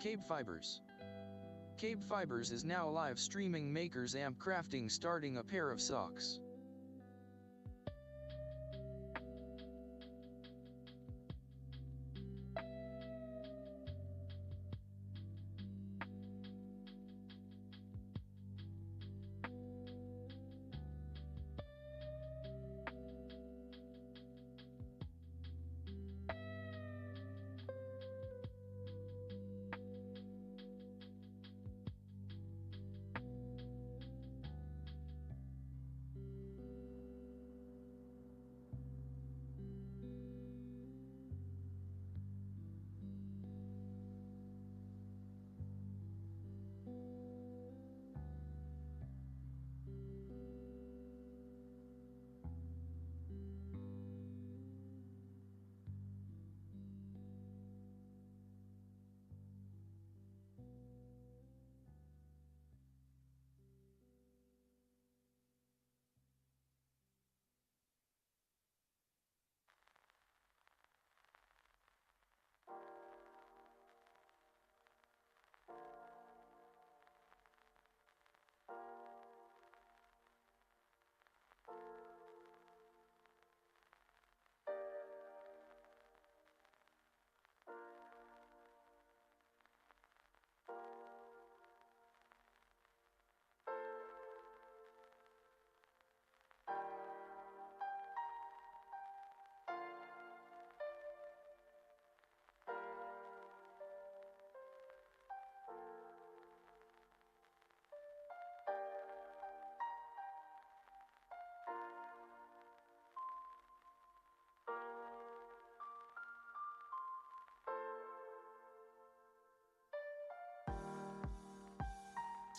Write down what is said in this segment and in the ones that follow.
KBfibers. KBfibers is now live streaming makers amp crafting starting a pair of socks.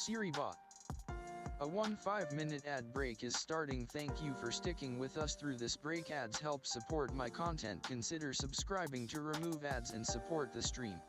SiriBot. A 5-minute ad break is starting. Thank you for sticking with us through this break. Ads help support my content. Consider subscribing to remove ads and support the stream.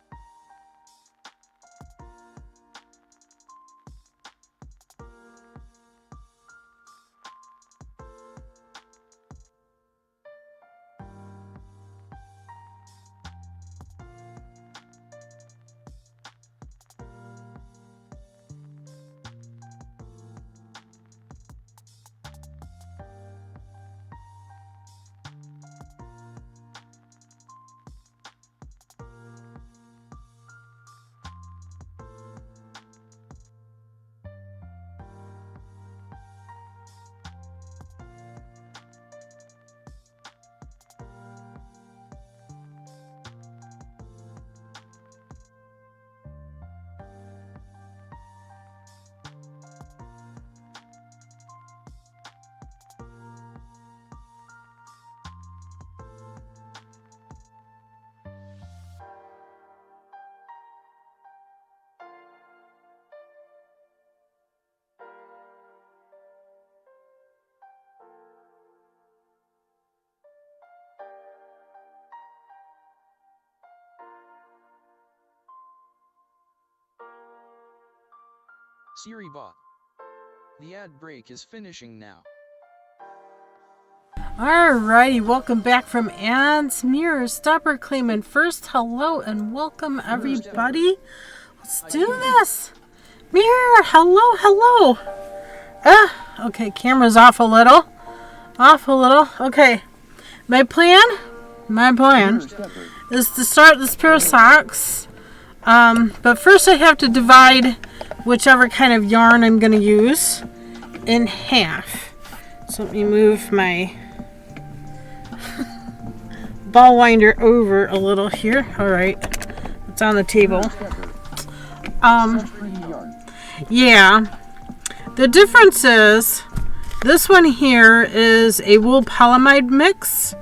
SiriBot. The ad break is finishing now. Alrighty, welcome back from Ads Mirrors. Stop reclaiming first. Hello and welcome everybody. Let's do this. Mirror, hello. Okay, camera's off a little. Okay, my plan is to start this pair of socks. But first I have to divide whichever kind of yarn I'm going to use in half. So let me move my ball winder over a little here. Alright, it's on the table. Yeah, the difference is this one here is a wool polyamide mix,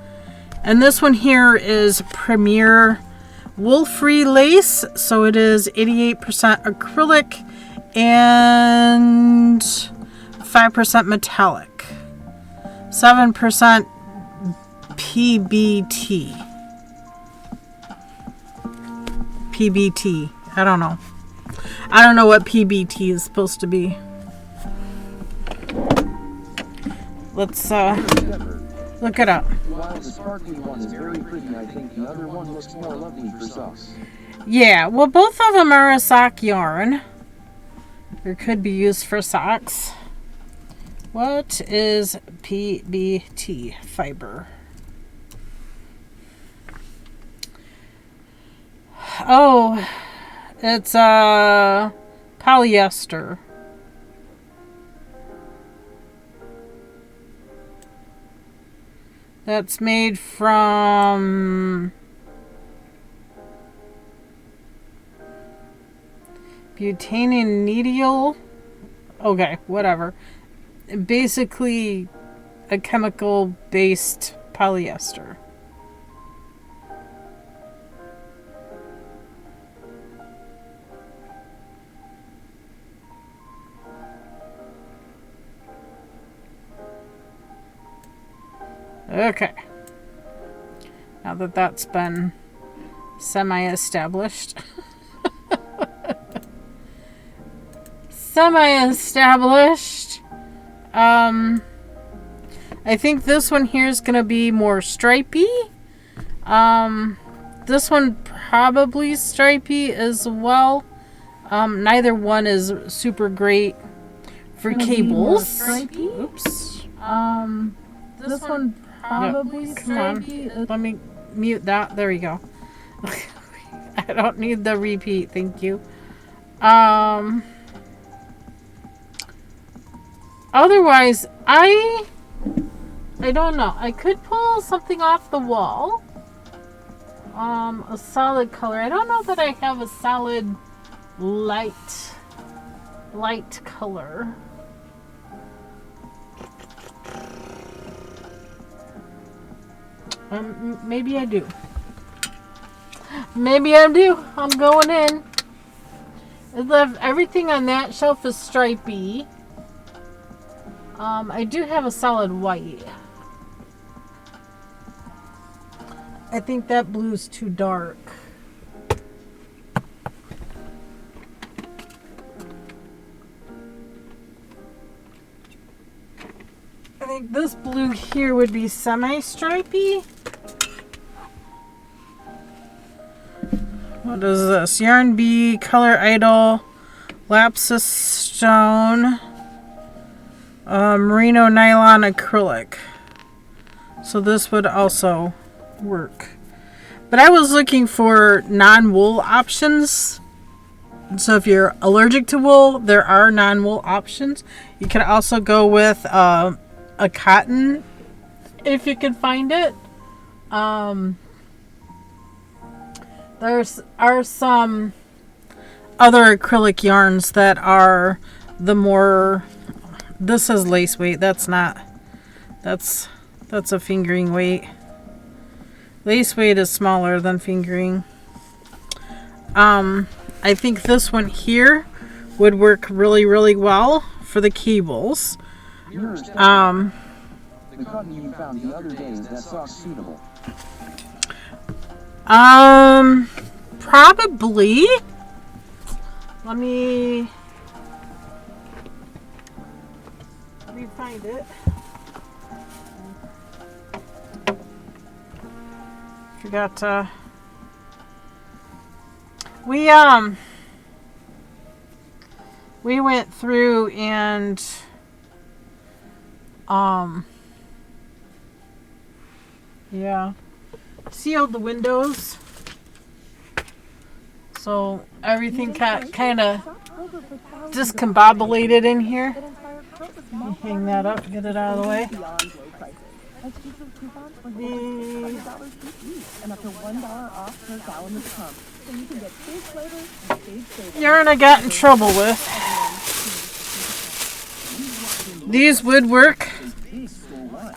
and this one here is Premier wool-free lace, so it is 88% acrylic and 5% metallic, 7% PBT. I don't know what PBT is supposed to be. Let's look it up. While the sparkly one is very pretty, I think the other one looks more lovely for socks. Yeah, well, both of them are a sock yarn. Or could be used for socks. What is PBT fiber? Oh, it's polyester. That's made from butadiene. Okay, whatever. Basically, a chemical-based polyester. Okay. Now that that's been semi-established. I think this one here is going to be more stripy. This one probably stripy as well. Neither one is super great for cables. Oops. This one probably stripy. Let me mute that. There we go. I don't need the repeat. Thank you. Otherwise, I don't know. I could pull something off the wall. A solid color. I don't know that I have a solid light color. Maybe I do. Maybe I do. I'm going in. Everything on that shelf is stripy. I do have a solid white. I think that blue's too dark. I think this blue here would be semi-stripy. What is this? Yarn Bee, Color Idol, Lapis Stone, Merino Nylon Acrylic. So this would also work. But I was looking for non-wool options. So if you're allergic to wool, there are non-wool options. You can also go with a cotton if you can find it. There are some other acrylic yarns that are the more... This is lace weight. That's not... That's a fingering weight. Lace weight is smaller than fingering. I think this one here would work really, really well for the cables. The cotton you found the other day, is that sock suitable? Probably. Let me find it. Forgot to... We went through and sealed the windows, so everything kind of discombobulated in here. Let me hang that up, get it out of the way. Yarn I got in trouble with. These would work.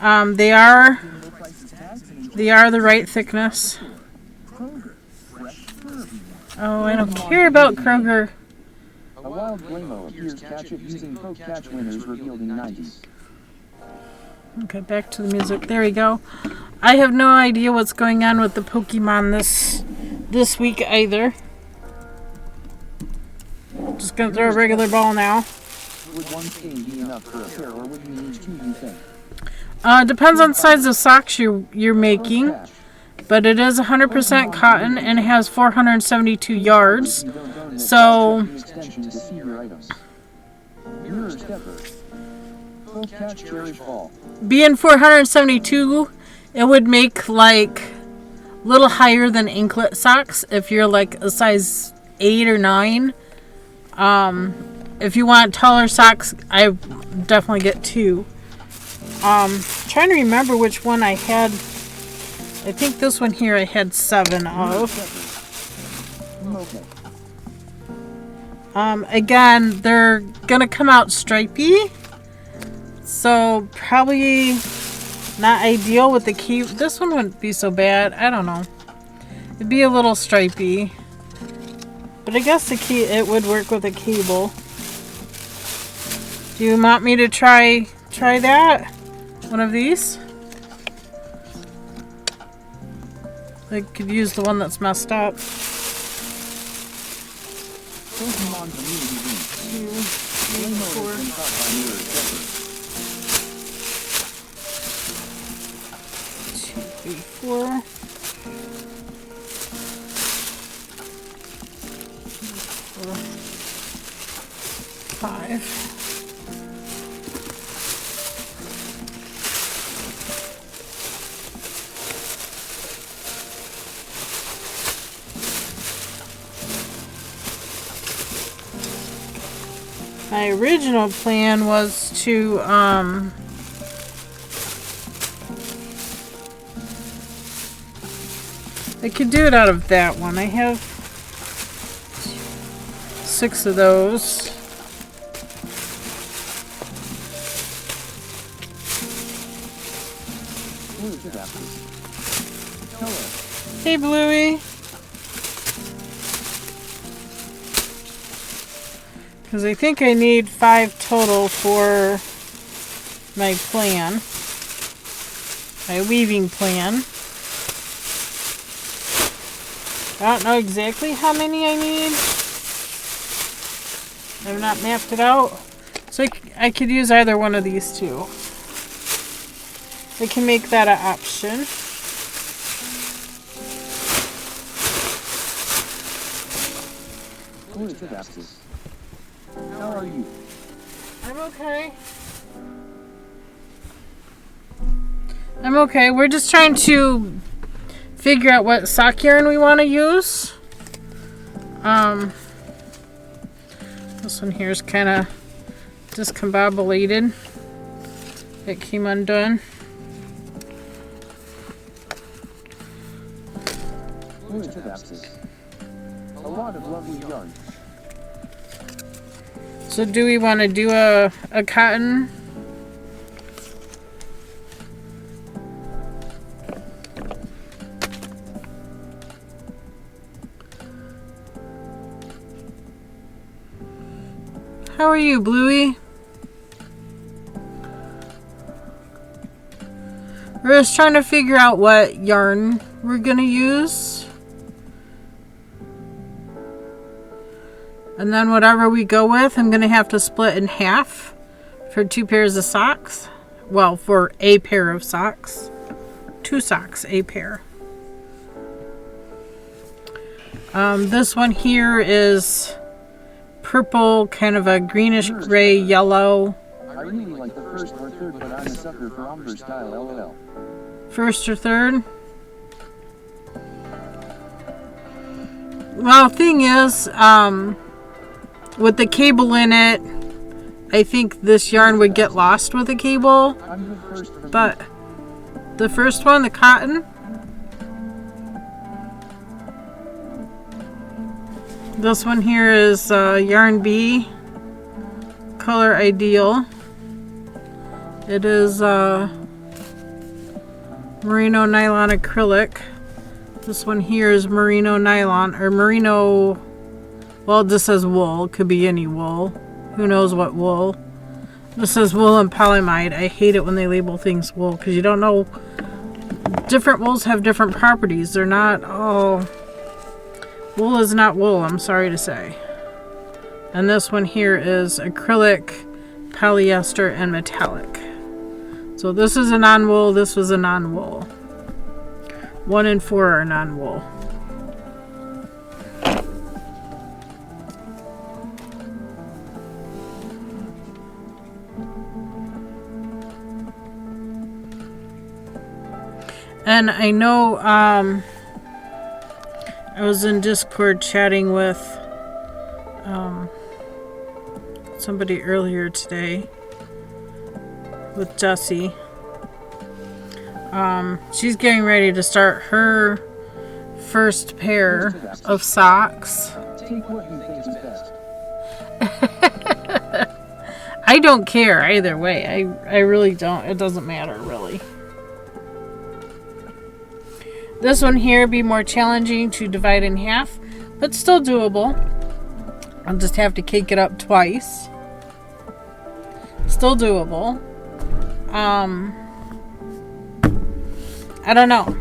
They are the right thickness. Oh, I don't care about Kroger. A wild Graymo appears catch it using Pro Catch winners revealed in 90s. Okay, back to the music. There we go. I have no idea what's going on with the Pokemon this week either. Just gonna throw a regular ball now. Would one skein be enough for a pair, or would you need two, you think? Depends on the size of socks you're making. But it is 100% cotton and it has 472 yards. So Extension to see your items. Mirror stepper. Full catch cherry ball. being 472, it would make like a little higher than anklet socks if you're like a size 8 or 9. If you want taller socks, I definitely get 2. Trying to remember which one I had. I think this one here I had 7 of. Okay. Again, they're gonna come out stripy, so probably not ideal with the key. This one wouldn't be so bad. I don't know. It'd be a little stripy, but I guess it would work with a cable. Do you want me to try that? One of these? I could use the one that's messed up. Pokemon community link. 2, 3, 4. Mirror stepper. 2, 3, 4. 4, 5. My original plan was to I could do it out of that one. I have 6 of those. Hey, Bluey. Because I think I need 5 total for my plan. My weaving plan. I don't know exactly how many I need. I've not mapped it out. So I could use either one of these two. I can make that an option. How are you? I'm okay. I'm okay. We're just trying to figure out what sock yarn we want to use. This one here is kind of discombobulated. It came undone. A lot of lovely yarn. So do we want to do a cotton? How are you, Bluey? We're just trying to figure out what yarn we're gonna use. And then whatever we go with, I'm going to have to split in half for 2 pairs of socks. Well, for a pair of socks. 2 socks, a pair. This one here is purple, kind of a greenish gray yellow. I really like the first or third, but I'm a sucker for ombre style, LOL. First or third? Well, thing is, with the cable in it, I think this yarn would get lost with the cable. But the first one, the cotton, this one here is Yarn B, color ideal. It is merino nylon acrylic. This one here is merino nylon, or merino. Well, this says wool. It could be any wool. Who knows what wool? This says wool and polyamide. I hate it when they label things wool because you don't know. Different wools have different properties. They're not all... Wool is not wool, I'm sorry to say. And this one here is acrylic, polyester, and metallic. So this is a non-wool. This was a non-wool. 1 and 4 are non-wool. And I know I was in Discord chatting with somebody earlier today with Jessie. She's getting ready to start her first pair of socks. Take what you think is best. I don't care either way. I really don't. It doesn't matter, really. This one here be more challenging to divide in half, but still doable. I'll just have to cake it up twice. Still doable. I don't know.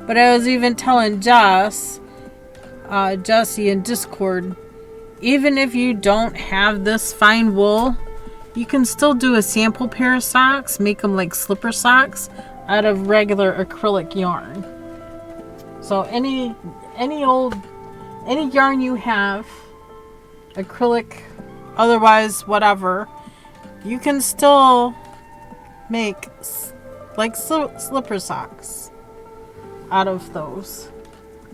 But I was even telling Jessie in Discord, even if you don't have this fine wool, you can still do a sample pair of socks, make them like slipper socks out of regular acrylic yarn. So any yarn you have, acrylic, otherwise whatever, you can still make like slipper socks out of those.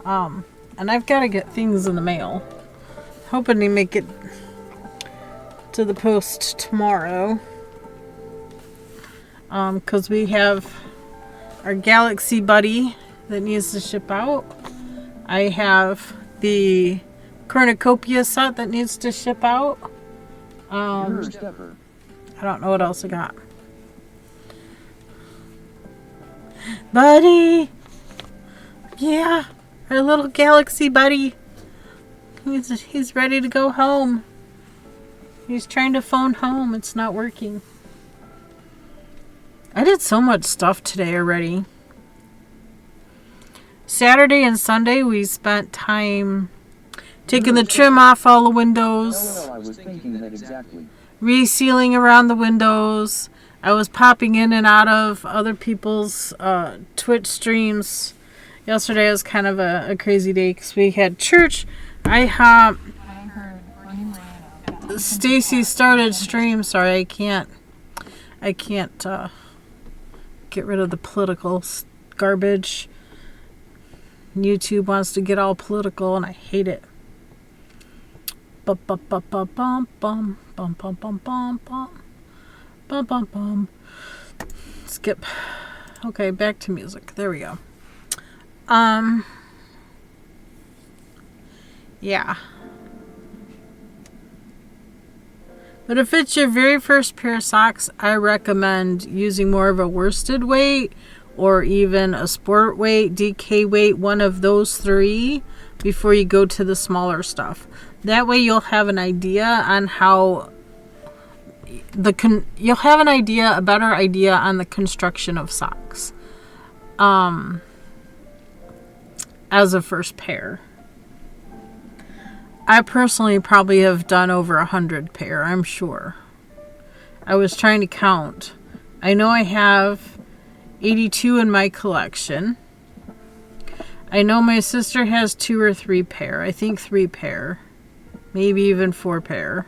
And I've got to get things in the mail. Hoping to make it to the post tomorrow. Because we have our Galaxy Buddy that needs to ship out. I have the Cornucopia set that needs to ship out. I don't know what else I got. Buddy! Yeah, our little Galaxy Buddy. He's ready to go home. He's trying to phone home. It's not working. I did so much stuff today already. Saturday and Sunday we spent time taking the trim off all the windows. I was thinking that exactly. Resealing around the windows. I was popping in and out of other people's Twitch streams. Yesterday was kind of a crazy day because we had church. Stacy started stream. Sorry, I can't get rid of the political garbage. YouTube wants to get all political, and I hate it. Bum bum bum bum bum bum bum bum bum bum bum bum bum. Skip. Okay, back to music. There we go. Yeah. But if it's your very first pair of socks, I recommend using more of a worsted weight or even a sport weight, DK weight, one of those three before you go to the smaller stuff. That way you'll have an idea on how you'll have an idea, a better idea on the construction of socks. As a first pair. I personally probably have done over 100 pair, I'm sure. I was trying to count. I know I have 82 in my collection. I know my sister has 2 or 3 pair. I think 3 pair. Maybe even 4 pair.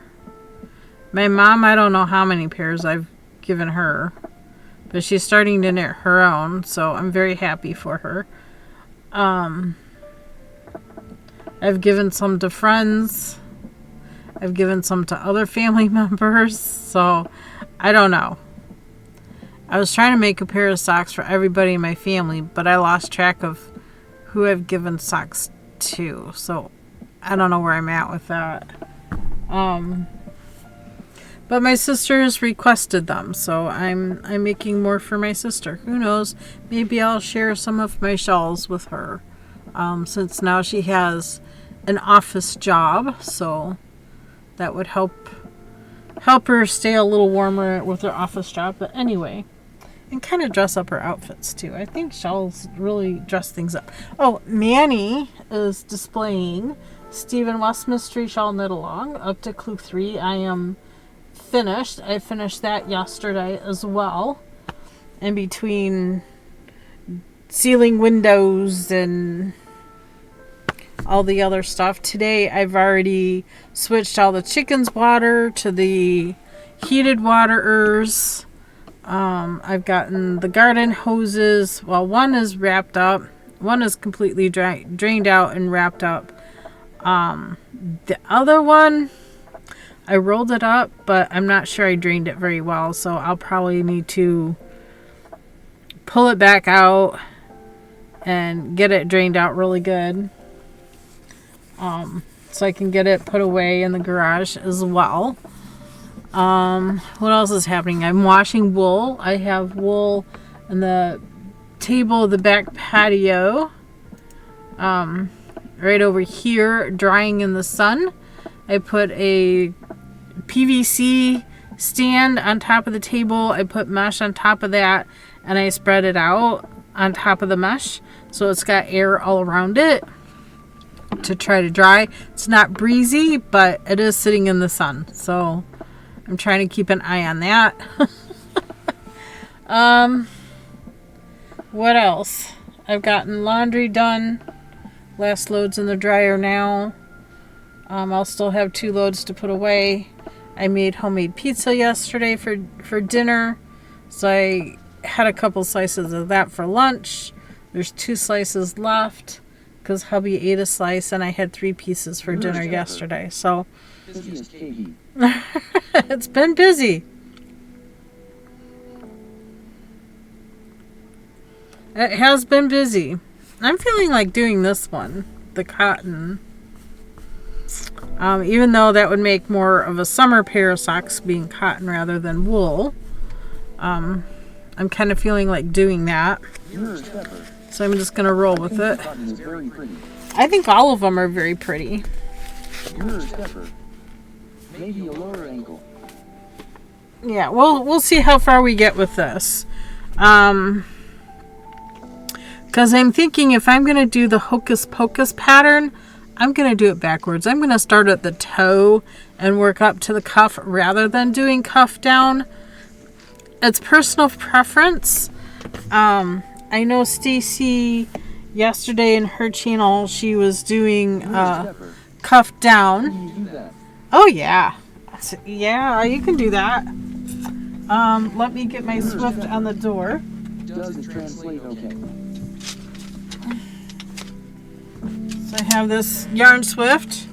My mom, I don't know how many pairs I've given her. But she's starting to knit her own, so I'm very happy for her. I've given some to friends. I've given some to other family members. So, I don't know. I was trying to make a pair of socks for everybody in my family, but I lost track of who I've given socks to. So, I don't know where I'm at with that. But my sister has requested them, so I'm making more for my sister. Who knows? Maybe I'll share some of my shawls with her. Since now she has an office job, so that would help her stay a little warmer with her office job. But anyway, and kind of dress up her outfits too. I think shawls really dress things up. Oh, Manny is displaying Stephen West Mystery Shawl Knit Along up to Clue 3. I am finished. I finished that yesterday as well. in between ceiling windows and all the other stuff. Today I've already switched all the chickens' water to the heated waterers. I've gotten the garden hoses. Well, one is wrapped up. One is completely drained out and wrapped up. The other one, I rolled it up, but I'm not sure I drained it very well. So I'll probably need to pull it back out and get it drained out really good. So I can get it put away in the garage as well. What else is happening? I'm washing wool. I have wool on the table of the back patio. Right over here, drying in the sun. I put a PVC stand on top of the table. I put mesh on top of that, and I spread it out on top of the mesh, so it's got air all around it to try to dry. It's not breezy, but it is sitting in the sun, so I'm trying to keep an eye on that. What else? I've gotten laundry done. Last load's in the dryer now. I'll still have 2 loads to put away. I made homemade pizza yesterday for dinner, so I had a couple slices of that for lunch. There's 2 slices left because hubby ate a slice, and I had 3 pieces for dinner yesterday. So it's been busy. It has been busy. I'm feeling like doing this one, the cotton. Even though that would make more of a summer pair of socks being cotton rather than wool. I'm kind of feeling like doing that. So I'm just going to roll with it. I think all of them are very pretty. Maybe a lower ankle. Yeah, we'll see how far we get with this. Because I'm thinking if I'm going to do the Hocus Pocus pattern, I'm going to do it backwards. I'm going to start at the toe and work up to the cuff rather than doing cuff down. It's personal preference. I know Stacy yesterday in her channel, she was doing cuff down. Oh yeah. Yeah, you can do that. Let me get my Swift on the door. Does it translate okay? So I have this yarn Swift.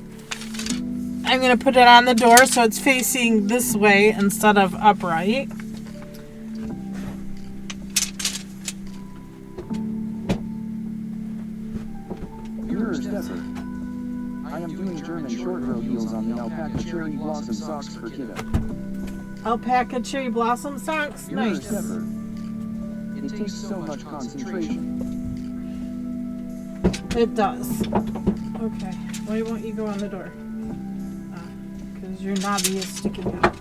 I'm going to put it on the door so it's facing this way instead of upright. Mirror stepper. I am doing German short row heels on the alpaca cherry blossom socks for kiddo. Alpaca cherry blossom socks? Mirror Nice. stepper. It takes so much concentration. It does. Okay. Why won't you go on the door? Because your knobby is sticking out.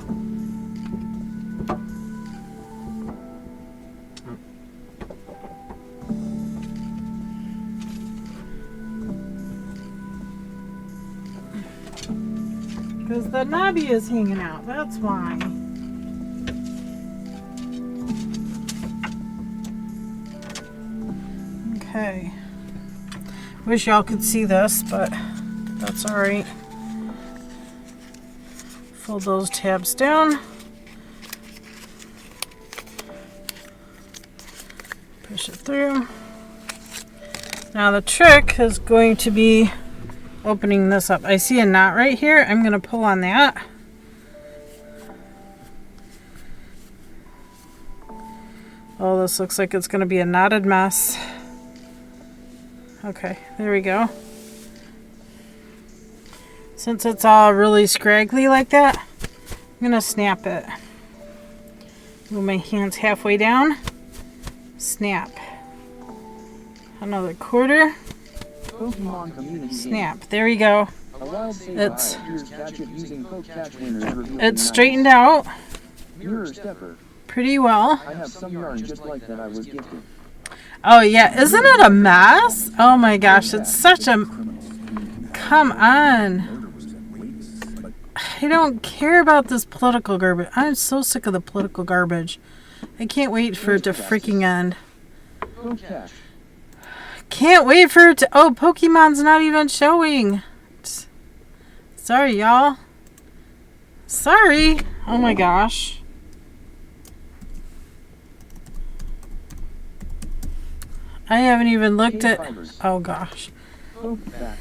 Because the knobby is hanging out. That's why. Okay. Wish y'all could see this, but that's alright. Fold those tabs down. Push it through. Now the trick is going to be opening this up. I see a knot right here. I'm going to pull on that. Oh, this looks like it's going to be a knotted mess. Okay, there we go. Since it's all really scraggly like that, I'm going to snap it. Move my hands halfway down. Snap. Another quarter. Snap. There we go. It's straightened out pretty well. I have some yarn just like that I was gifted. Oh yeah, isn't it a mess? Oh my gosh, it's such a... Come on. I don't care about this political garbage. I'm so sick of the political garbage. I can't wait for it to freaking end. Pokecash. Can't wait for it to... Oh, Pokemon's not even showing. Sorry, y'all. Sorry. Oh my gosh. I haven't even looked at... KBfibers. Oh gosh. Pokeback.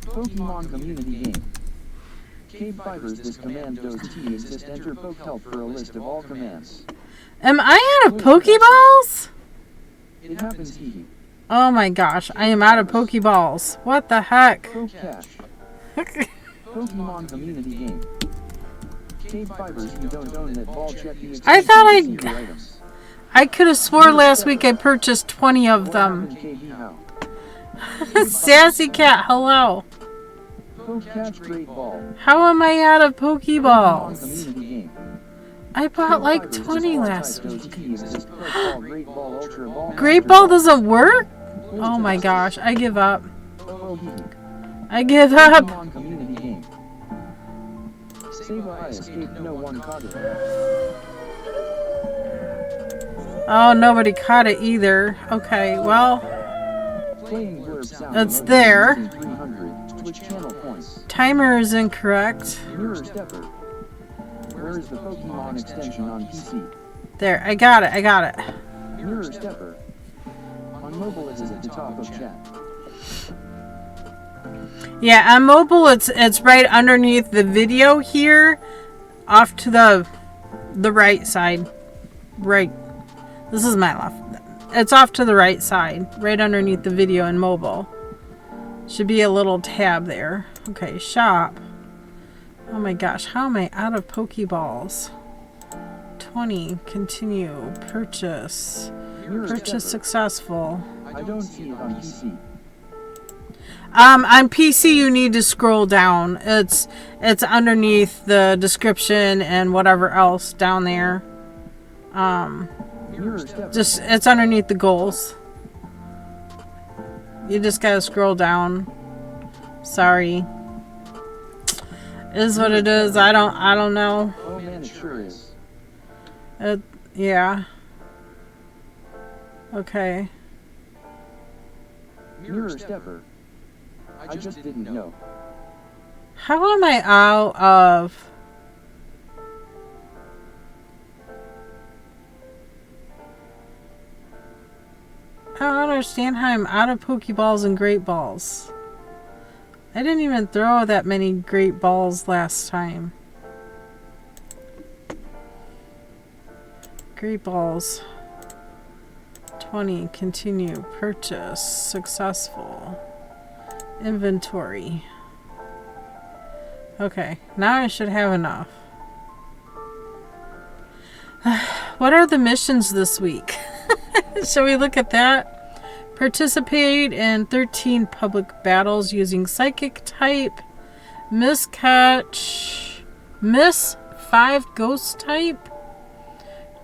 Pokemon community game. KBfibers. This command does T exist. Enter poke help for a list of all commands. Am I out of Pokeballs? It happens he. Oh my gosh. I am out of Pokeballs. What the heck? Pokecash. Pokemon community game. KBfibers. You don't own that ball. Check the I thought I- secret items. I could have swore last week I purchased 20 of What them. happened, KB? How? Sassy Cat, hello. Pokecatch Great Ball. How am I out of Pokemon Pokeballs? community game. I bought like KBfibers. 20 This last all week. type does T exist. Poke Ball, Great Ball, Ultra Ball, Great Master Ball doesn't work? Oh my gosh, I give up. OOB. I give up. Pokemon community game. Save I escaped. No one caught it. Oh, nobody caught it either. Okay, well, Playing word sound. It's emoji there. using 300. Twitch channel points. timer is incorrect. Mirror Stepper. Where is the Pokemon extension on PC? There, I got it, I got it. Mirror Stepper. On mobile it is at the top of chat. Yeah, on mobile it's right underneath the video here, off to the right side. Right. This is my left. It's off to the right side, right underneath the video in mobile. Should be a little tab there. Okay, shop. Oh my gosh, how am I out of Pokeballs? 20, continue, purchase. Mirror Purchase Stepper. successful. I don't see it on PC. On PC you need to scroll down. It's underneath the description and whatever else down there. Mirror Stepper. Just it's underneath the goals. You just gotta scroll down. Sorry. Is what it is. I don't know. Oh man, it sure is. Yeah. Okay. Mirror Stepper. I just didn't know. How am I out of... I don't understand how I'm out of Pokeballs and Great Balls. I didn't even throw that many Great Balls last time. Great Balls. 20. Continue. Purchase. Successful. Inventory. Okay. Now I should have enough. What are the missions this week? Shall we look at that? Participate in 13 public battles using Psychic type. Miss 5 Ghost type.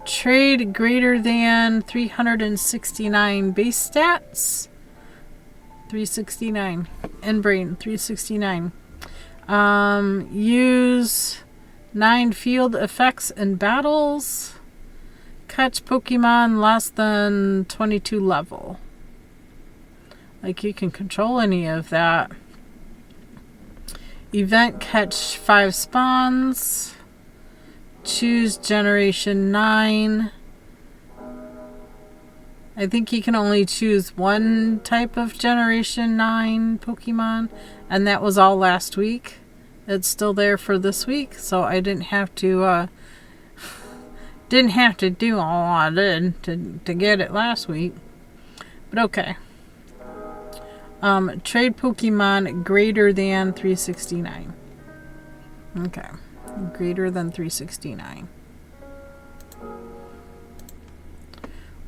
Trade greater than 369 base stats. 369. Brain 369. Use 9 field effects in battles. Catch Pokemon less than 22 level. Like you can control any of that. Event catch 5 spawns. Choose generation 9. I think you can only choose one type of generation 9 Pokemon. And that was all last week. It's still there for this week. So I didn't have to do all I did to get it last week. But okay. Trade Pokemon greater than 369. Okay. Greater than 369.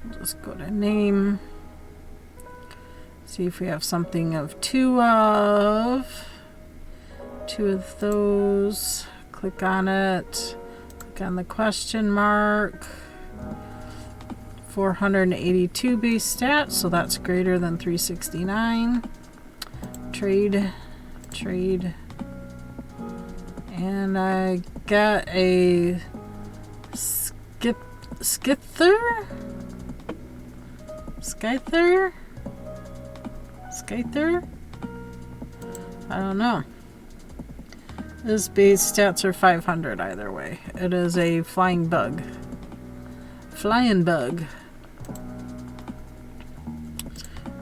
We'll just go to name. See if we have something of 2 of. 2 of those. Click on it. Click on the question mark. 482 base stats, so that's greater than 369. Trade. And I got a skip Skither? Skyther? Skyther? I don't know. This base stats are 500 either way. It is a flying bug. Flying bug.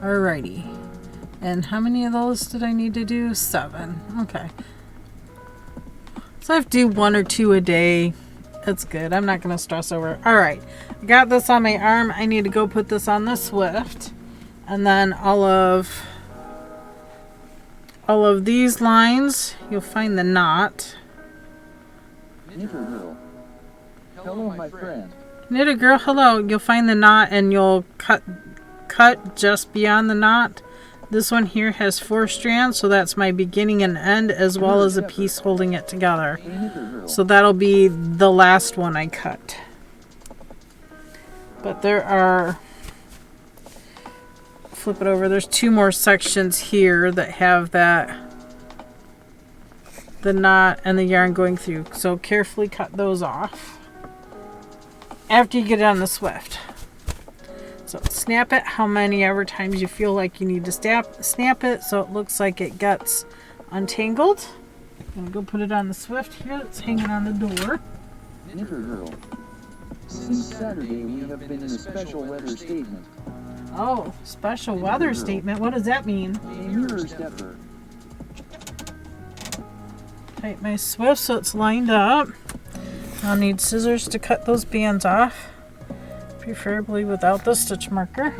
Alrighty. And how many of those did I need to do? 7. Okay. So I have to do 1 or 2 a day. That's good. I'm not going to stress over it. Alright. I got this on my arm. I need to go put this on the Swift. And then all of these lines, you'll find the knot. Knitter girl. Hello, my friend. Knitter girl, hello. You'll find the knot and you'll cut just beyond the knot. This one here has 4 strands, so that's my beginning and end, as well as a piece holding it together. So that'll be the last one I cut. But there are, flip it over, there's 2 more sections here that have that, the knot and the yarn going through. So carefully cut those off after you get it on the Swift. So snap it how many ever times you feel like you need to snap it so it looks like it gets untangled. I'm gonna go put it on the Swift here. It's hanging on the door. Knitter girl. Since Saturday we have been in a special weather statement. Oh, special weather statement. What does that mean? A mirror stepper. Tighten my Swift so it's lined up. I'll need scissors to cut those bands off. Preferably without the stitch marker.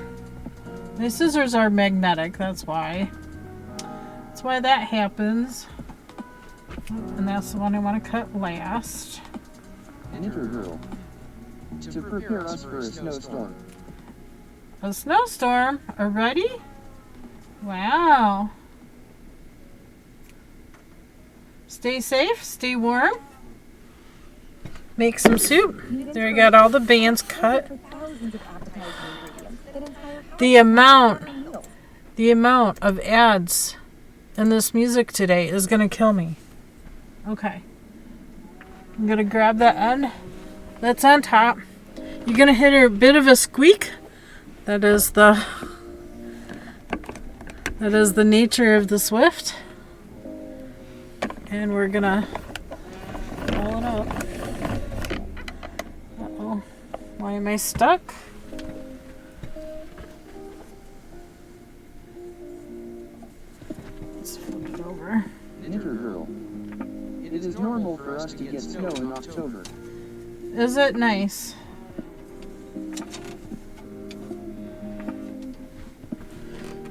My scissors are magnetic, that's why. That's why that happens. And that's the one I want to cut last. Knitter girl. To prepare us for a snowstorm. A snowstorm already? Wow. Stay safe, stay warm. Make some soup. There I got all the bands cut. The amount of ads in this music today is going to kill me. Okay. I'm going to grab that end that's on top. You're going to hear a bit of a squeak. That is the nature of the Swift. And we're going to pull it up. Uh-oh. Why am I stuck? Let's flip it over. Knitter girl. It is normal for us to get snow in October. Is it nice?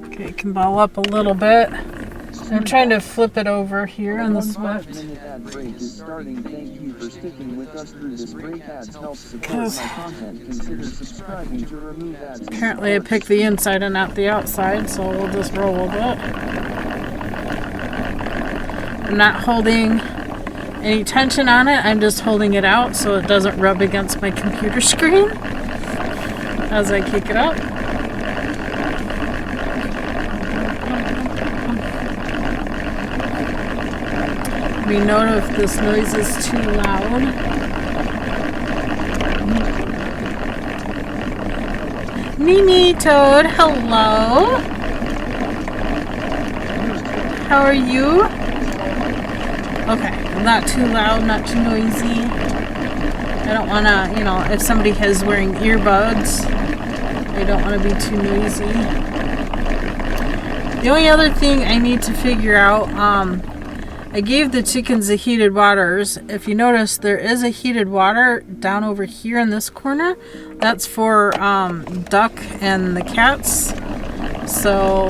Okay, it can ball up a little bit. I'm trying to flip it over here on the Swift. 1-5-minute ad break is starting. Thank you for sticking with us through this break. Ads help support my content. Consider subscribing to remove ads. Apparently I picked the inside and not the outside, so we'll just roll with it. I'm not holding any tension on it. I'm just holding it out so it doesn't rub against my computer screen as I kick it up. Let me know if this noise is too loud. Mimi Toad, hello. How are you? Okay, not too loud, not too noisy. I don't want to, if somebody is wearing earbuds, I don't want to be too noisy. The only other thing I need to figure out, I gave the chickens the heated waters. If you notice, there is a heated water down over here in this corner. That's for Duck and the cats. So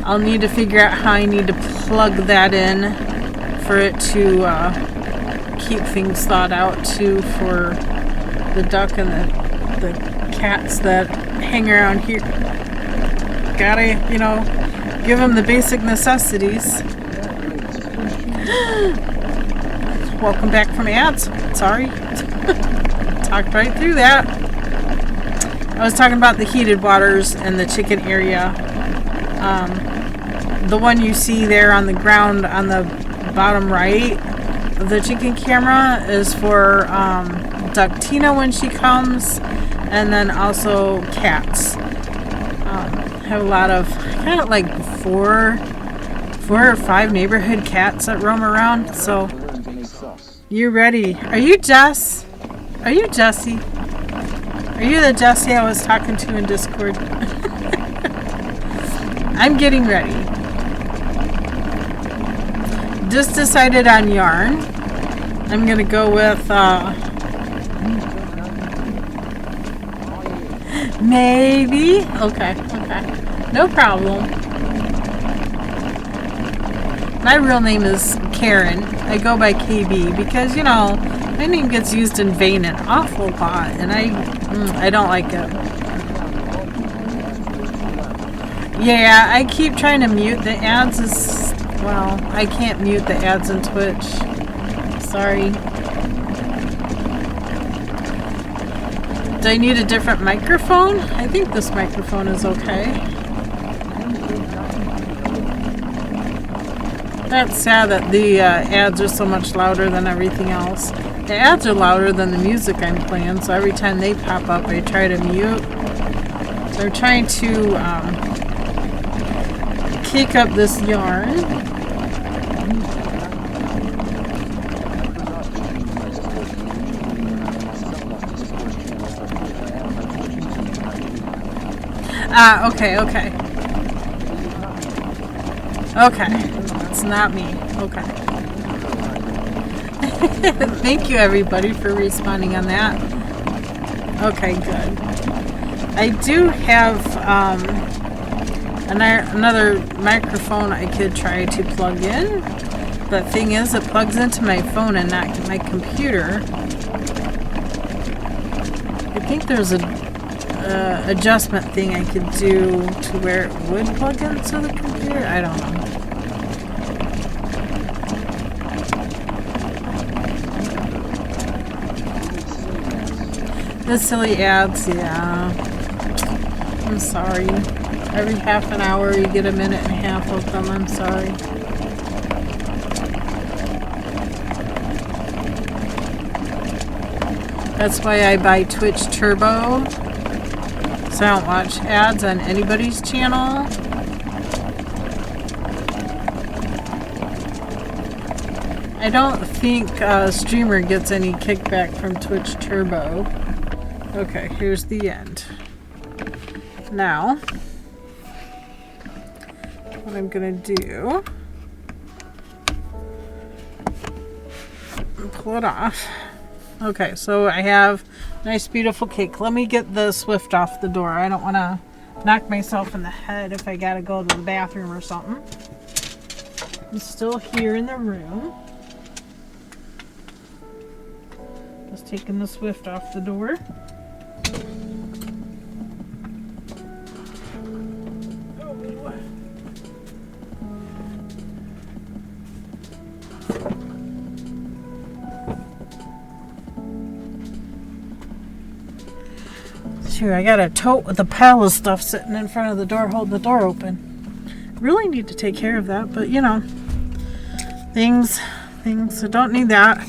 I'll need to figure out how I need to plug that in for it to keep things thawed out too for the duck and the cats that hang around here. Gotta, give them the basic necessities. Welcome back from ads. Sorry. Talked right through that. I was talking about the heated waters in the chicken area. The one you see there on the ground on the bottom right the chicken camera is for Ductina when she comes, and then also cats. I have a lot of, kind of like four or five neighborhood cats that roam around. So you're ready. Are you Jess? Are you Jessie? Are you the Jessie I was talking to in Discord? I'm getting ready. Just decided on yarn. I'm gonna go with maybe. Okay. No problem. My real name is Karen. I go by KB because, you know, my name gets used in vain an awful lot, and I don't like it. Yeah, I keep trying to mute the ads. Well, I can't mute the ads in Twitch. Sorry. Do I need a different microphone? I think this microphone is okay. That's sad that the ads are so much louder than everything else. The ads are louder than the music I'm playing, so every time they pop up, I try to mute. So I'm trying to cake up this yarn. Okay. It's not me. Okay. Thank you, everybody, for responding on that. Okay, good. I do have another microphone I could try to plug in. The thing is, it plugs into my phone and not my computer. I think there's a adjustment thing I could do to where it would plug into the computer. I don't know. The silly ads, yeah. I'm sorry. Every half an hour you get a minute and a half of them. I'm sorry. That's why I buy Twitch Turbo. So I don't watch ads on anybody's channel. I don't think Streamer gets any kickback from Twitch Turbo. Okay, here's the end. Now, what I'm gonna do, pull it off. Okay, so I have nice beautiful cake. Let me get the Swift off the door. I don't want to knock myself in the head if I gotta go to the bathroom or something. I'm still here in the room. Just taking the Swift off the door. Here, I got a tote with a pile of stuff sitting in front of the door holding the door open. Really need to take care of that, but you know, things, I don't need that.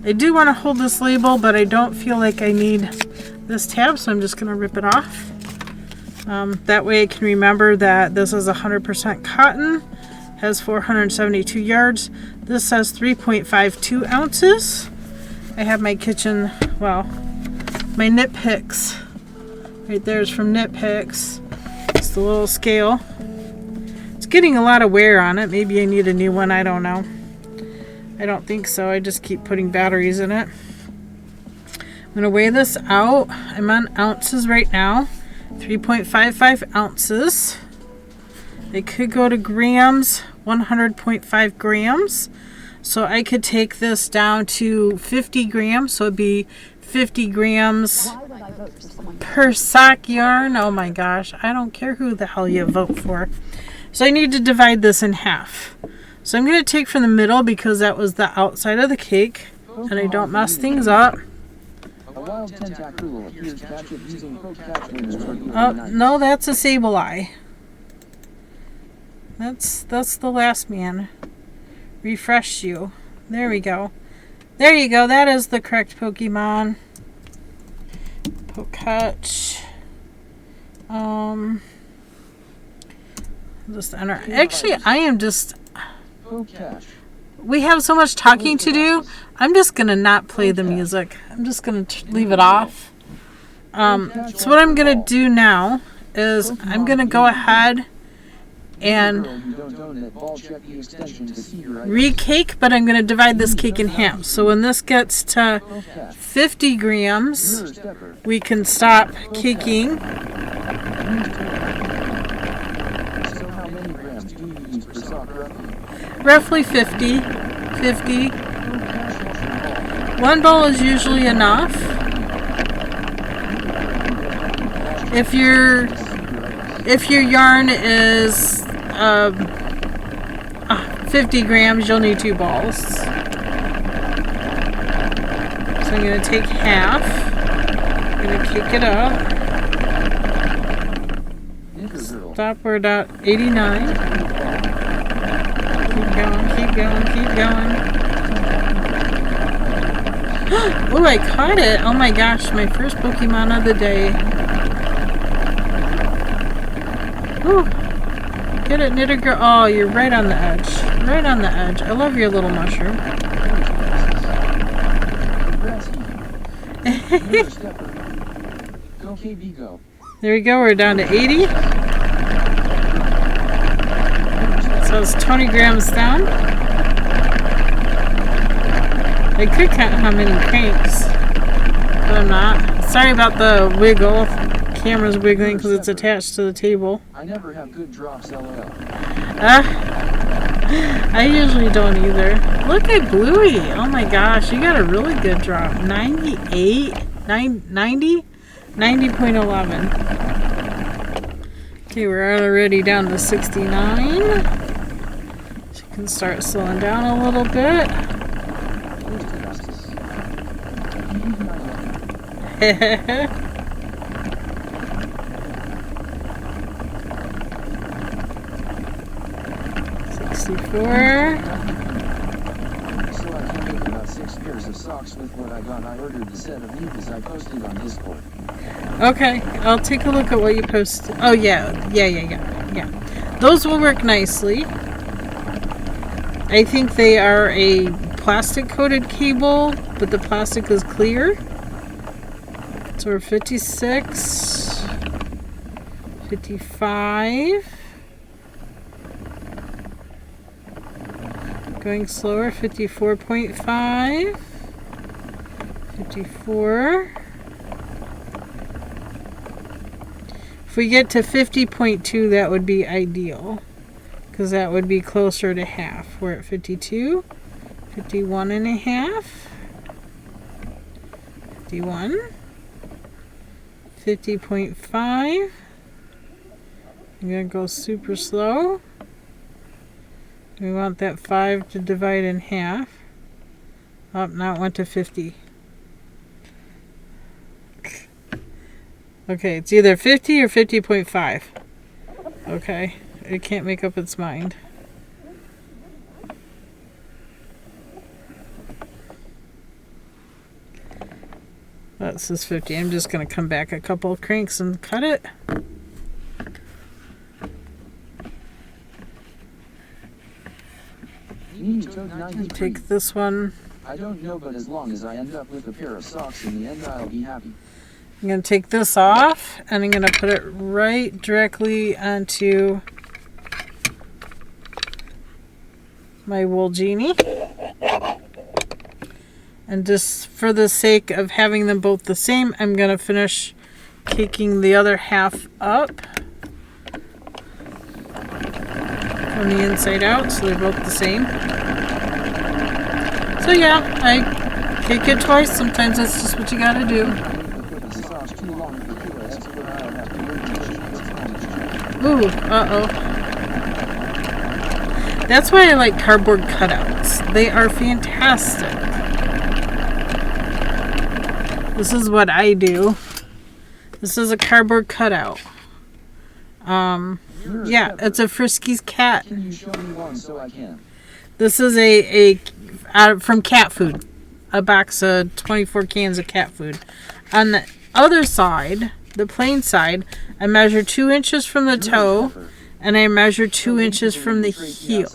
I do want to hold this label, but I don't feel like I need this tab, so I'm just going to rip it off. That way I can remember that this is 100% cotton, has 472 yards. This says 3.52 ounces. I have my kitchen, well, my Knit Picks. Right there is from Knit Picks. It's the little scale. It's getting a lot of wear on it. Maybe I need a new one. I don't know. I don't think so. I just keep putting batteries in it. I'm going to weigh this out. I'm on ounces right now. 3.55 ounces. I could go to grams. 100.5 grams. So I could take this down to 50 grams. So it'd be 50 grams per sock yarn. Oh my gosh, I don't care who the hell you vote for. So I need to divide this in half. So I'm going to take from the middle because that was the outside of the cake and I don't mess things up. Oh, no, that's a Sableye. That's the last man. Refresh you. There we go. There you go. That is the correct Pokemon. Poketch. Just enter. Actually, I am just. Poketch. We have so much talking to do. I'm just gonna not play the music. I'm just gonna leave it off. So what I'm gonna do now is I'm gonna go ahead and re-cake, but I'm gonna divide this cake in half. So when this gets to 50 grams, we can stop caking. So how many grams do you use per sock Roughly roughly? 50. One bowl is usually enough. If your yarn is 50 grams, you'll need 2 balls. So I'm going to take half. I'm going to cake it up. Stop, we're at 89. Keep going. Oh, I caught it. Oh my gosh, my first Pokemon of the day. Ooh. Get it, knitter girl. Oh, you're right on the edge. Right on the edge. I love your little mushroom. Go KB, go. There we go. We're down to 80. So it's 20 grams down. I could count how many cranks, but I'm not. Sorry about the wiggle. Camera's wiggling because it's attached to the table. I never have good drops, LOL. I usually don't either. Look at Bluey. Oh my gosh, you got a really good drop. 98? 90? 90.11. Okay, we're already down to 69. So you can start slowing down a little bit. 64. So I can make about 6 pairs of socks with what I got. I ordered the set of Eevas I posted on Discord. Okay, I'll take a look at what you posted. Oh yeah. Those will work nicely. I think they are a plastic coated cable, but the plastic is clear. So we're 56, 55. Going slower, 54.5, 54. If we get to 50.2, that would be ideal, because that would be closer to half. We're at 52, 51 and a half, 51, 50.5. I'm going to go super slow. We want that 5 to divide in half. Oh, now it went to 50. Okay, it's either 50 or 50.5. Okay, it can't make up its mind. This is 50. I'm just going to come back a couple of cranks and cut it. And take this one. I don't know, but as long as I end up with a pair of socks in the end, I'll be happy. I'm going to take this off, and I'm going to put it right directly onto my wool genie. And just for the sake of having them both the same, I'm going to finish caking the other half up from the inside out, so they're both the same. So yeah, I cake it twice. Sometimes that's just what you got to do. Ooh, uh-oh. That's why I like cardboard cutouts. They are fantastic. This is what I do. This is a cardboard cutout. Yeah, it's a Friskies cat. Can you show me one so I can? This is from cat food. a box of 24 cans of cat food. On the other side, the plain side, I measure 2 inches from the toe, and I measure 2 inches from the heel.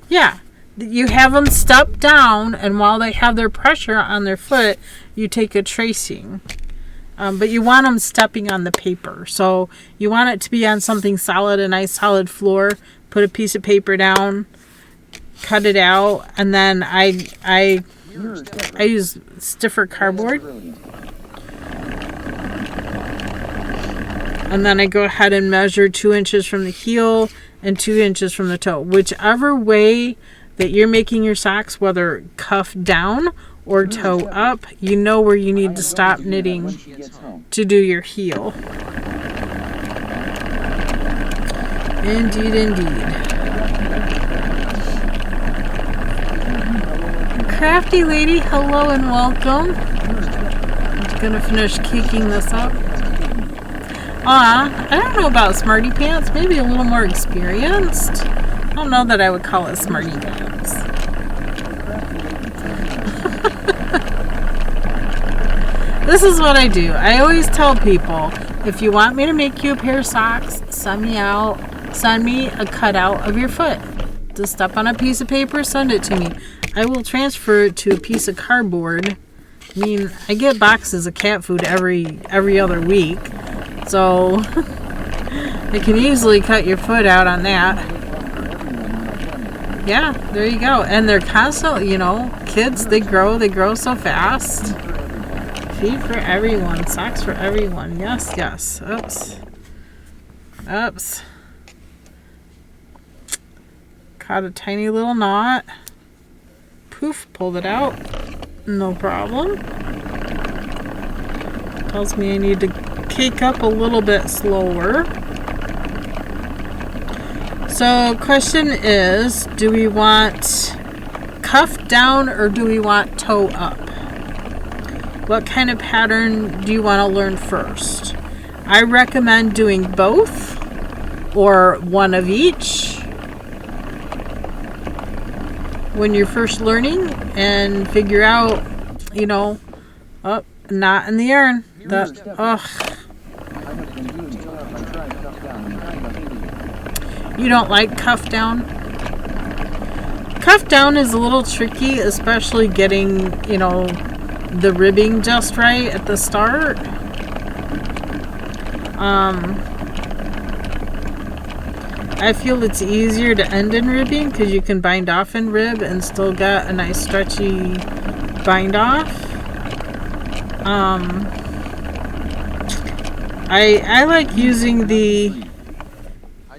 Yeah, you have them step down, and while they have their pressure on their foot, you take a tracing. But you want them stepping on the paper. So you want it to be on something solid, a nice solid floor. Put a piece of paper down, cut it out, and then I use stiffer cardboard. And then I go ahead and measure 2 inches from the heel and 2 inches from the toe. Whichever way that you're making your socks, whether cuff down or toe up, you know where you need to stop knitting to do your heel. Indeed, indeed. Crafty lady, hello and welcome. I'm just gonna finish caking this up. I don't know about smarty pants, maybe a little more experienced. I don't know that I would call it smarty pants. This is what I do. I always tell people, if you want me to make you a pair of socks, send me a cutout of your foot. Just step on a piece of paper, send it to me. I will transfer it to a piece of cardboard. I mean, I get boxes of cat food every other week. So I can easily cut your foot out on that. Yeah, there you go. And they're constantly, kids, they grow so fast. Feed for everyone, socks for everyone. Yes, yes. Oops. Caught a tiny little knot. Poof, pulled it out. No problem. Tells me I need to cake up a little bit slower. So question is, do we want cuff down or do we want toe up? What kind of pattern do you want to learn first? I recommend doing both or one of each when you're first learning and figure out, knot in the yarn. You don't like cuff down? Cuff down is a little tricky, especially getting, the ribbing just right at the start. I feel it's easier to end in ribbing because you can bind off in rib and still get a nice stretchy bind off. I like using the...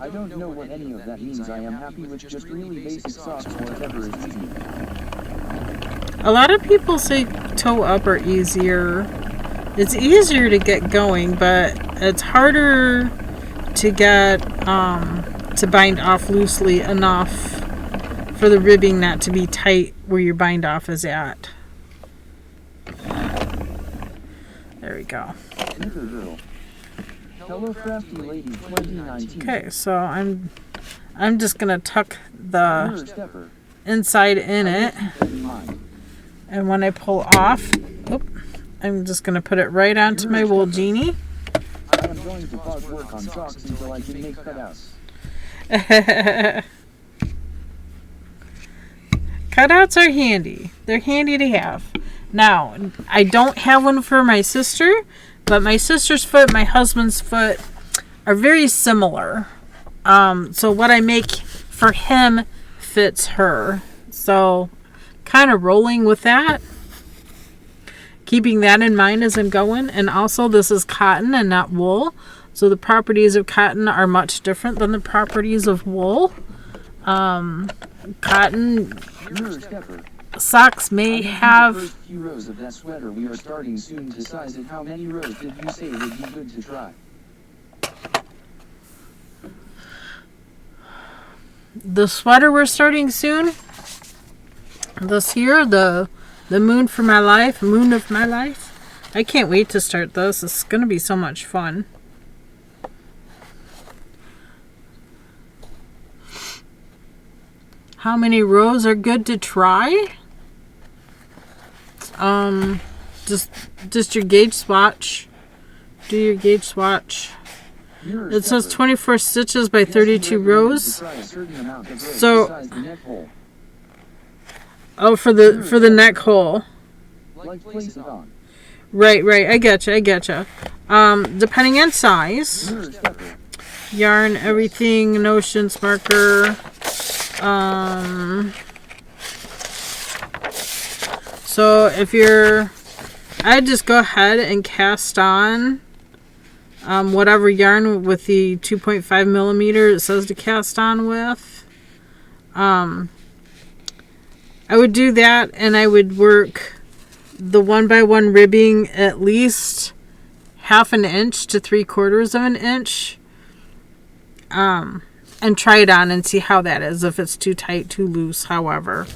I don't know what any of that means. I am happy with just really basic socks or whatever is easy. A lot of people say toe up are easier. It's easier to get going, but it's harder to get to bind off loosely enough for the ribbing not to be tight where your bind off is at. There we go. Hello, Crafty Lady 2019. Okay, so I'm just gonna tuck the inside in it, and when I pull off, I'm just gonna put it right onto my wool genie. I am going to pause work on socks until I can make cutouts. Cutouts are handy. They're handy to have. Now, I don't have one for my sister, but my sister's foot, my husband's foot are very similar. So what I make for him fits her. So kind of rolling with that. Keeping that in mind as I'm going. And also this is cotton and not wool. So the properties of cotton are much different than the properties of wool. Cotton socks may have... First few rows of that sweater we are starting soon to size it. How many rows did you say would be good to try? The sweater we're starting soon. This here, the moon of my life. I can't wait to start this. It's going to be so much fun. How many rows are good to try? Just your gauge swatch. Do your gauge swatch. It says 24 stitches by 32 rows. So, oh, for the neck hole. Right. I getcha. Depending on size, yarn, everything, notions, marker. So if I'd just go ahead and cast on whatever yarn with the 2.5 millimeter it says to cast on with. I would do that, and I would work the 1x1 ribbing at least 1/2 inch to 3/4 of an inch, and try it on and see how that is, if it's too tight, too loose, however.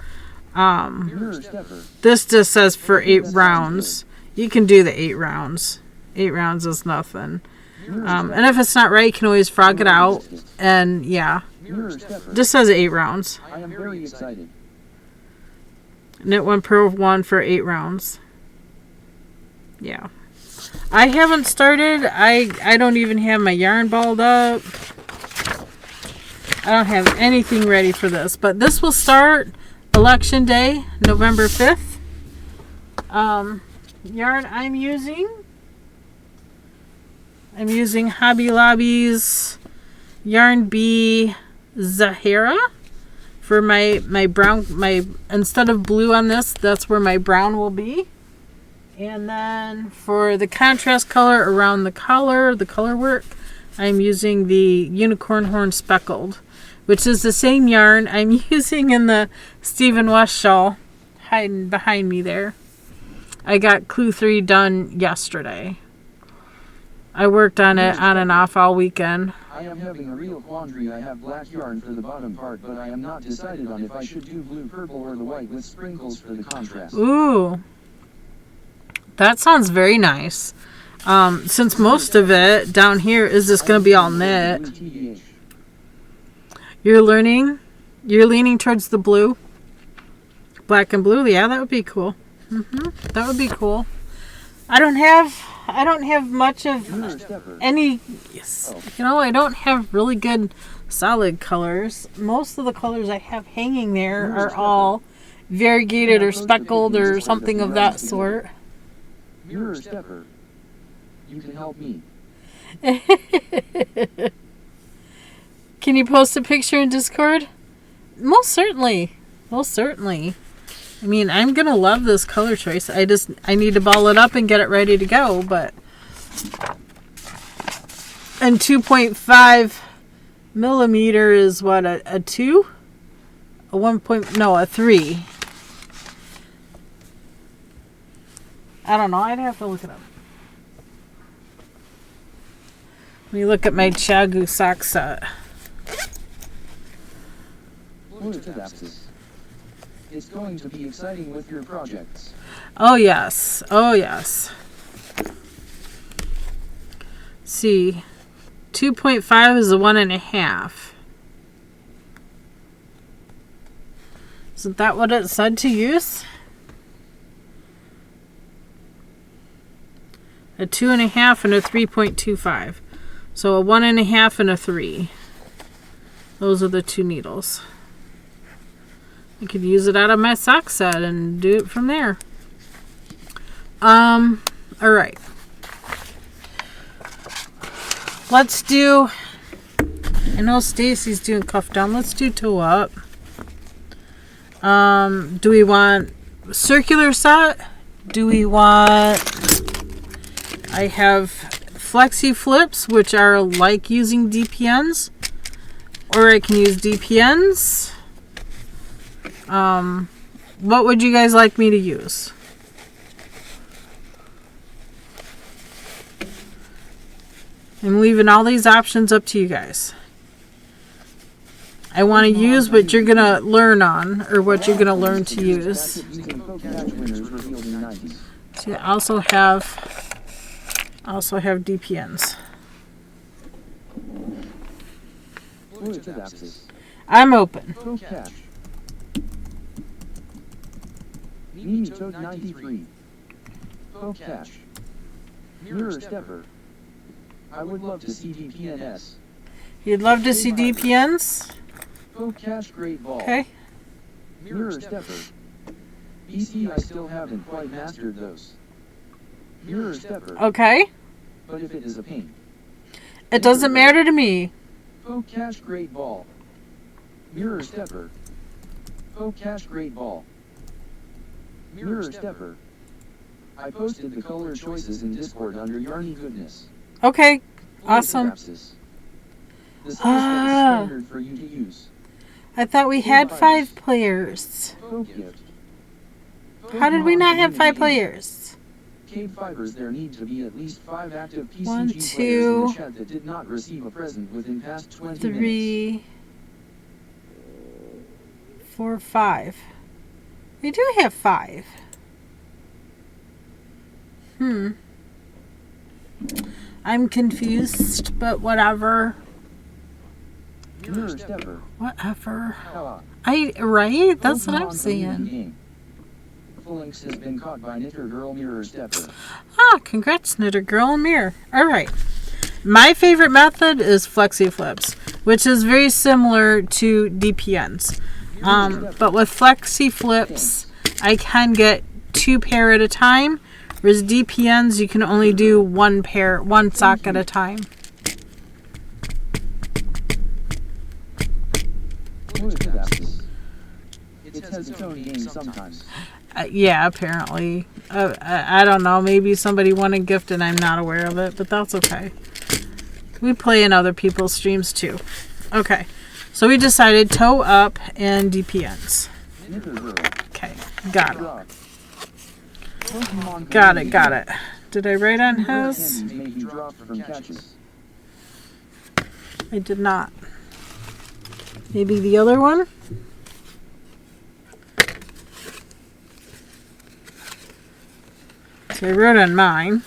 This just says for 8 rounds. You can do the 8 rounds. 8 rounds is nothing. And if it's not right, you can always frog it out. And yeah, this says 8 rounds. I am very excited. Knit 1, purl 1 for 8 rounds. Yeah. I haven't started. I don't even have my yarn balled up. I don't have anything ready for this. But this will start Election Day, November 5th. Yarn I'm using Hobby Lobby's Yarn Bee Zahara for my brown, instead of blue on this, that's where my brown will be. And then for the contrast color around the color work, I'm using the Unicorn Horn Speckled, which is the same yarn I'm using in the Stephen West shawl hiding behind me there. I got Clue 3 done yesterday. I worked on it on and off all weekend. I am having a real quandary. I have black yarn for the bottom part, but I am not decided on if I should do blue, purple, or the white with sprinkles for the contrast. Ooh. That sounds very nice. Since most of it down here is just going to be all knit. You're leaning towards the blue. Black and blue. Yeah, that would be cool. That would be cool. I don't have much of any, I don't have really good solid colors. Most of the colors I have hanging there are all variegated or speckled or something of that sort. Mirror Stepper, you can help me. Can you post a picture in Discord? Most certainly. I mean, I'm going to love this color choice. I need to ball it up and get it ready to go, but... And 2.5 millimeter is what, a 2? A 1 a 3. I don't know. I'd have to look it up. Let me look at my Chagu sock set. It's going to be exciting with your projects. Oh, yes. See, 2.5 is a 1.5. Isn't that what it said to use? A 2.5 and a 3.25. So a 1.5 and a 3. Those are the two needles. I could use it out of my sock set and do it from there. Alright. Let's do, I know Stacy's doing cuff down. Let's do toe up. Do we want circular set? Do we want, I have flexi flips, which are like using DPNs, or I can use DPNs. What would you guys like me to use? I'm leaving all these options up to you guys. I want to use what you're going to learn on, or what you're going to learn to use. See, I also have DPNs. I'm open. Mimi Toad 93. Poke Catch. Mirror Stepper. I would love to see DPNS. You'd love to see DPNs? Poke Catch Great Ball. Okay. Mirror Stepper. BC I still haven't quite mastered those. Mirror Stepper. Okay. But if it is a pain. It doesn't matter to me. Poke Catch Great Ball. Mirror Stepper. Poke Catch Great Ball. Mirror Stepper. I posted the color choices in Discord under Yarny Goodness. Okay. Awesome. The size that is standard for you to use. I thought we had 5 players. Poke Gift. How did we not have 5 players? KBfibers, there need to be at least 5 active PCG 1, players 2, in the chat that did not receive a present within past 20 minutes. 3, 4, 5. We do have 5. I'm confused, but whatever. Mirror Stepper. Whatever. Haha. Right? That's what I'm Pokemon saying. community game. Phalanx has been caught by Knitter Girl Mirror Stepper. Ah, congrats, Knitter Girl and Mirror. Alright. My favorite method is flexi flips, which is very similar to DPNs. But with flexi flips, I can get 2 pair at a time, whereas DPNs, you can only do 1 pair, 1 sock at a time. It has its own game sometimes. Yeah, apparently. I don't know. Maybe somebody won a gift and I'm not aware of it, but that's okay. We play in other people's streams too. Okay. So we decided toe up and DPNs. Okay. Got it. Got it. Did I write on his? I did not. Maybe the other one? So I wrote on mine.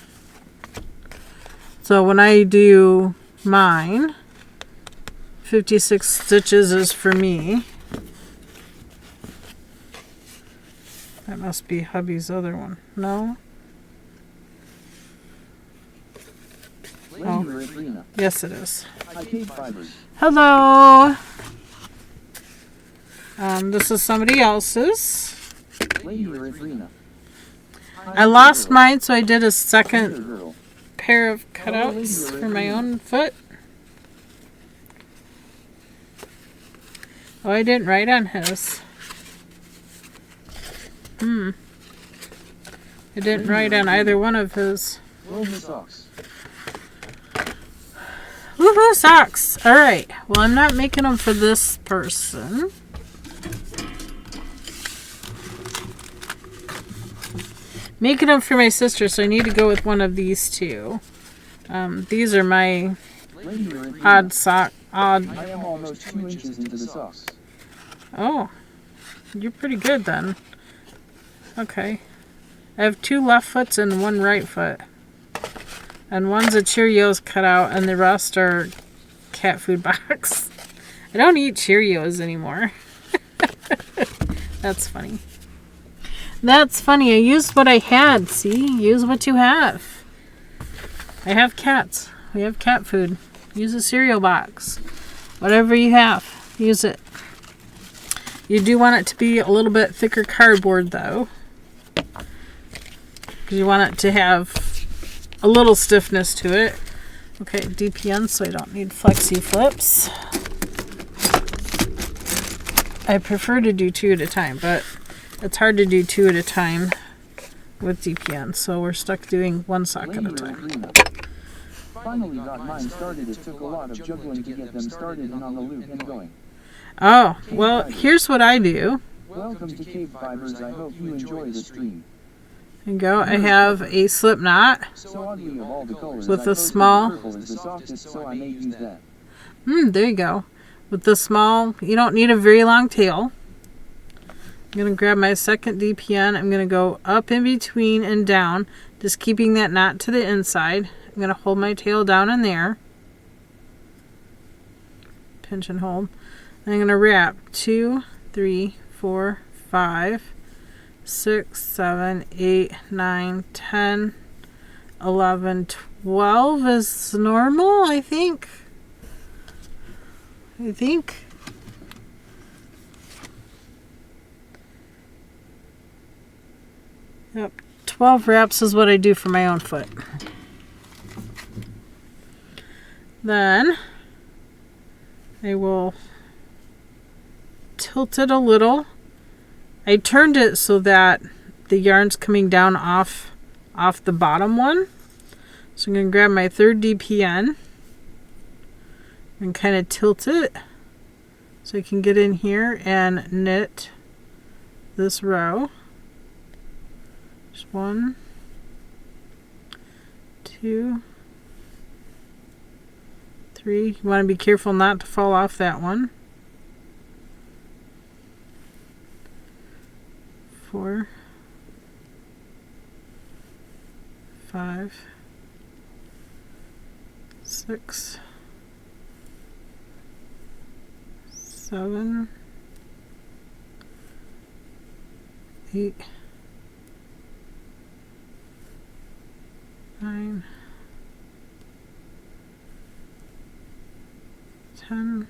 So when I do mine, 56 stitches is for me. That must be hubby's other one. No? Oh. Yes, it is. Hello. This is somebody else's. I lost mine, so I did a second pair of cutouts for my own foot. Oh, I didn't write on his. I didn't write on either one of his. Woohoo socks! Alright, well I'm not making them for this person. Making them for my sister, so I need to go with one of these two. These are my odd sock. I am almost 2 inches into the socks. Oh, you're pretty good then. Okay. I have 2 left foots and 1 right foot. And one's a Cheerios cutout, and the rest are cat food box. I don't eat Cheerios anymore. That's funny. That's funny. I used what I had. See? Use what you have. I have cats. We have cat food. Use a cereal box. Whatever you have, use it. You do want it to be a little bit thicker cardboard, though. Because you want it to have a little stiffness to it. Okay, DPN, so I don't need flexi flips. I prefer to do 2 at a time, but it's hard to do 2 at a time with DPN, so we're stuck doing 1 sock at a time. Finally got mine started. It took a lot of juggling to get them started and on the loop and going. Oh, well, here's what I do. Welcome to KBfibers. I hope you enjoy the stream. There you go. I have a slip knot with a small. There you go. With the small, you don't need a very long tail. I'm going to grab my second DPN. I'm going to go up in between and down, just keeping that knot to the inside. I'm going to hold my tail down in there. Pinch and hold. And I'm going to wrap 2, 3, 4, 5, 6, 7, 8, 9, 10, 11, 12 is normal, I think. Yep, 12 wraps is what I do for my own foot. Then I will tilt it a little. I turned it so that the yarn's coming down off the bottom one. So I'm going to grab my third DPN and kind of tilt it so I can get in here and knit this row. Just 1, 2, 3. You want to be careful not to fall off that one. 4, 5, 6, 7, 8, 9, 10,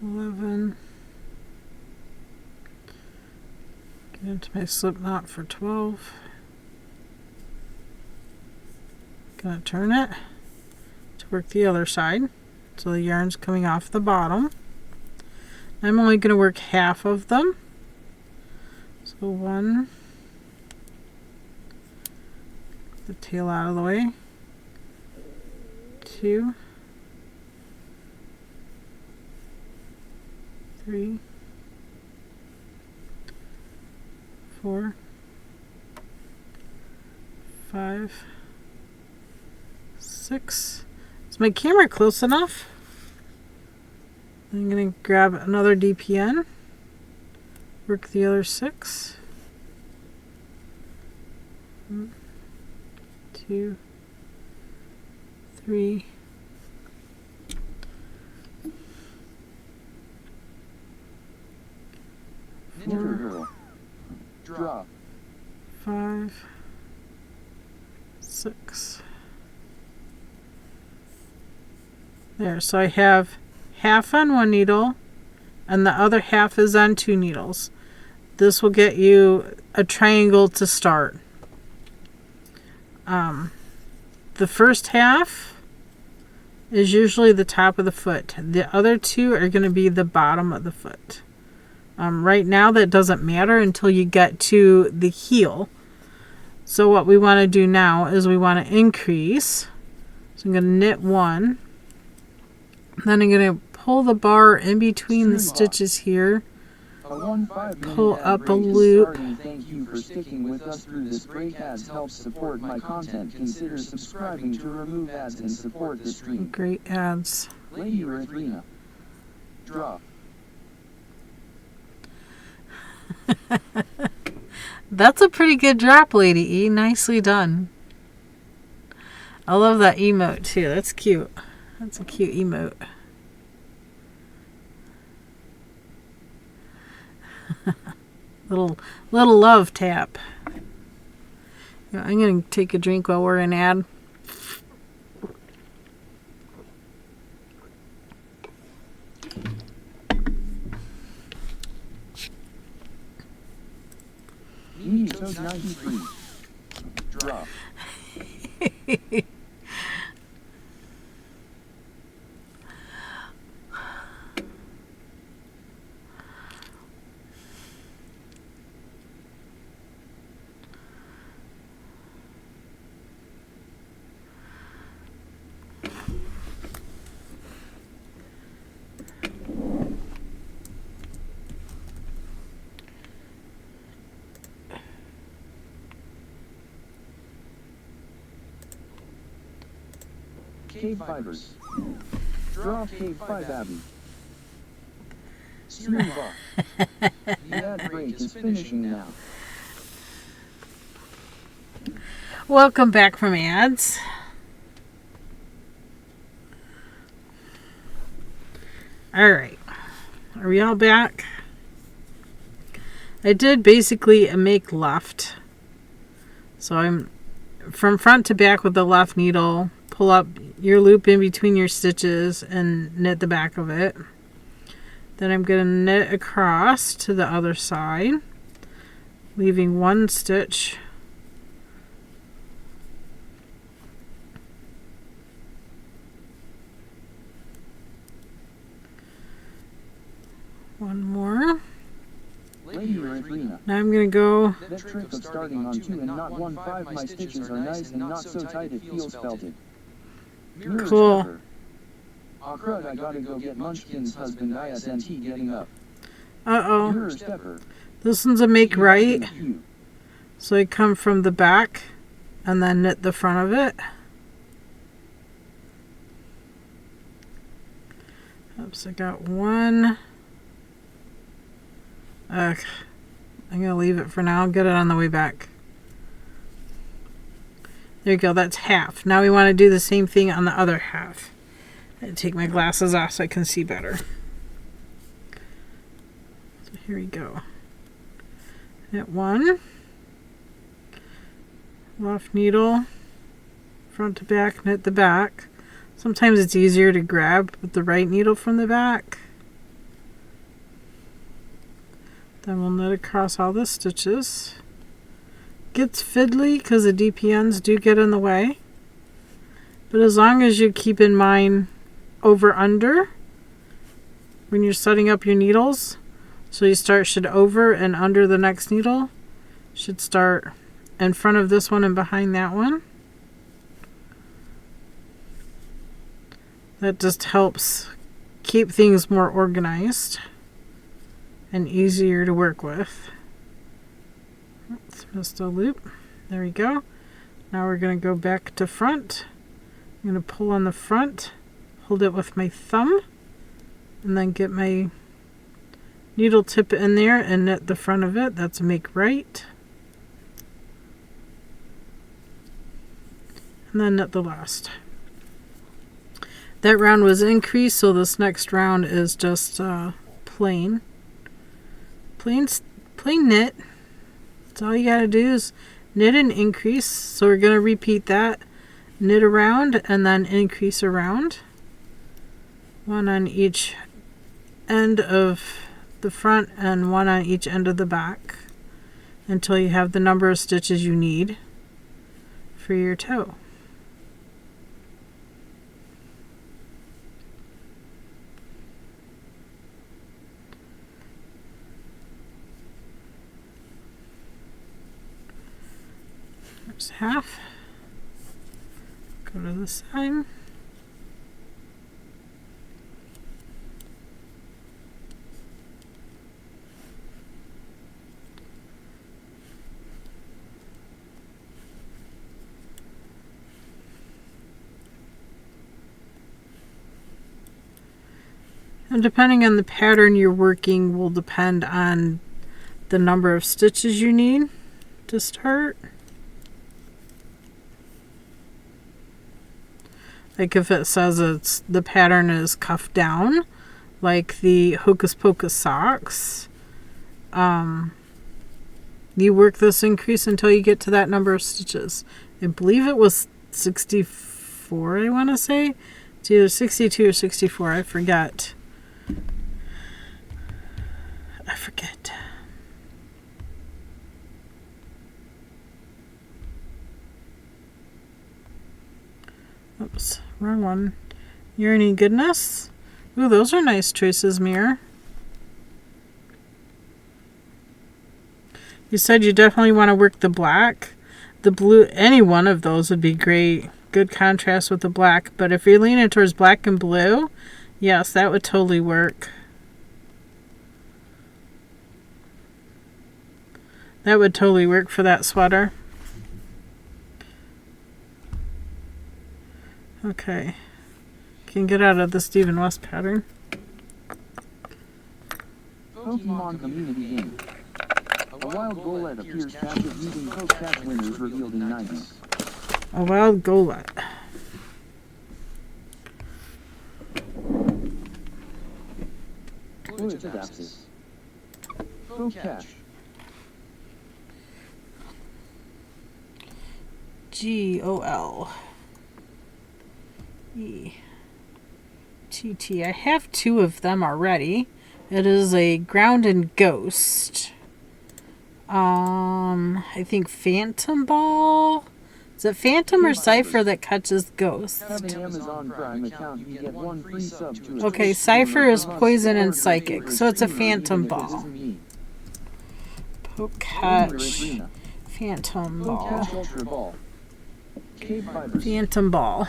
11. Get into my slip knot for 12. Gonna turn it to work the other side. So the yarn's coming off the bottom. I'm only gonna work half of them. So 1, the tail out of the way. 2, 3, 4, 5, 6. Is my camera close enough? I'm going to grab another DPN, work the other 6. 1, 2, 3, 4, draw, 5, 6. There, so I have half on one needle and the other half is on 2 needles. This will get you a triangle to start. The first half is usually the top of the foot. The other 2 are going to be the bottom of the foot. Right now that doesn't matter until you get to the heel. So what we want to do now is we want to increase. So I'm going to knit 1. Then I'm going to pull the bar in between the stitches here. Pull up a loop. Thank you for sticking with us through this break. Ads help support my content. Consider subscribing to remove ads and support the stream. Great ads. Lady Erythrina. Draw. That's a pretty good drop, Lady E. Nicely done. I love that emote too. That's cute. That's a cute emote. little love tap. Yeah, I'm gonna take a drink while we're in ad. Episode 93. Draw. KBfibers. Draw K5 Abby. Stream off. The ad break is finishing now. Welcome back from ads. Alright. Are we all back? I did basically a make left. So I'm from front to back with the left needle. Pull up your loop in between your stitches and knit the back of it. Then I'm going to knit across to the other side, leaving one stitch. One more. Now I'm going to go. That trick of starting on 2 and not 1/5, my stitches are nice and not so tight it feels felted. Cool. Aw crud, I gotta go get Munchkin's husband ISNT getting up. Uh-oh. Mirror stepper. This one's a make right. So I come from the back and then knit the front of it. Oops, I got one. I'm going to leave it for now. I'll get it on the way back. There you go. That's half. Now we want to do the same thing on the other half. I take my glasses off so I can see better. So here we go. Knit one. Left needle. Front to back. Knit the back. Sometimes it's easier to grab with the right needle from the back. Then we'll knit across all the stitches. Gets fiddly because the DPNs do get in the way. But as long as you keep in mind over under when you're setting up your needles, so you should over and under the next needle, should start in front of this one and behind that one. That just helps keep things more organized and easier to work with. Oops, missed a loop. There we go. Now we're going to go back to front. I'm going to pull on the front, hold it with my thumb, and then get my needle tip in there and knit the front of it. That's a make right. And then knit the last. That round was increased, so this next round is just plain knit. That's all you gotta do is knit and increase. So we're gonna repeat that. Knit around and then increase around. One on each end of the front and one on each end of the back until you have the number of stitches you need for your toe. There's half. Go to the side. And depending on the pattern you're working will depend on the number of stitches you need to start. Like if it says the pattern is cuff down, like the Hocus Pocus socks, you work this increase until you get to that number of stitches. I believe it was 64, I want to say. It's either 62 or 64, I forget. Oops, wrong one. You're any goodness? Ooh, those are nice choices, Mirror. You said you definitely want to work the black. The blue, any one of those would be great. Good contrast with the black. But if you're leaning towards black and blue, yes, that would totally work. That would totally work for that sweater. Okay. Can get out of the Stephen West pattern. Pokemon Community Game. A wild golett appears passive using Poke-Catch winners revealed in 90s. A wild golett. Poke-Catch. GOLETT. I have 2 of them already. It is a ground and ghost. I think Phantom Ball. Is it Phantom or Cypher that catches ghosts? Have an Amazon Prime account, you get 1 free sub to Okay, Cypher is poison and psychic, so it's a Phantom Ball. Poke catch. Phantom Ball. Ultra Ball. KBfibers. Phantom Ball.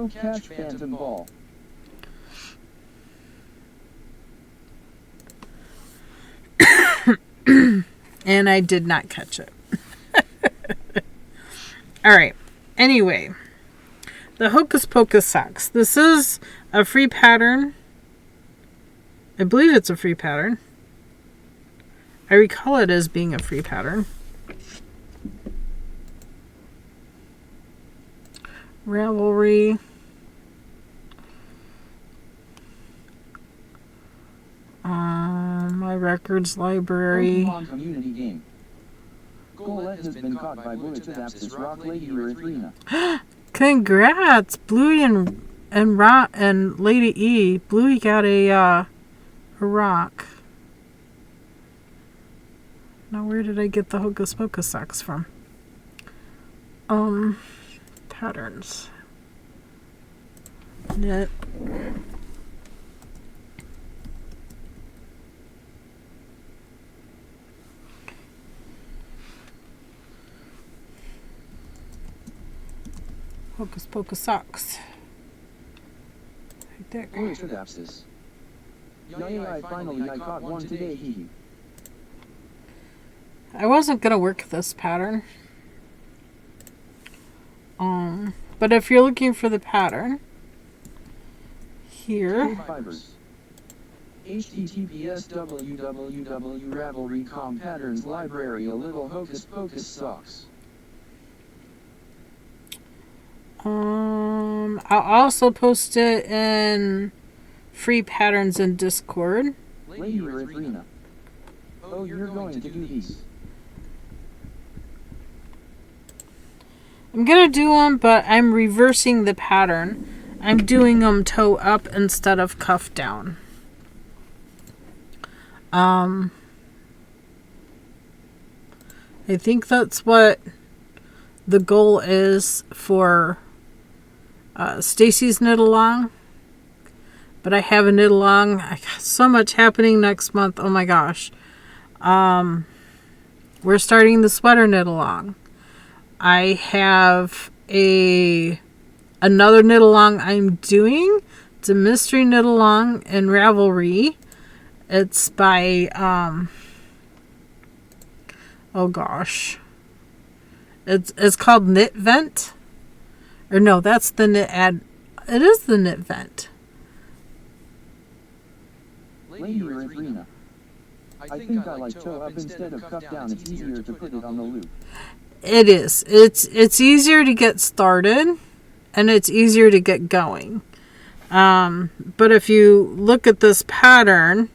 Catch Phantom Ball. And I did not catch it. Alright. Anyway. The Hocus Pocus Socks. This is a free pattern. I believe it's a free pattern. I recall it as being a free pattern. Ravelry. My records library. Pokemon community game. Golett has been caught by Bulletadapsis Rock Lady Erythrina. Congrats, Bluey and Lady E. Bluey got a rock. Now where did I get the Hocus Pocus socks from? Patterns. Knit. Hocus Pocus socks. Right there. Bulletadapsis. Yay, finally I caught one today, hee. I wasn't gonna work this pattern. But if you're looking for the pattern, here. KBfibers. https www.ravelry.com patterns library a little Hocus Pocus socks. I'll also post it in free patterns in Discord. Lady Erythrina. Oh, you're going to do these. I'm gonna do them, but I'm reversing the pattern. I'm doing them toe up instead of cuff down. I think that's what the goal is for Stacy's knit along. But I have a knit along. I got so much happening next month. Oh my gosh. We're starting the sweater knit along. I have another knit along I'm doing. It's a mystery knit along in Ravelry. It's by oh gosh. It's called Knit Vent. Or no, that's the knit ad. It is the Knit Vent. Lady Erythrina. I think I like toe up instead of cuff down. It's easier to put it on the loop. It is. It's easier to get started, and it's easier to get going. But if you look at this pattern,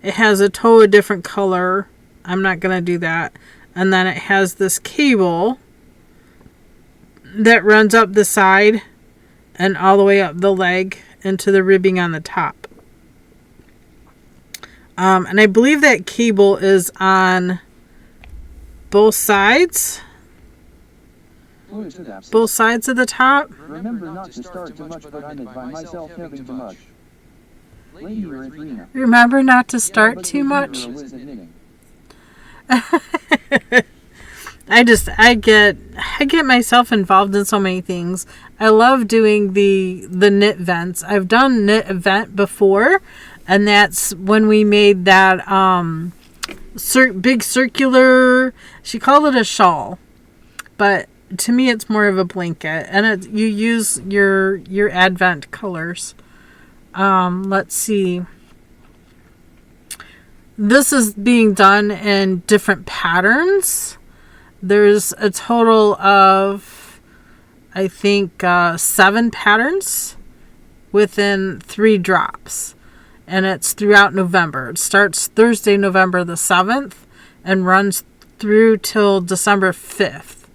it has a toe a different color. I'm not going to do that. And then it has this cable that runs up the side and all the way up the leg into the ribbing on the top. And I believe that cable is on both sides. Both sides of the top. Remember not to start too much, but I knit by myself having too much. Lady Erythrina. Remember not to start too much. I get myself involved in so many things. I love doing the knit vents. I've done knit event before, and that's when we made that big circular. She called it a shawl, but to me it's more of a blanket, and you use your Advent colors. Let's see. This is being done in different patterns. There's a total of, I think, 7 patterns within 3 drops. And it's throughout November. It starts Thursday, November the 7th, and runs through till December 5th.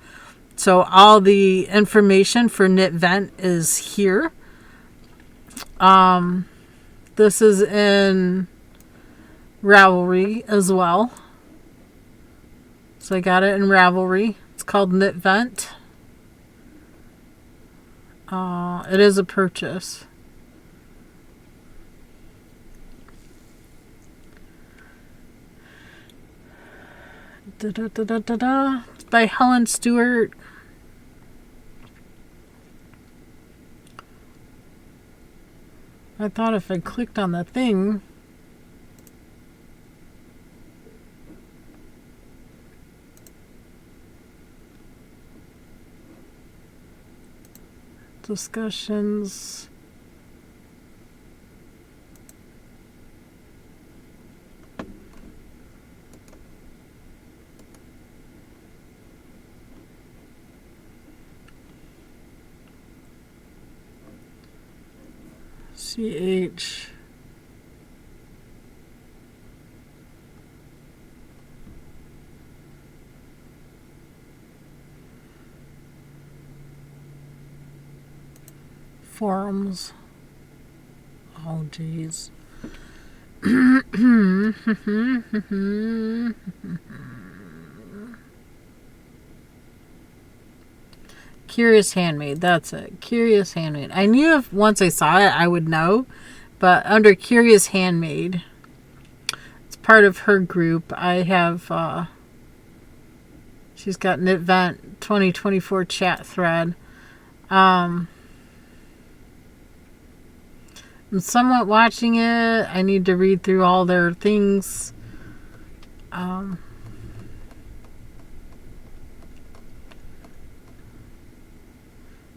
So all the information for Knit Vent is here. This is in Ravelry as well. So I got it in Ravelry. It's called Knit Vent. It is a purchase. It's by Helen Stewart. I thought if I clicked on the thing, discussions. CH. Forums. Oh, geez. Curious Handmade. That's it. Curious Handmade. I knew if once I saw it, I would know. But under Curious Handmade, it's part of her group. I have, she's got Knit Vent 2024 chat thread. I'm somewhat watching it. I need to read through all their things.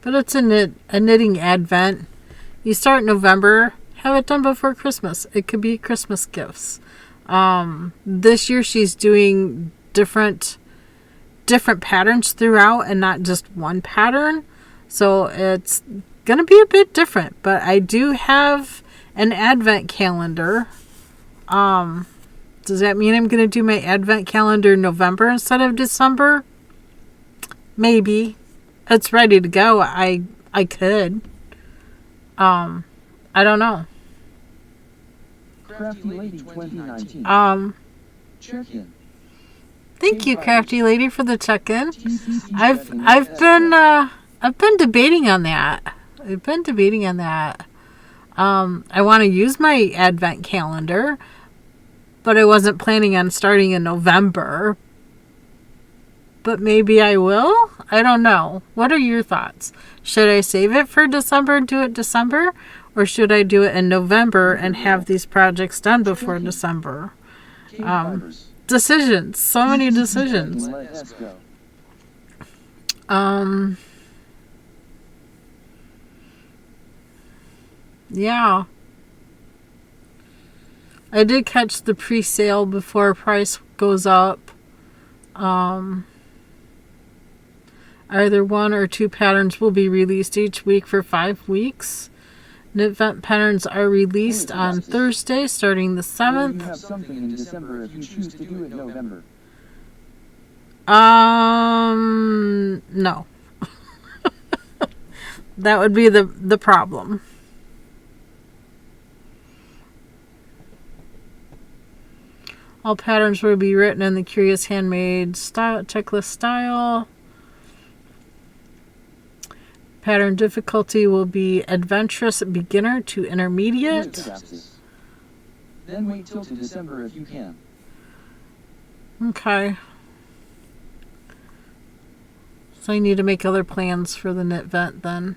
But it's a knitting advent. You start November, have it done before Christmas. It could be Christmas gifts. This year she's doing different patterns throughout and not just one pattern. So it's going to be a bit different. But I do have an advent calendar. Does that mean I'm going to do my advent calendar in November instead of December? Maybe. It's ready to go. I could. I don't know. Crafty Lady 2019. Check-in. Thank you, Crafty Lady, for the check-in. I've been debating on that. I want to use my advent calendar, but I wasn't planning on starting in November. But maybe I will? I don't know. What are your thoughts? Should I save it for December and do it December? Or should I do it in November and have these projects done before December? Decisions. So many decisions. Yeah. I did catch the pre-sale before price goes up. Either one or two patterns will be released each week for 5 weeks. Knit Vent patterns are released on Thursday, starting the 7th. You have something in December if you choose to do it in November. No. That would be the problem. All patterns will be written in the Curious Handmade style, checklist style. Pattern difficulty will be adventurous beginner to intermediate. Then wait till to December if you can. Okay. So I need to make other plans for the Knit Vent then.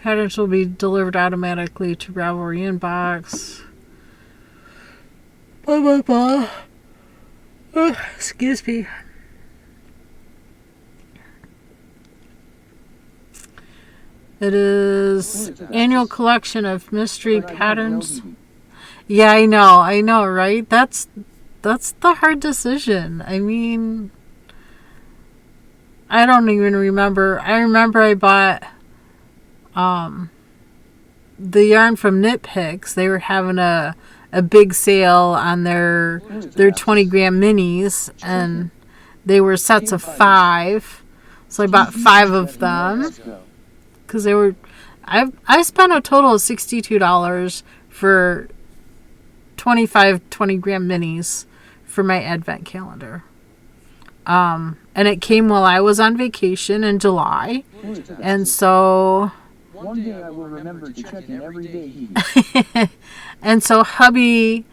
Patterns will be delivered automatically to Ravelry inbox. Blah, blah, blah. Excuse me. It is annual collection of mystery patterns. Yeah, I know, right? That's the hard decision. I mean, I don't even remember. I remember I bought the yarn from Knit Picks. They were having a big sale on their 20 gram minis, and They were sets of 5. So I bought 5 of them. Because they were... I spent a total of $62 for 25 20-gram minis for my advent calendar. And it came while I was on vacation in July. And so... One day I will remember to check in every day. And so hubby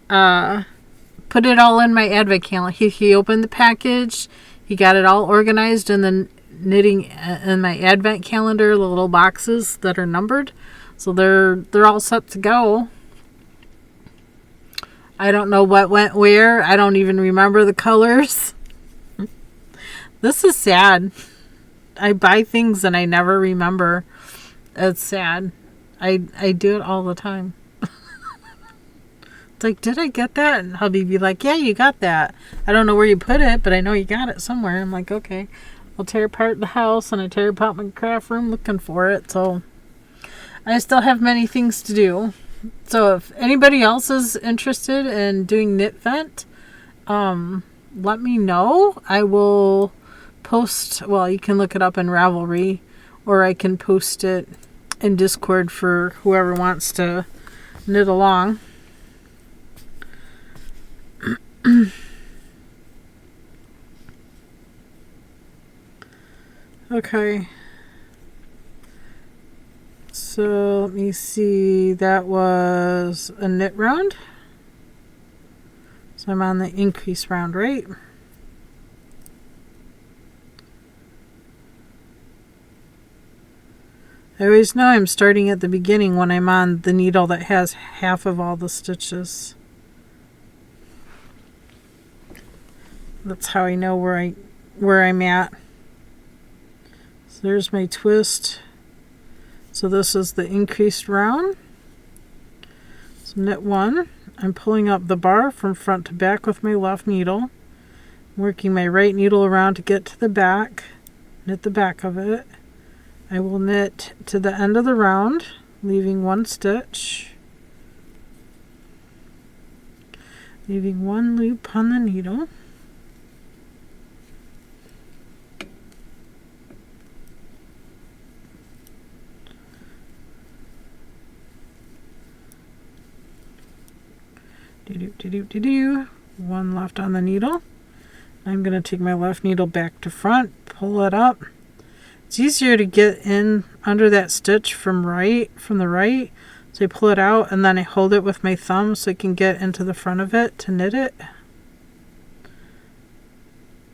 put it all in my advent calendar. He opened the package. He got it all organized in the knitting in my advent calendar, the little boxes that are numbered. So they're all set to go. I don't know what went where. I don't even remember the colors. This is sad. I buy things and I never remember. It's sad. I do it all the time. It's like, did I get that? And hubby be like, yeah, you got that. I don't know where you put it, but I know you got it somewhere. I'm like, okay. I'll tear apart the house and I tear apart my craft room looking for it. So I still have many things to do. So if anybody else is interested in doing Knit Vent, let me know. I will post, well, you can look it up in Ravelry, or I can post it in Discord for whoever wants to knit along. Okay. So let me see. That was a knit round. So I'm on the increase round, right? I always know I'm starting at the beginning when I'm on the needle that has half of all the stitches. That's how I know where I'm at. So there's my twist. So this is the increased round. So knit 1. I'm pulling up the bar from front to back with my left needle, working my right needle around to get to the back, knit the back of it. I will knit to the end of the round, leaving 1 stitch, leaving 1 loop on the needle. Do. 1 left on the needle. I'm going to take my left needle back to front, pull it up. It's easier to get in under that stitch from the right. So I pull it out and then I hold it with my thumb so I can get into the front of it to knit it.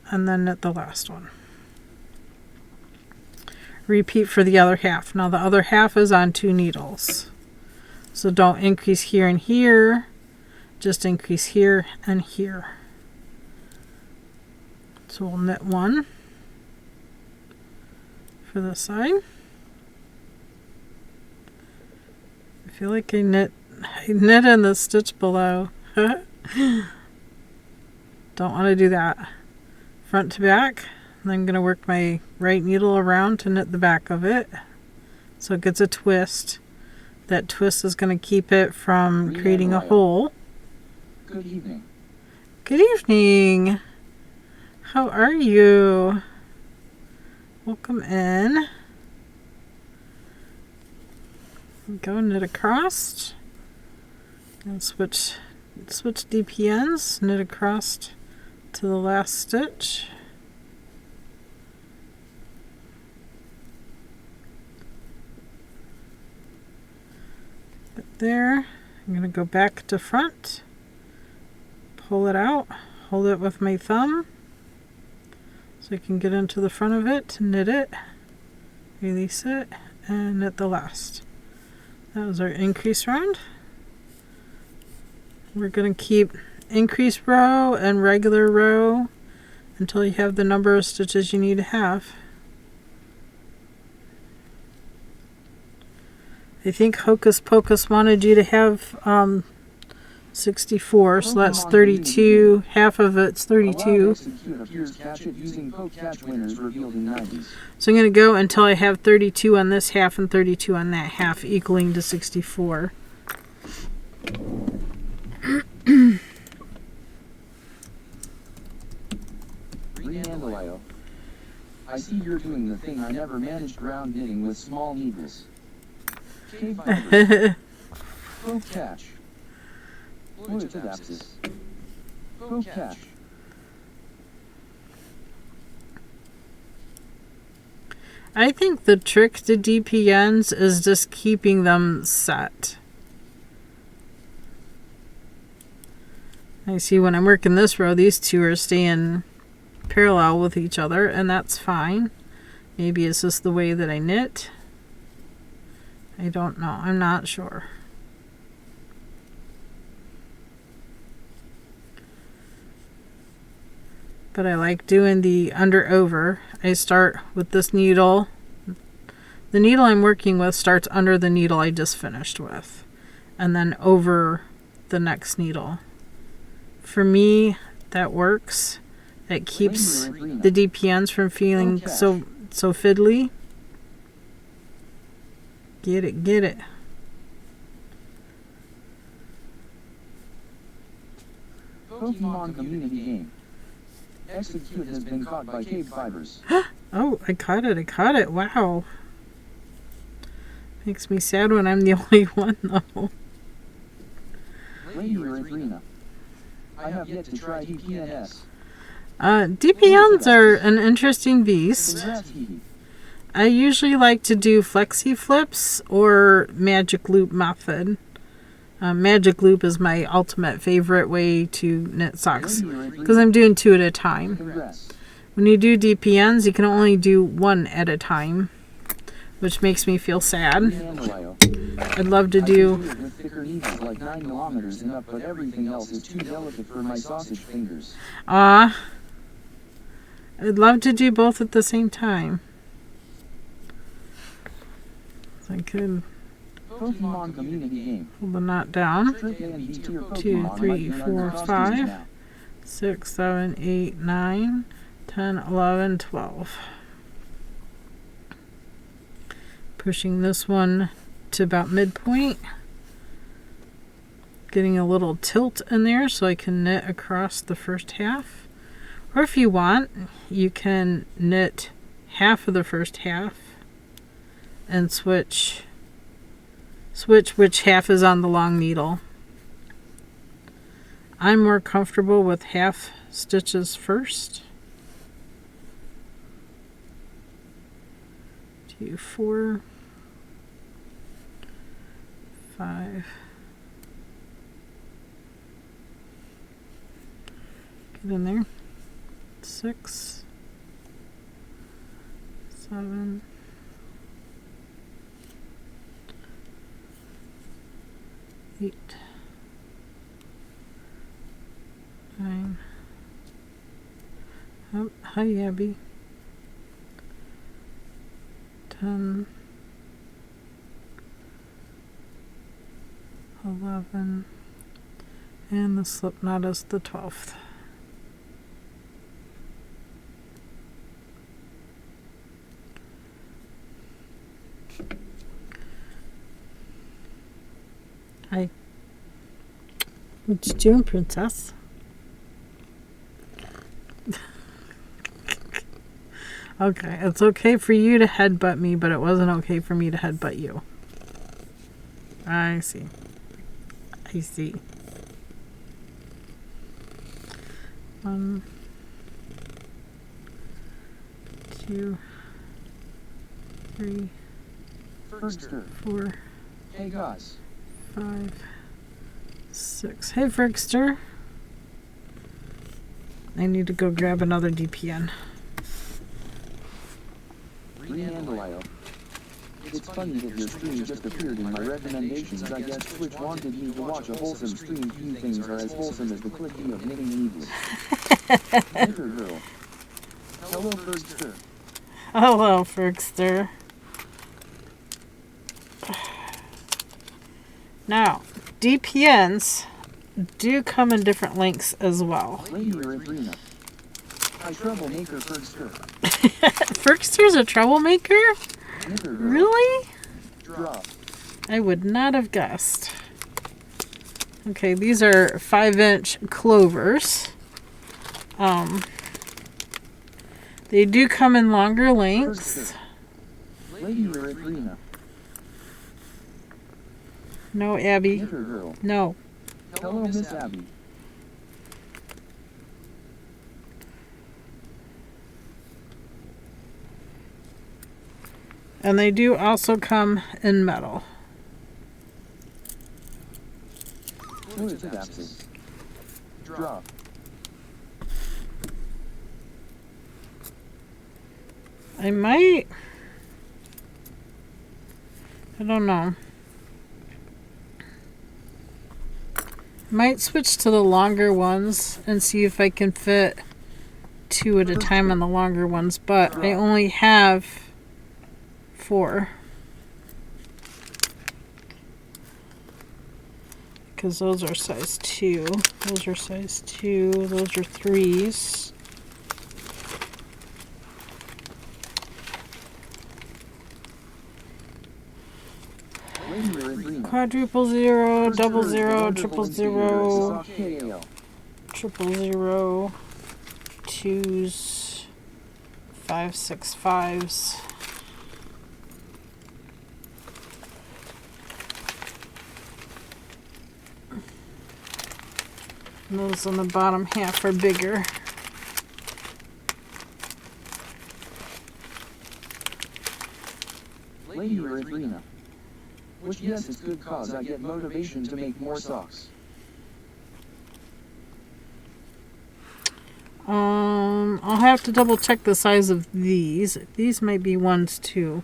And then knit the last one. Repeat for the other half. Now the other half is on 2 needles. So don't increase here and here. Just increase here and here. So we'll knit 1 for this side. I feel like I knit in the stitch below. Don't want to do that. Front to back. And I'm going to work my right needle around to knit the back of it. So it gets a twist. That twist is going to keep it from creating a hole. Good evening. Good evening. How are you? Welcome in. Go knit across. And switch DPNs. Knit across to the last stitch. There. I'm going to go back to front. Pull it out, hold it with my thumb so I can get into the front of it, knit it, release it, and knit the last. That was our increase round. We're going to keep increase row and regular row until you have the number of stitches you need to have. I think Hocus Pocus wanted you to have 64, so that's 32. Half of it's 32. So I'm going to go until I have 32 on this half and 32 on that half, equaling to 64. Andalayo. I see you're doing the thing I never managed, ground knitting with small needles. KBfibers. Poke catch. Loitodapsis. Poke catch. I think the trick to DPNs is just keeping them set. I see when I'm working this row, these two are staying parallel with each other, and that's fine. Maybe it's just the way that I knit. I don't know. I'm not sure. But I like doing the under over. I start with this needle. The needle I'm working with starts under the needle I just finished with, and then over the next needle. For me, that works. That keeps the DPNs from feeling so fiddly. Get it, get it. Pokemon community game. Execute has been caught by KBfibers. Oh, I caught it. Wow. Makes me sad when I'm the only one, though. Lady Erythrina. I have yet to try DPNs. DPNs are an interesting beast. I usually like to do flexi flips or magic loop method. Magic loop is my ultimate favorite way to knit socks because I'm doing 2 at a time. When you do DPNs, you can only do 1 at a time, which makes me feel sad. I'd love to do thicker needles like 9 millimeters and up, but everything else is too delicate for my sausage fingers. I'd love to do both at the same time. If I could Pokemon community game. hold the knot down. 2, 3, 4, 5, 6, 7, 8, 9, 10, 11, 12. Pushing this one to about midpoint. Getting a little tilt in there so I can knit across the first half. Or if you want, you can knit half of the first half and switch which half is on the long needle. I'm more comfortable with half stitches first. 2, 4, 5. Get in there. 6, 7, 8, 9. Oh, hi, Abby. 10, 11, and the slip knot is the 12th. Hi. What you doing, princess? Okay, it's okay for you to headbutt me, but it wasn't okay for me to headbutt you. I see. I see. 1, 2, 3, 4. Hey guys. 5, 6. Hey, Frickster. I need to go grab another DPN. It's funny that your stream just appeared in my recommendations. I guess Twitch wanted me to watch a wholesome stream. Few things are as wholesome as the clicking of knitting needles. Knitter girl. Hello, Frickster. Hello, Frickster. Now, DPNs do come in different lengths as well. Lady Erythrina. I troublemaker Frickster. Frickster's a troublemaker? Knitter girl. Really? Drop. I would not have guessed. Okay, these are 5-inch clovers. They do come in longer lengths. Lady Erythrina. No, Abby. Knitter girl. No. Hello, Miss Abby. And they do also come in metal. Fluid abscess. Drop. I might. I don't know. Might switch to the longer ones and see if I can fit 2 at a time on the longer ones, but I only have 4. Because those are size 2. Those are size 2. Those are 3s. Quadruple 0, double 0, triple 0, triple 0, 2s, 5, 6, 5s. And those on the bottom half are bigger. Lady Erythrina. Which, yes, it's good cause I get motivation to make more socks. I'll have to double check the size of these. These might be ones too.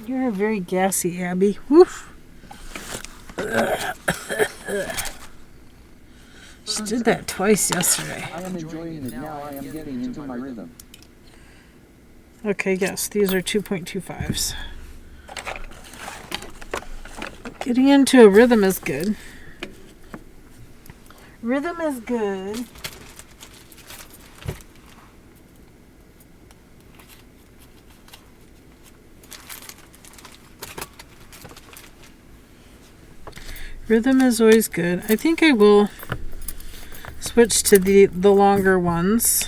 You're very gassy, Abby. Woof. She did that twice yesterday. I am enjoying it now. I am getting into my rhythm. Okay, yes, these are 2.25s. Getting into a rhythm is good. Rhythm is good. Rhythm is always good. I think I will switch to the longer ones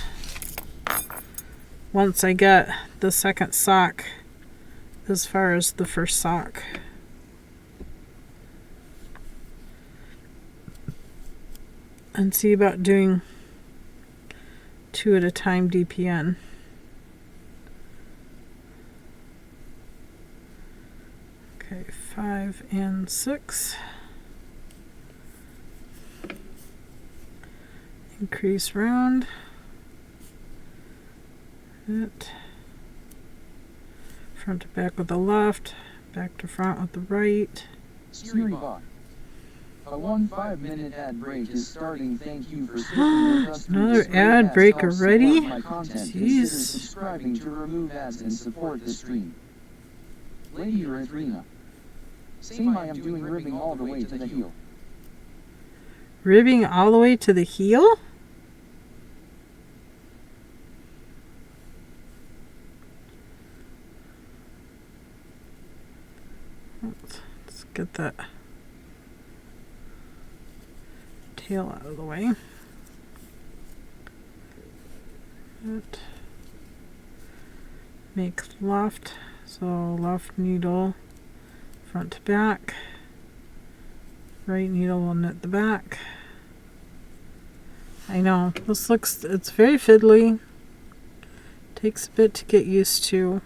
once I get the second sock as far as the first sock. And see about doing 2 at a time DPN. Okay, 5 and 6. Increase round. It. Front to back with the left, back to front with the right. Streamabot. A 1-5-minute ad break is starting. Thank you for sticking with us. Another ad break already? Jeez. Subscribing to remove ads and support the stream. Lady Erythrina. Same, I am doing ribbing all the way to the heel. Ribbing all the way to the heel? Let's get that tail out of the way. Good. Make left, so left needle front to back, right needle will knit the back. I know, this looks, it's very fiddly, takes a bit to get used to.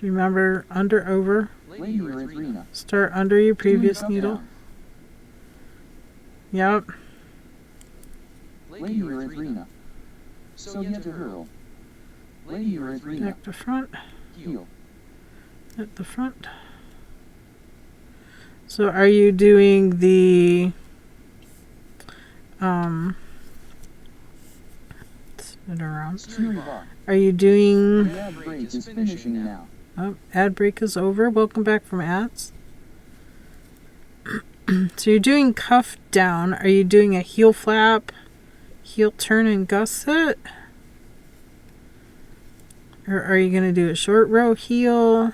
Remember, under, over. Lady Erythrina. Start under your previous needle. Down. Yep. Lady Erythrina. So yet to hurl. Lady Erythrina. Back to front. Heel. At the front. So are you doing the spin around. Streamabot. Are you doing The ad break is finishing now. oh, ad break is over. Welcome back from ads. So you're doing cuff down. Are you doing a heel flap, heel turn and gusset? Or are you going to do a short row heel?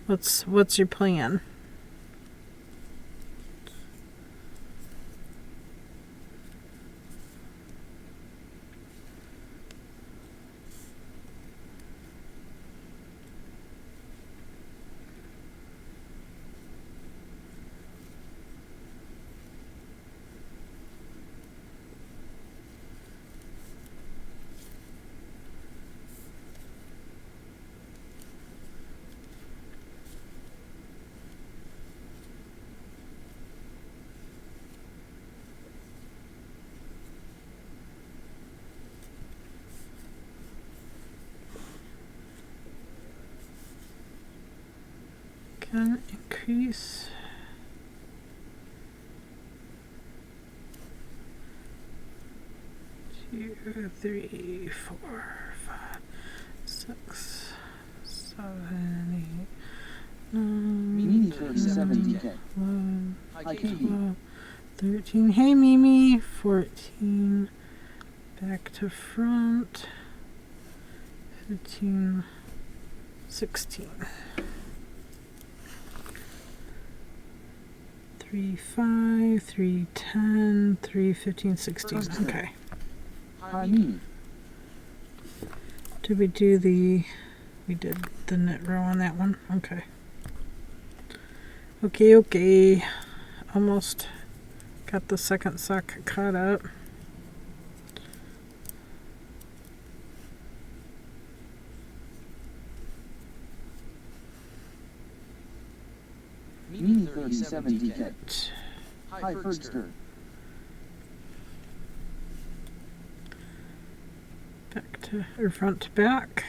What's your plan? Can increase. Two, 3, 4, 5, 6, 7, 8, 9, Mimi 37 DK. 11, Hi, KB. 12, 13. Hey, Mimi. 14. Back to front. 15. 16. 3, 5, 3, 10, 3, 15, 16. Okay. Hi, Mimi. Did we do we did the knit row on that one? Okay. Okay. Almost got the second sock caught up. Mimi 37 DK. Hi, Fergster. Back to, or front to back.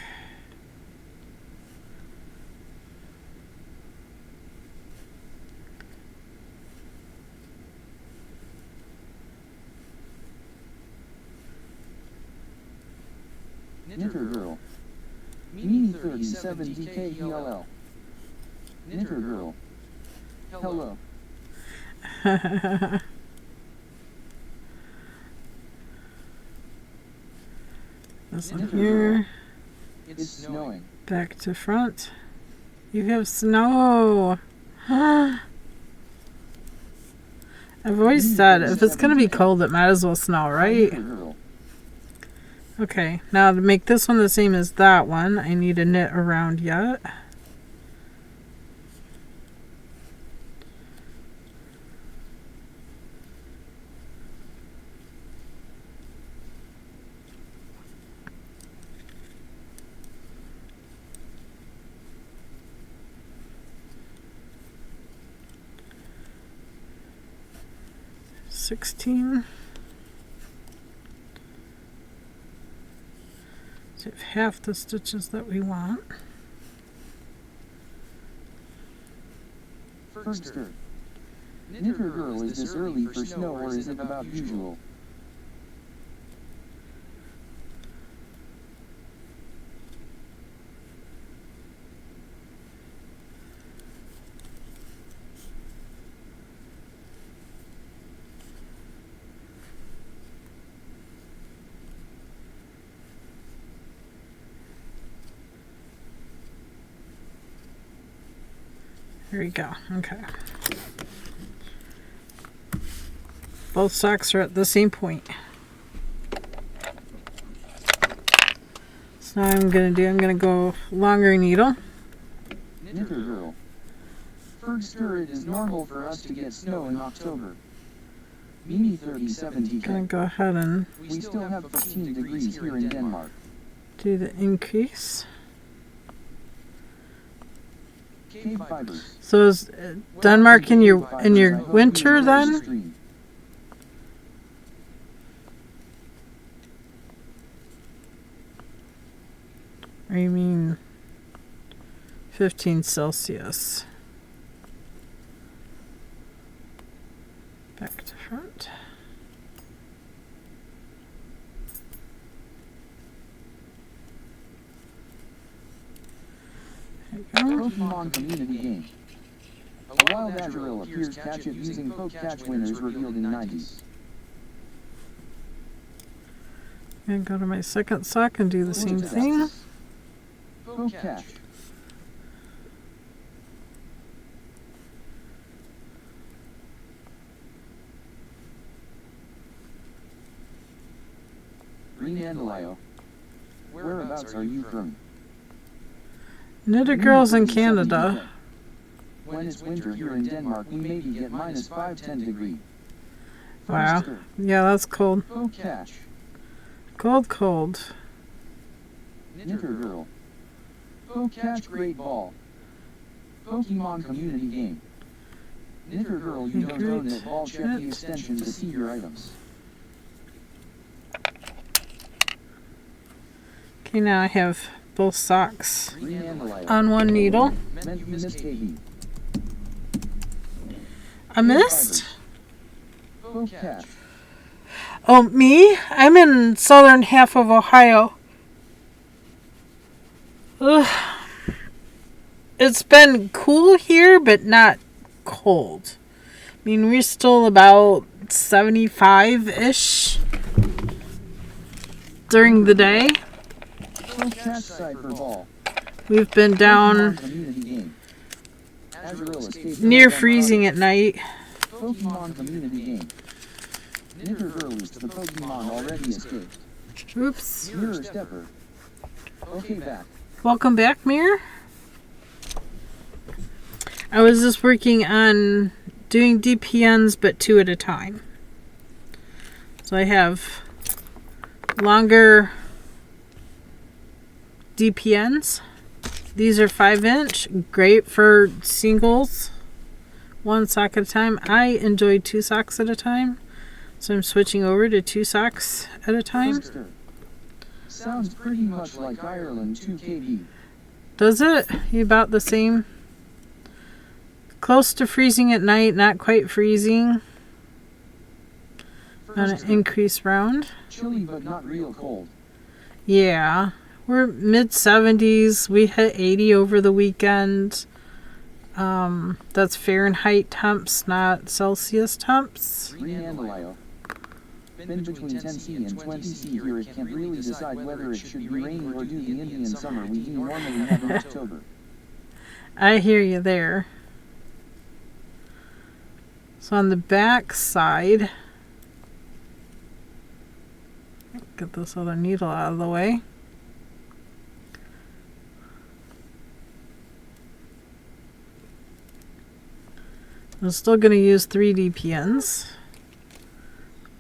Knitter Girl. Mimi 37 DK ELL. Knitter Girl. Hello. This one here. It's snowing. Back to front. You have snow. I've always said if it's going to be cold, it might as well snow, right? Okay, now to make this one the same as that one, I need to knit around yet. $16. So we have half the stitches that we want. Fergster. Knitter Girl, is this early for snow or is it about usual? Here we go. Okay. Both socks are at the same point. So now I'm going to go longer needle. Knitter Girl. Fergster, it is normal for us to get snow in October. Mimi 37 DK. Going to go ahead and We still have 15 degrees here in Denmark. do the increase. KBfibers. So is Denmark in your winter then? Or you mean 15 Celsius? Back to front. There you go. Pokemon community game. A wild Azrael appears catch it using poke catch winners revealed in 90s. And go to my second sock and do the same thing. Poke catch. Renandalayo. Whereabouts are you from? Knitter Girls in Canada. When it's winter here in Denmark, we maybe get minus 5-10 degree. Wow. Yeah, that's cold. Oh, catch. Cold, cold. Knitter Girl. Oh, catch great ball. Pokemon community game. Knitter Girl, you don't own that ball. Check the extension to see your items. Okay, now I have both socks Renandalayo. on one needle. Meant you missed KB. I missed? Oh, catch. Oh, me? I'm in southern half of Ohio. Ugh. It's been cool here, but not cold. I mean, we're still about 75-ish during the day. Oh, catch cipher ball. We've been down Community game. Azrael escaped near from freezing at night. Pokemon community game. Knitter Girl is the Pokemon already escaped. Oops. Mirror Stepper. Okay, back. Welcome back, Mirror. I was just working on doing DPNs, but 2 at a time. So I have longer DPNs. These are 5-inch, great for singles, 1 sock at a time. I enjoy 2 socks at a time, so I'm switching over to 2 socks at a time. Poster. Sounds pretty much like Ireland 2KB. Does it? You about the same? Close to freezing at night, not quite freezing. On an increased round. Chilly but not real cold. Yeah. We're mid-70s. We hit 80 over the weekend. That's Fahrenheit temps, not Celsius temps. Renandalayo. Been between 10C and 20C here. It can't really decide whether it should be rainy or do the Indian summer we do normally have in October. I hear you there. So on the back side, get this other needle out of the way. I'm still going to use 3 DPNs.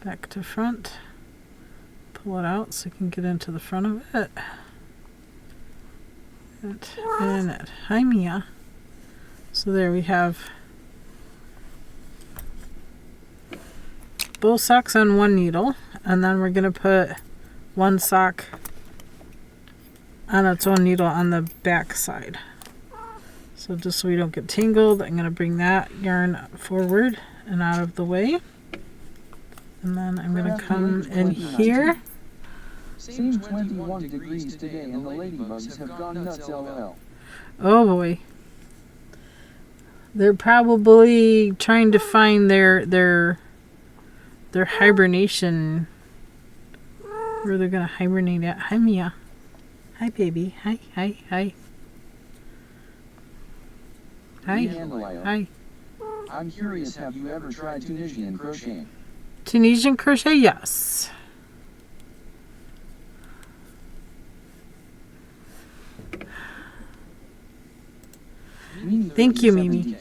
Back to front. Pull it out so you can get into the front of it. And it. Hi, Mia. So there we have both socks on 1 needle. And then we're going to put 1 sock on its own needle on the back side. So just so we don't get tangled, I'm going to bring that yarn forward and out of the way. And then I'm going to come in here. Same 21 degrees today and the ladybugs have gone nuts LL. Oh boy. They're probably trying to find their hibernation. Where they're going to hibernate at. Hi, Mia. Hi, baby. Hi, hi, hi. Hi. Hi. I'm curious, have you ever tried Tunisian crocheting? Tunisian crochet, yes. Thank you, Mimi.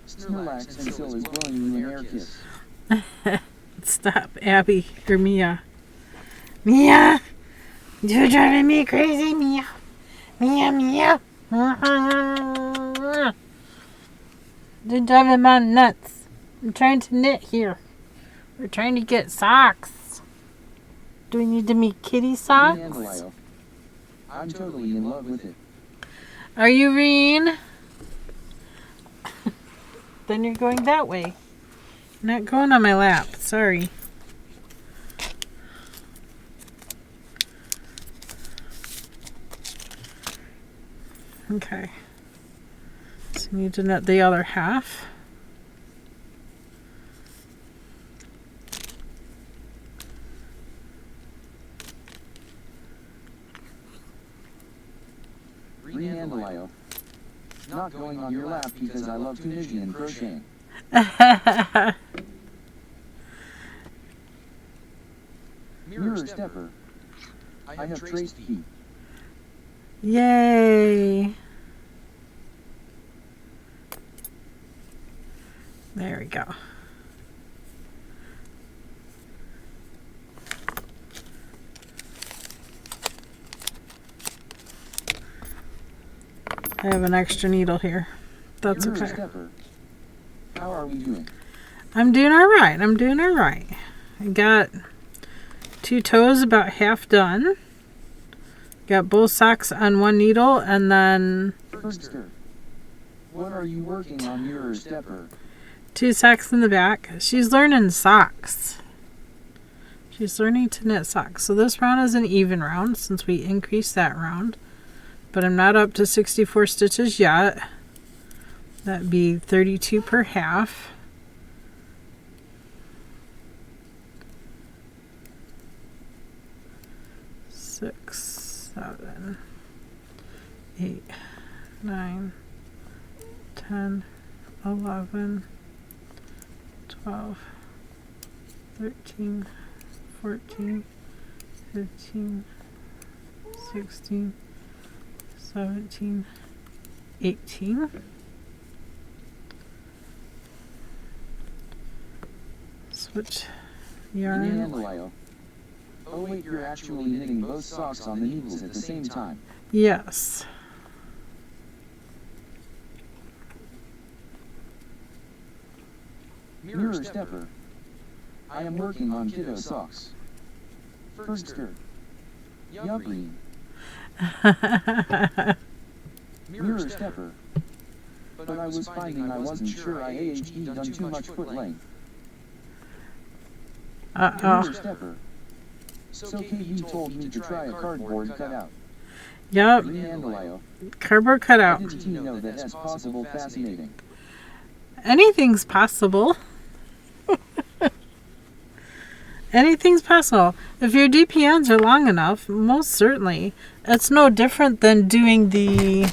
Snorlax and Sil is blowing you an air kiss. Stop, Abby or Mia. Mia! You're driving me crazy, Mia. Mia, Mia. You're driving me nuts. I'm trying to knit here. We're trying to get socks. Do we need to make kitty socks? I'm totally in love with it. Are you, Reen? Then you're going that way. Not going on my lap. Sorry. Okay. So you need to knit the other half. Renandalayo. Not going on your lap because I love Tunisian crocheting. Mirror stepper. I have traced heat. Yay! There we go. I have an extra needle here. That's Mirror okay. stepper. How are we doing? I'm doing alright. I'm doing alright. I got 2 toes about half done. Got both socks on one needle and then Firster. What are you working on, mirror stepper? 2 socks in the back. She's learning socks. She's learning to knit socks. So this round is an even round since we increased that round. But I'm not up to 64 stitches yet. That'd be 32 per half. Six, 7, 8, 9, 10, 11, 12, 13, 14, 15, 16, 17, 18. Switch yarn. Oh wait, you're actually knitting both socks on the needles at the same time. Yes. Mirror stepper. I am working on kiddo socks. Firster. Yubreen. Mirror stepper. But I was finding I wasn't sure I had done too much foot length. Mirror stepper. So KB told me to try a cardboard cutout. Yep. Cardboard cutout. Didn't you know that that's possible? Fascinating. Anything's possible. Anything's possible. If your DPNs are long enough, most certainly. It's no different than doing the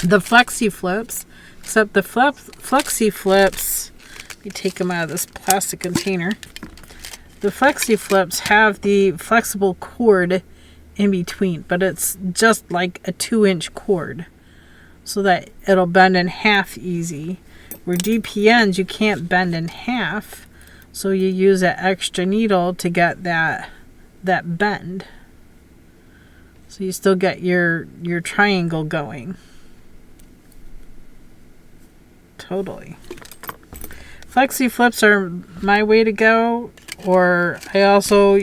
flexi flips, except the flexi flips, let me take them out of this plastic container. The flexi flips have the flexible cord in between, but it's just like a 2-inch cord so that it'll bend in half easy. Where DPNs you can't bend in half, so you use an extra needle to get that bend. So you still get your triangle going. Totally. Flexi flips are my way to go, or I also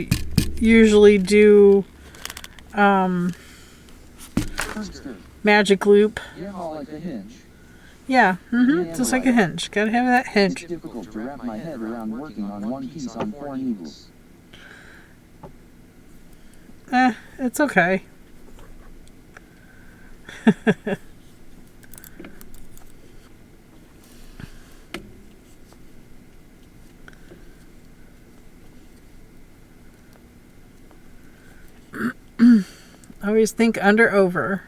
usually do magic loop. Yeah, like a hinge. Yeah, just like a hinge. Gotta have that hinge. It's difficult to wrap my head around working on one piece on 4 needles. It's okay. Always think under over.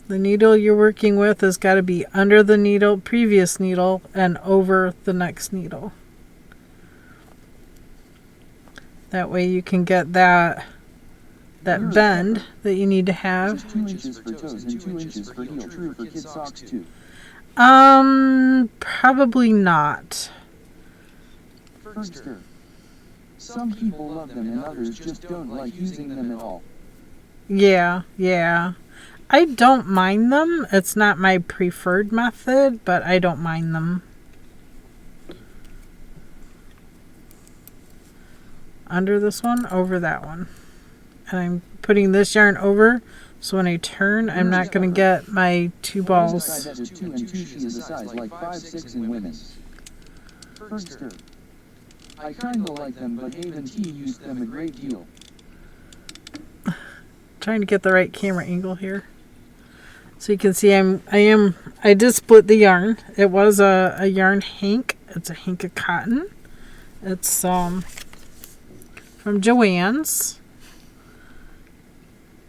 The needle you're working with has got to be under the previous needle, and over the next needle. That way you can get that bend that you need to have. Just 2 inches for toes and 2 inches for heel. True for kid socks too. Probably not. Firster. Some people love them and others just don't like using them at all. Yeah. I don't mind them. It's not my preferred method, but I don't mind them. Under this one, over that one. And I'm putting this yarn over, so when I turn, I'm not going to get my 2 balls. That is 2 and 2. She is a size like 5'6" in women's. Firster. I kinda like them, but Haven T used them a great deal. Trying to get the right camera angle here. So you can see I did split the yarn. It was a yarn hank. It's a hank of cotton. It's from Joann's.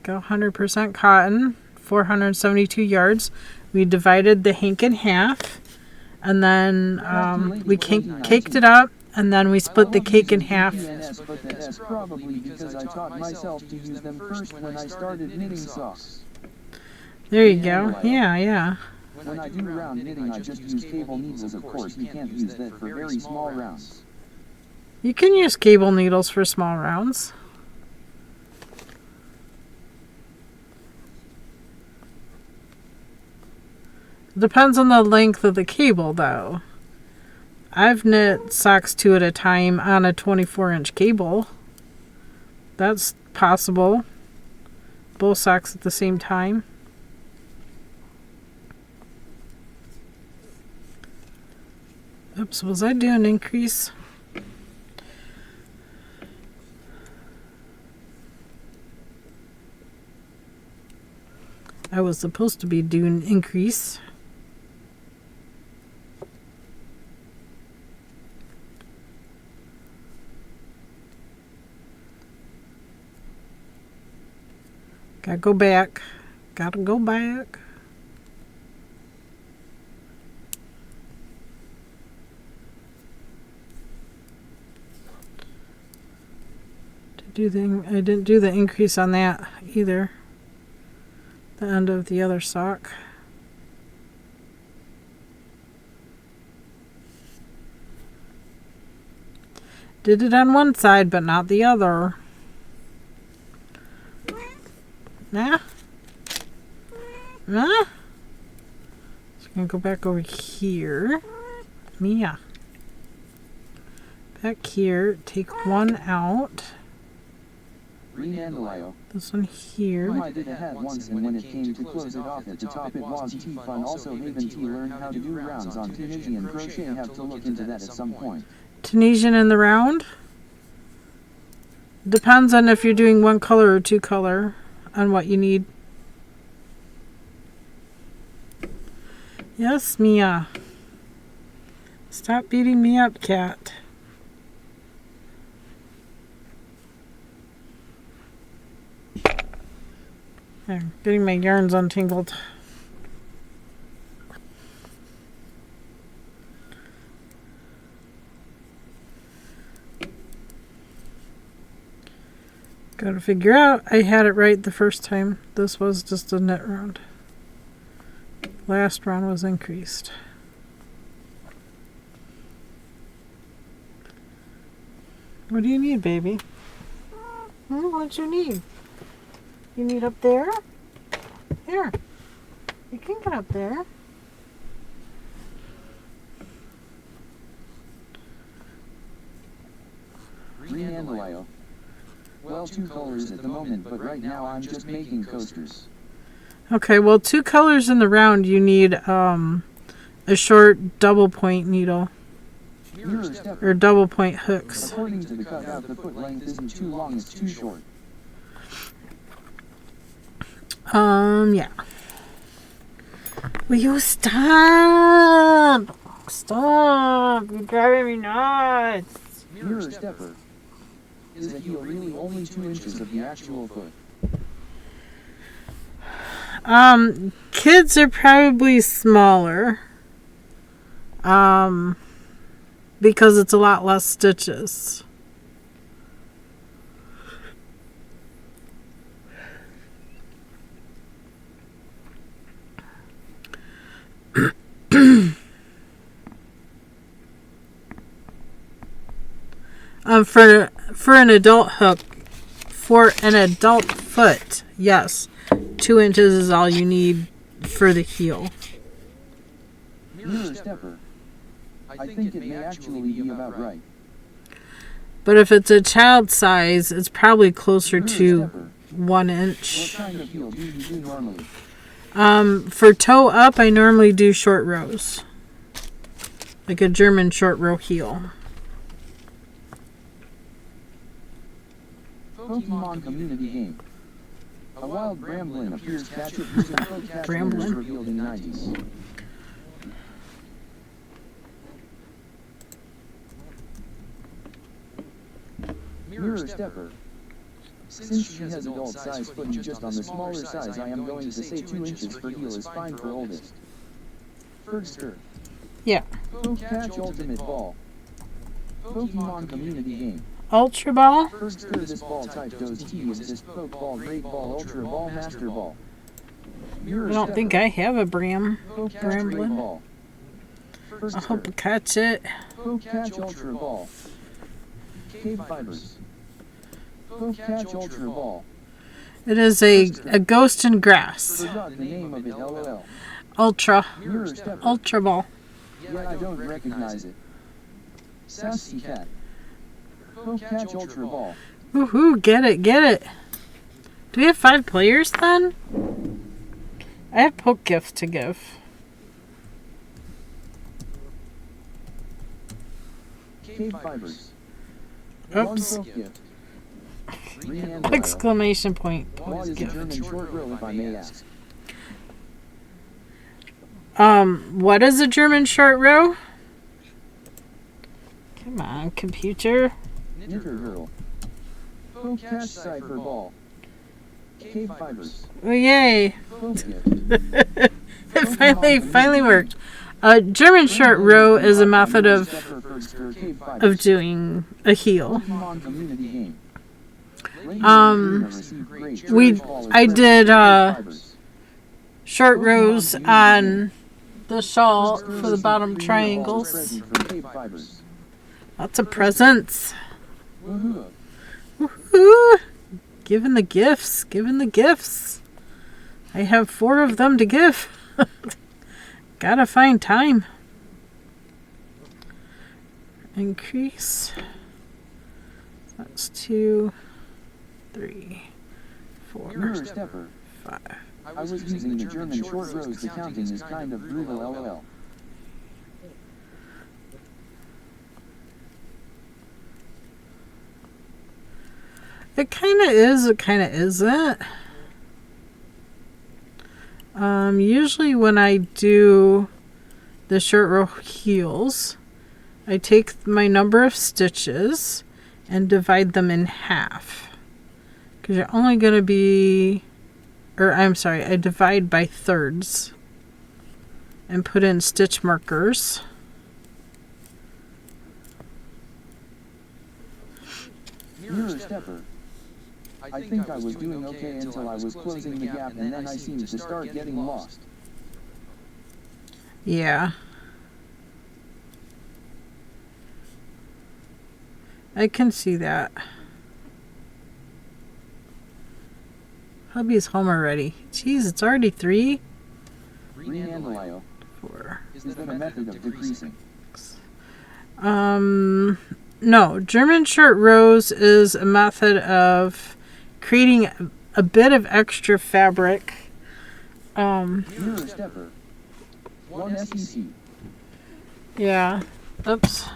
Go 100% cotton, 472 yards. We divided the hank in half, and then we caked it up, And then we split the cake in half. PNS, but that's probably because I taught myself to use them first when I started knitting socks. There you go. Yeah. When I do round knitting, I just use cable needles. Of course, you can't use that for very small rounds. You can use cable needles for small rounds. Depends on the length of the cable, though. I've knit socks 2 at a time on a 24-inch cable. That's possible. Both socks at the same time. Oops, was I doing increase? I was supposed to be doing increase. Gotta go back. Gotta go back. I didn't do the increase on that either. The end of the other sock. Did it on one side, but not the other. Nah. So I'm gonna go back over here. Mia. Back here, take one out. This one here. I did a hat once, and when it came to close it off at the top, it was fun. Also, even T learned how to do rounds on Tunisian crochet. Have to look into that at some point. Tunisian in the round? Depends on if you're doing one color or two color, on what you need. Yes, Mia. Stop beating me up, cat. I'm getting my yarns untangled. Gotta figure out, I had it right the first time. This was just a knit round. Last round was increased. What do you need, baby? What do you need? You need up there? Here. You can get up there. Well, 2 colors at the moment, but right now I'm just making coasters. Okay, well, 2 colors in the round, you need a short double point needle. Or double point hooks. According to the cutout, the foot length isn't too long, it's too short. Yeah. Will you stop? Stop! You're driving me nuts. Mirror stepper. Is the heel really only 2 inches of the actual foot? Kids are probably smaller. Because it's a lot less stitches. For an adult hook, for an adult foot, yes, 2 inches is all you need for the heel. Mirror stepper. I think it may actually be about right. But if it's a child size, it's probably closer to 1 inch. What kind of heel do you do normally? For toe up, I normally do short rows. Like a German short row heel. Pokemon community game. A wild Bramblin appears captured using Pokecatch winners revealed in 90s. Mirror stepper. Since she has adult size foot and just on the smaller size, I am going to say 2 inches for heel is fine for oldest. Fergster. Yeah. Pokecatch ultimate ball. Pokemon community game. Ultra Ball? First stir this ball type goes T assist Pokeball Great Ball Ultra Ball Master Ball. I don't think I have a Bram. Great Ball. I hope I catch it. Catch Ultra Ball. KBfibers. Catch Ultra Ball. It is a ghost in grass. Forgot the name of it, LOL. Ultra. Mirror Stepper. Ultra Ball. Yeah, I don't recognize it. Sassy Cat. Catch Ultra Ball. Woohoo, get it, get it. Do we have 5 players then? I have poke gifts to give. KBfibers. Oops. One poke gift. Exclamation point. What is a German short row, if I may ask? What is a German short row? Come on, computer. Knitter Girl. Catch Cipher Ball. KBfibers. Oh, yay. Poke gift. It finally worked. German short row is a method of doing a heel. Pokemon community game. I did short rows on the shawl for the bottom triangles. Lots of presents. Woohoo! Giving the gifts, giving the gifts. I have 4 of them to give. Gotta find time. Increase. That's 2, 3, 4, Stepper. 5. I was using the German short rows. The counting is kind of brutal, LOL. It kind of is, it kind of isn't. Usually when I do the short row heels, I take my number of stitches and divide them in half. Because you're only going to be, I divide by thirds and put in stitch markers. Mirror Stepper. I think I was doing okay until I was closing the gap, and then I seemed to start getting lost. Yeah. I can see that. Hubby's home already. Jeez, it's already 3? Re-analyze 4. is that a method of decreasing? No. German short rows is a method of creating a bit of extra fabric. Mirror Stepper. 1 SEC. Yeah. Oops. I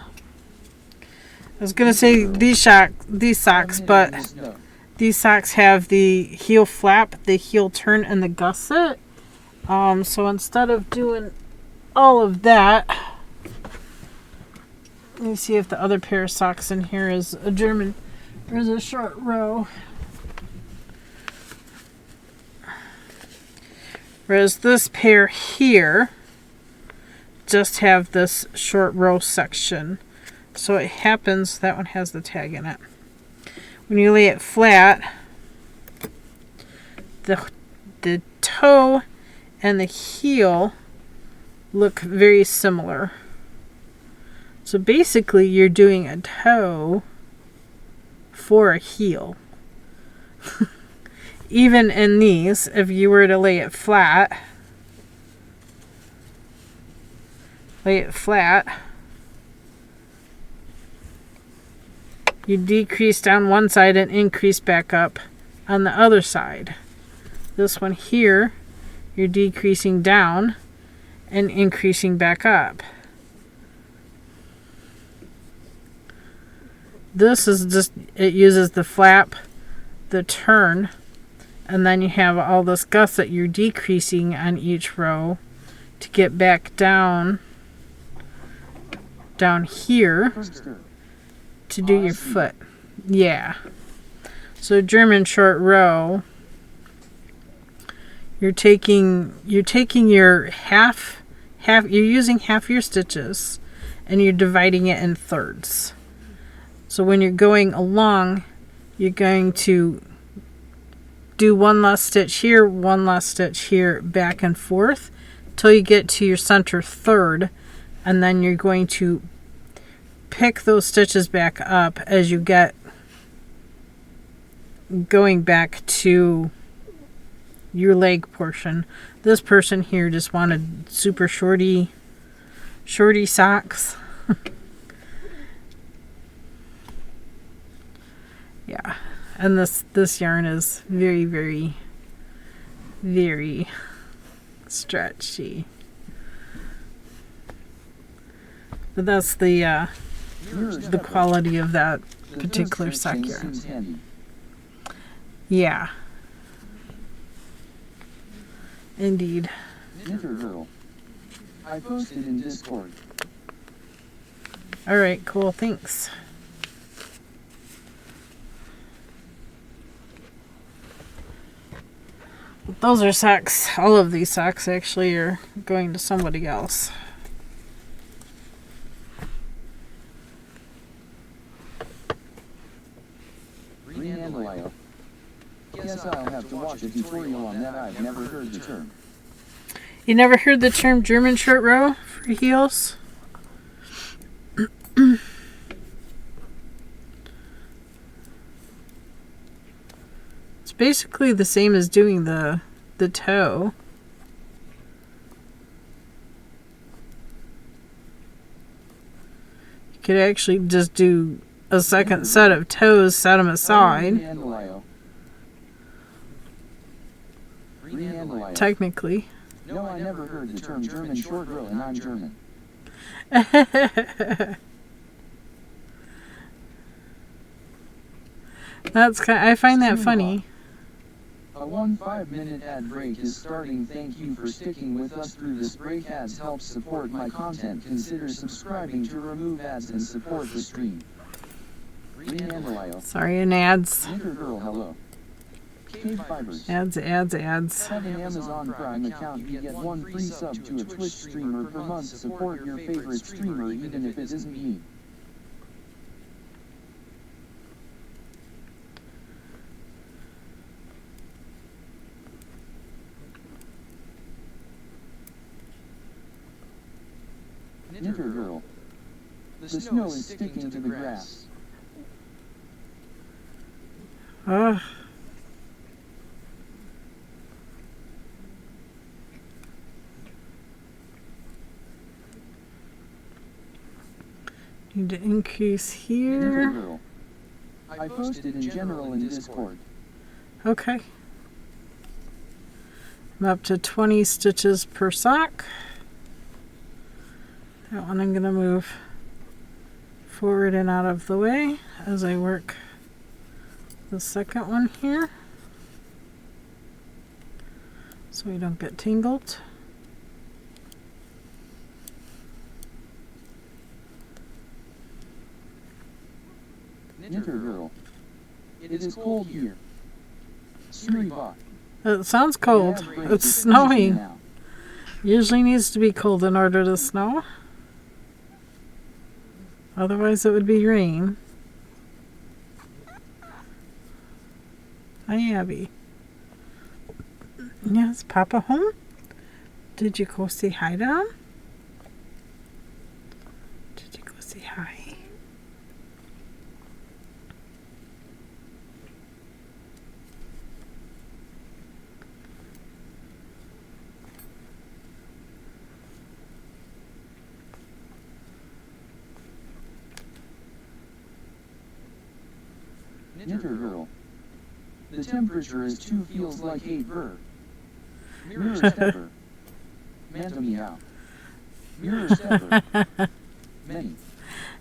was gonna say these socks, but these socks have the heel flap, the heel turn, and the gusset. So instead of doing all of that, let me see if the other pair of socks in here is a German. There's a short row. Whereas this pair here just have this short row section. So it happens, that one has the tag in it. When you lay it flat, the toe and the heel look very similar. So basically you're doing a toe for a heel. Even in these, if you were to lay it flat, you decrease down one side and increase back up on the other side. This one here, you're decreasing down and increasing back up. This is just, it uses the flap, the turn, and then you have all this gusset you're decreasing on each row to get back down here to do your foot. Yeah. So German short row, you're taking your you're using half your stitches and you're dividing it in thirds. So when you're going along, you're going to do one last stitch here, one last stitch here, back and forth till you get to your center third, and then you're going to pick those stitches back up as you get going back to your leg portion. This person here just wanted super shorty socks. Yeah, and this yarn is very, very, very stretchy. But that's the quality of that particular sock yarn. Yeah. Indeed. Knitter Girl. I posted in Discord. Alright, cool, thanks. Those are socks. All of these socks actually are going to somebody else. Guess I'll have to watch a tutorial on that. I've never heard the term. You never heard the term German short row for heels? It's basically the same as doing the toe. You could actually just do a second set of toes, set them aside. Technically. No, I never heard the term German short row, and I'm German. I find that funny. A 5-minute ad break is starting. Thank you for sticking with us through this break. Ads help support my content. Consider subscribing to remove ads and support the stream. Sorry, and ads. Knitter Girl, hello. KBfibers. Ads. Have an Amazon Prime account, you get 1 free sub to a Twitch streamer per month. Support your favorite streamer even if it isn't me. Knitter Girl. The snow is sticking to the grass. Need to increase here. Girl. I posted in general in Discord. Okay. I'm up to 20 stitches per sock. That one I'm going to move forward and out of the way as I work the second one here, so we don't get tangled. Knitter Girl. It is cold here. Suriba. It sounds cold. It's snowing. Usually needs to be cold in order to snow. Otherwise it would be rain. Hi, Abby. Yes, Papa home? Did you go say hi to him? Did you go say hi? Knitter Girl. The temperature is 2 feels like 8 ver. Mirror stepper. Manta meow. Mirror stepper.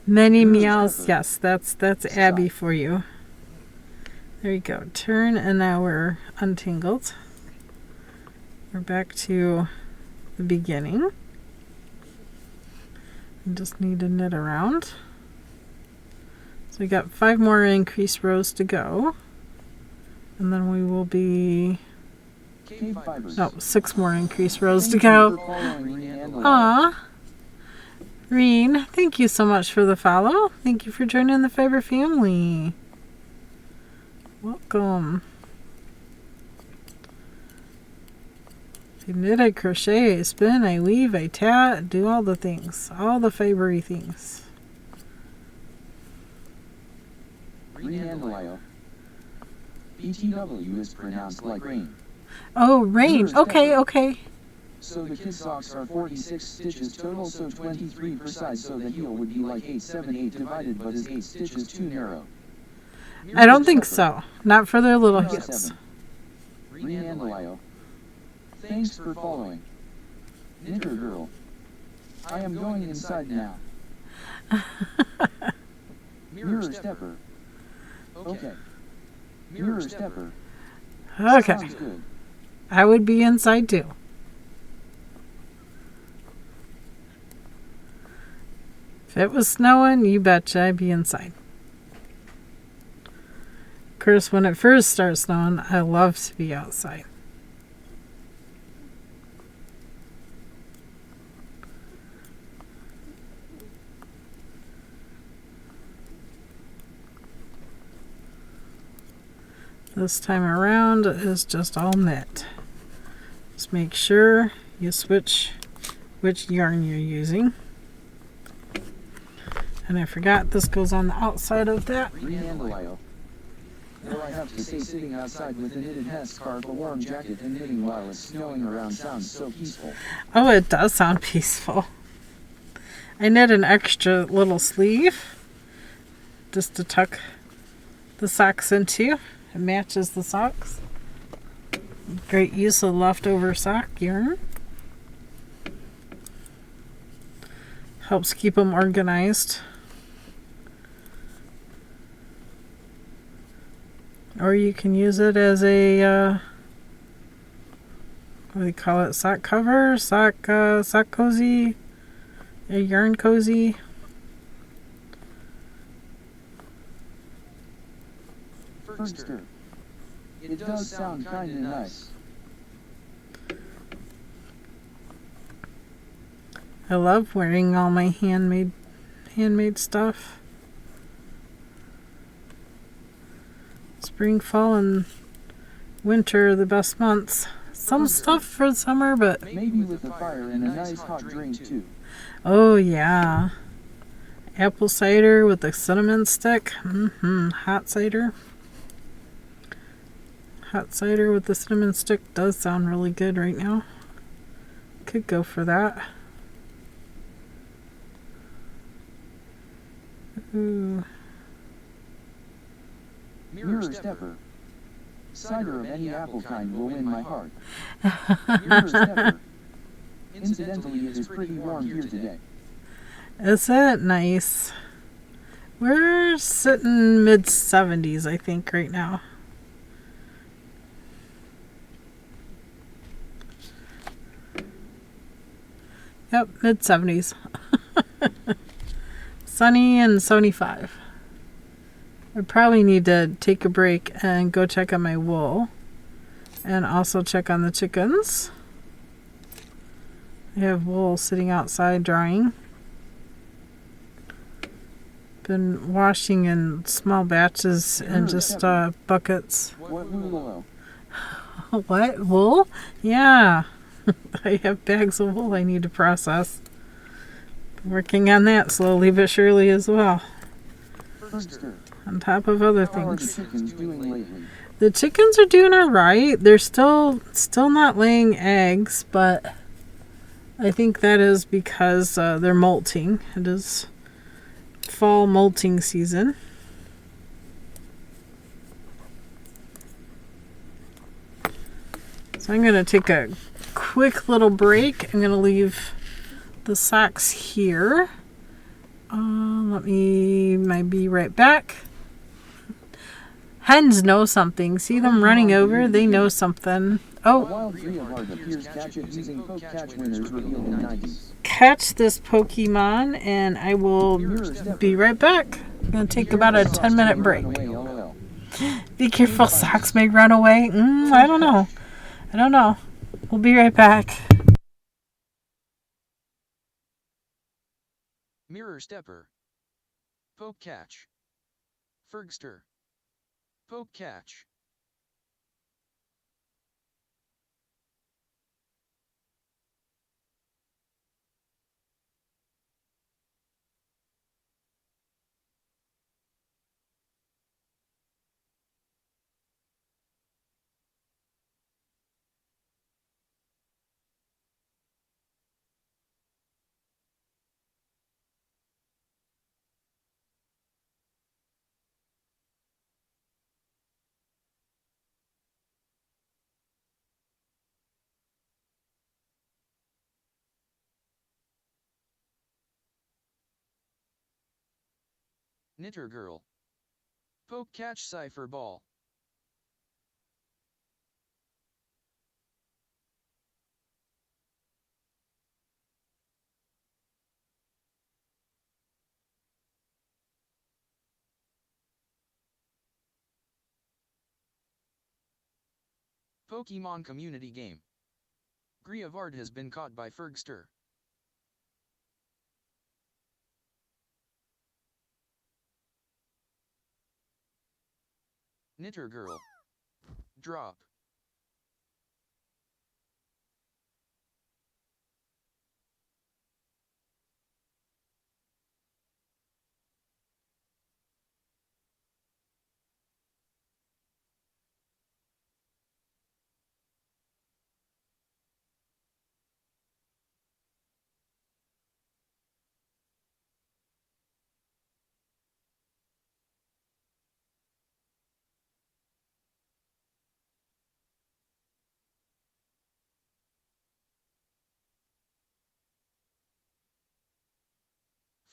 Many meows. Yes, that's Abby for you. There you go. Turn, and now we're untangled. We're back to the beginning. We just need to knit around. So we got 5 more increased rows to go. And then we will be... No, 6 more increased rows to go. Aww. Reen, thank you so much for the follow. Thank you for joining the Fiber family. Welcome. I knit, I crochet, I spin, I weave, I tat, do all the things. All the fibery things. Reen BTW is pronounced like rain. Oh, rain. Okay, okay. So the kid socks are 46 stitches total, so 23 per side, so the heel would be like 878 divided, but is 8 stitches too narrow? I don't think so. Not for their little heels. Reen Thanks for following. Knitter girl. I am going inside now. Mirror stepper. Okay. Mirror stepper. Okay. Sounds good. I would be inside too. If it was snowing, you betcha I'd be inside. Of course, when it first starts snowing, I love to be outside. This time around is just all knit. Just make sure you switch which yarn you're using. And I forgot this goes on the outside of that. Though I have to say, sitting outside with a knitted headscarf, a warm jacket, and knitting while it's snowing around sounds so peaceful. Oh, it does sound peaceful. I knit an extra little sleeve just to tuck the socks into. It matches the socks. Great use of leftover sock yarn. Helps keep them organized. Or you can use it as a, what do they call it? Sock cover? Sock cozy? A yarn cozy? Firster. It does sound kinda nice. I love wearing all my handmade stuff. Spring, fall, and winter are the best months. Some stuff for summer, but maybe with a fire and a nice hot drink too. Oh yeah. Apple cider with a cinnamon stick. Hot cider. Hot cider with the cinnamon stick does sound really good right now. Could go for that. Ooh. Mirror stepper. Cider of any apple kind will win my heart. Mirror stepper. Incidentally, it is pretty warm here today. Is it nice? We're sitting mid-70s, I think, right now. Yep, mid-70s. Sunny and 75. I probably need to take a break and go check on my wool. And also check on the chickens. I have wool sitting outside drying. Been washing in small batches and just buckets. What wool? What? Wool? Yeah. I have bags of wool I need to process. Working on that slowly but surely as well. On top of other things. How are the chickens doing lately? The chickens are doing alright. They're still not laying eggs, but I think that is because they're molting. It is fall molting season. So I'm going to take a quick little break. I'm going to leave the socks here. Let me be right back. Hens know something. See them running over? They know something. Oh, catch this Pokemon and I will be right back. I'm going to take about a 10-minute break. Be careful, socks may run away. I don't know. We'll be right back. Mirror stepper. Poke catch. Fergster. Poke catch. Knitter girl. Poke catch cipher ball. Pokemon community game. Griavard has been caught by Fergster. Knitter girl. Drop.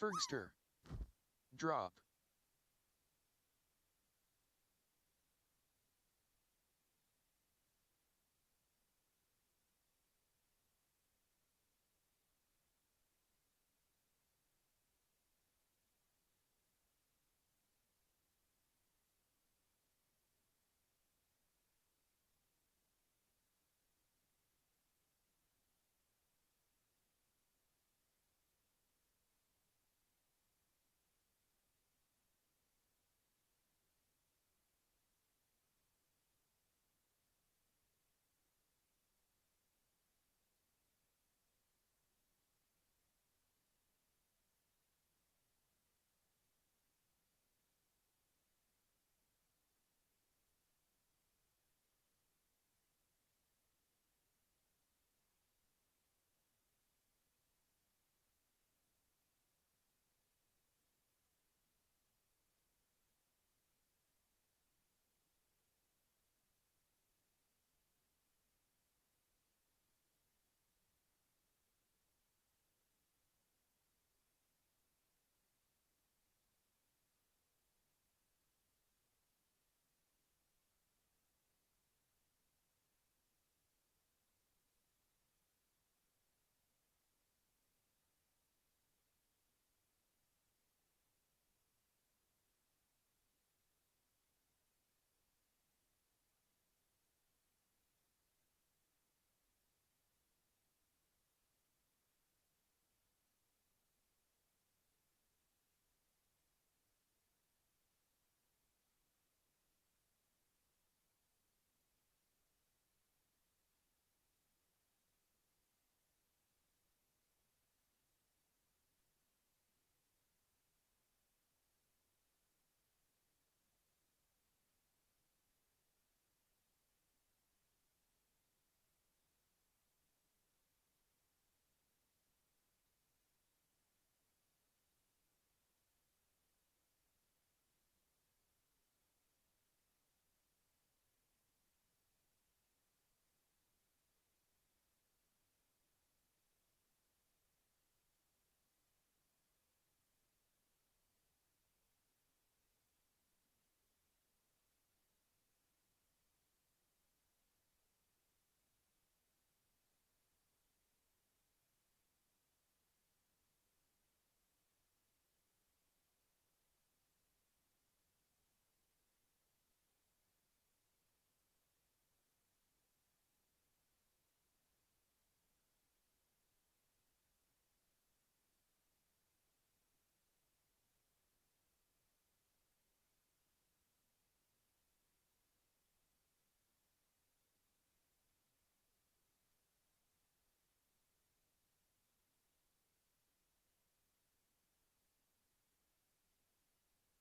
Fergster. Drop.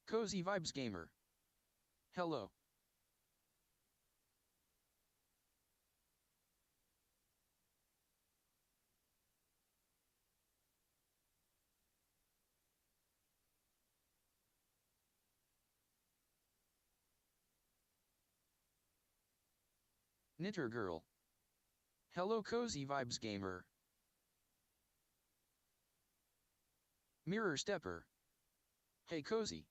Cozy Vibes Gamer. Hello. Knitter Girl. Hello Cozy Vibes Gamer. Mirror Stepper. Hey Cozy.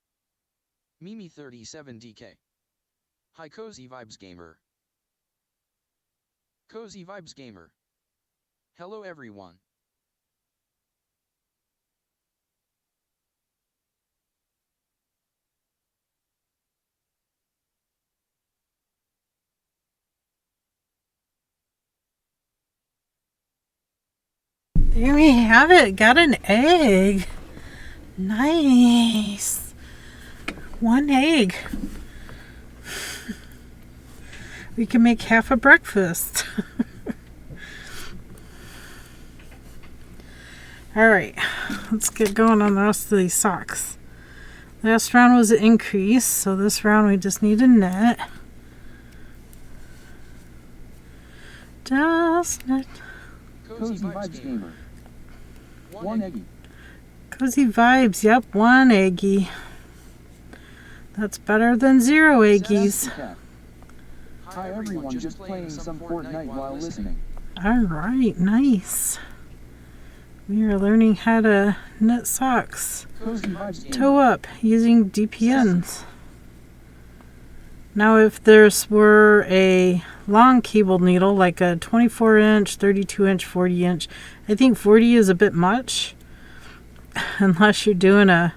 Mimi 37DK. Hi Cozy Vibes Gamer. Cozy Vibes Gamer. Hello everyone. There we have it. Got an egg. Nice. One egg. We can make half a breakfast. Alright, let's get going on the rest of these socks. Last round was an increase, so this round we just need a knit. Just knit. Cozy Vibes Gamer. One eggy. Cozy Vibes, yep, one eggy. That's better than 0 eggies. Hi everyone, just playing some Fortnite while listening. Alright, nice. We are learning how to knit socks. Cozy Vibes Gamer. Toe up using DPNs. Now if this were a long cable needle, like a 24 inch, 32 inch, 40 inch, I think 40 is a bit much. Unless you're doing a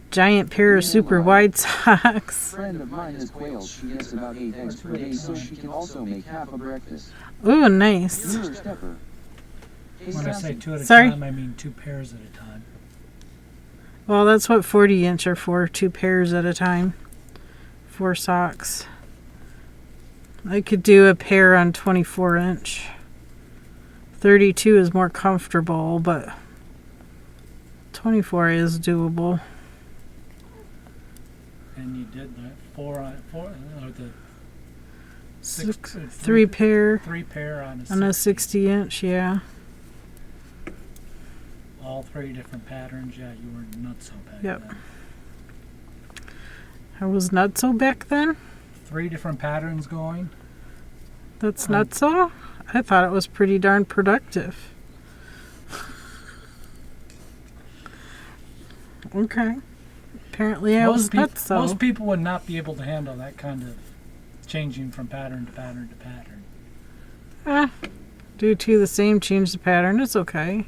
giant pair of super wide socks. A friend of mine has quails. She gets about 8 eggs per day, so she can also make half a breakfast. Ooh, nice. Mirror Stepper. Hey, When I Sassy. say 2 at a Sorry? time, I mean 2 pairs at a time. Well, that's what 40 inch are for, 2 pairs at a time. 4 socks. I could do a pair on 24 inch. 32 is more comfortable, but 24 is doable. And you did the 4 or the 3 pair 3 pair on on a 60 inch, yeah. all 3 different patterns. Yeah, you were nuts back Yep. then. I was nutso back then? 3 different patterns going. That's nutso? I thought it was pretty darn productive. Okay. Apparently I was nutso. Most people would not be able to handle that kind of changing from pattern to pattern to pattern. Do 2 the same, change the pattern. It's okay.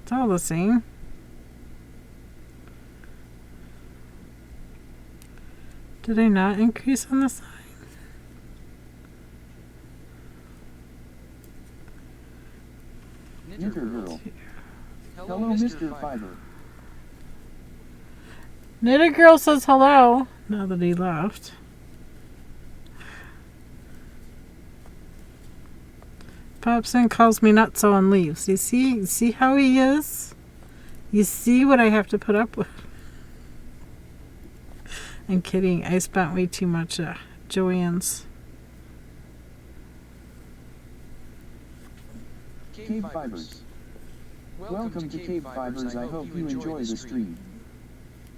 It's all the same. Did I not increase on the side? Knitter Girl. Hello, Mr. Fiber. Knitter Girl says hello. Now that he left. Pops in, calls me nutso, and leaves. You see how he is? You see what I have to put up with? I'm kidding. I spent way too much at Joanne's. KBfibers. Welcome to KBfibers. I hope you enjoy the stream.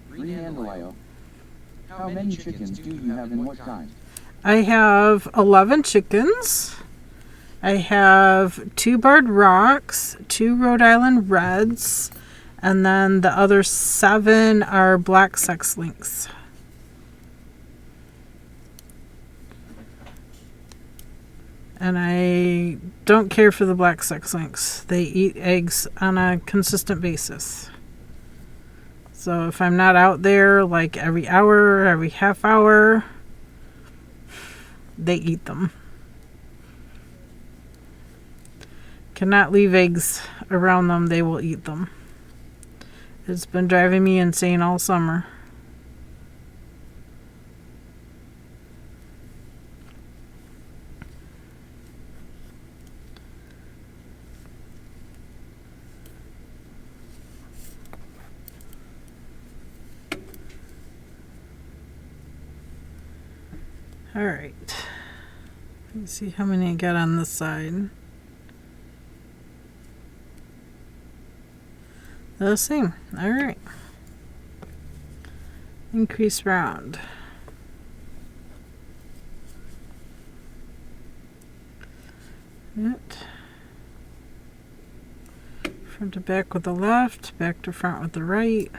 Rehandleio. How many chickens do you have and what kind? I have 11 chickens. I have 2 barred rocks, 2 Rhode Island Reds, and then the other 7 are black sex links. And I don't care for the black sex links. They eat eggs on a consistent basis. So if I'm not out there like every hour, every half hour, they eat them. Cannot leave eggs around them, they will eat them. It's been driving me insane all summer. All right. Let's see how many I got on this side. The same. All right. Increase round. It. Front to back with the left, back to front with the right.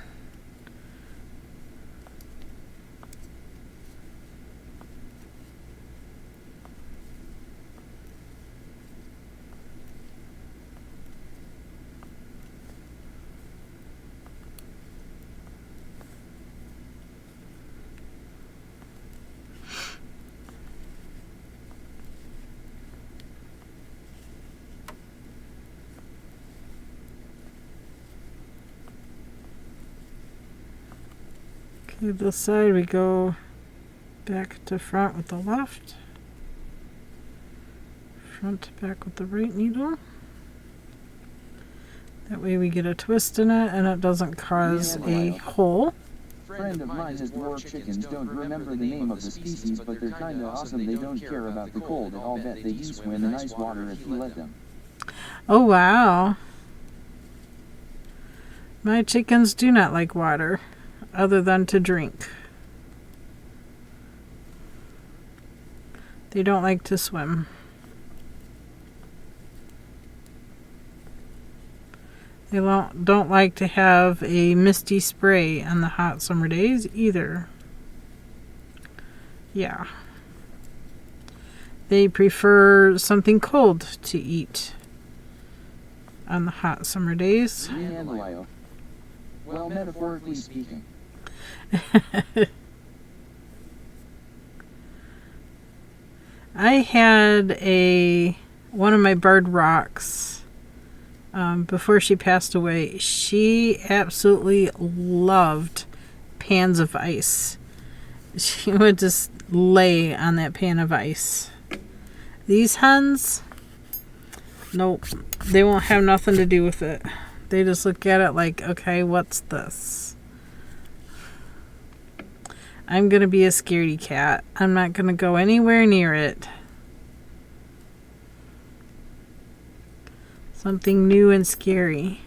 Okay, this side we go back to front with the left, front to back with the right needle. That way we get a twist in it and it doesn't cause a hole. Friend of mine has dwarf chickens. Don't remember the name of the species, but they're kinda awesome. They don't care about the cold. I'll bet they do swim in ice water if you let them. Oh wow. My chickens do not like water other than to drink. They don't like to swim. They don't like to have a misty spray on the hot summer days either. Yeah. They prefer something cold to eat on the hot summer days. Well, metaphorically speaking. I had one of my bird rocks before she passed away. She absolutely loved pans of ice. She would just lay on that pan of ice. These hens, nope, they won't have nothing to do with it. They just look at it like, okay, what's this? I'm going to be a scaredy cat. I'm not going to go anywhere near it. Something new and scary.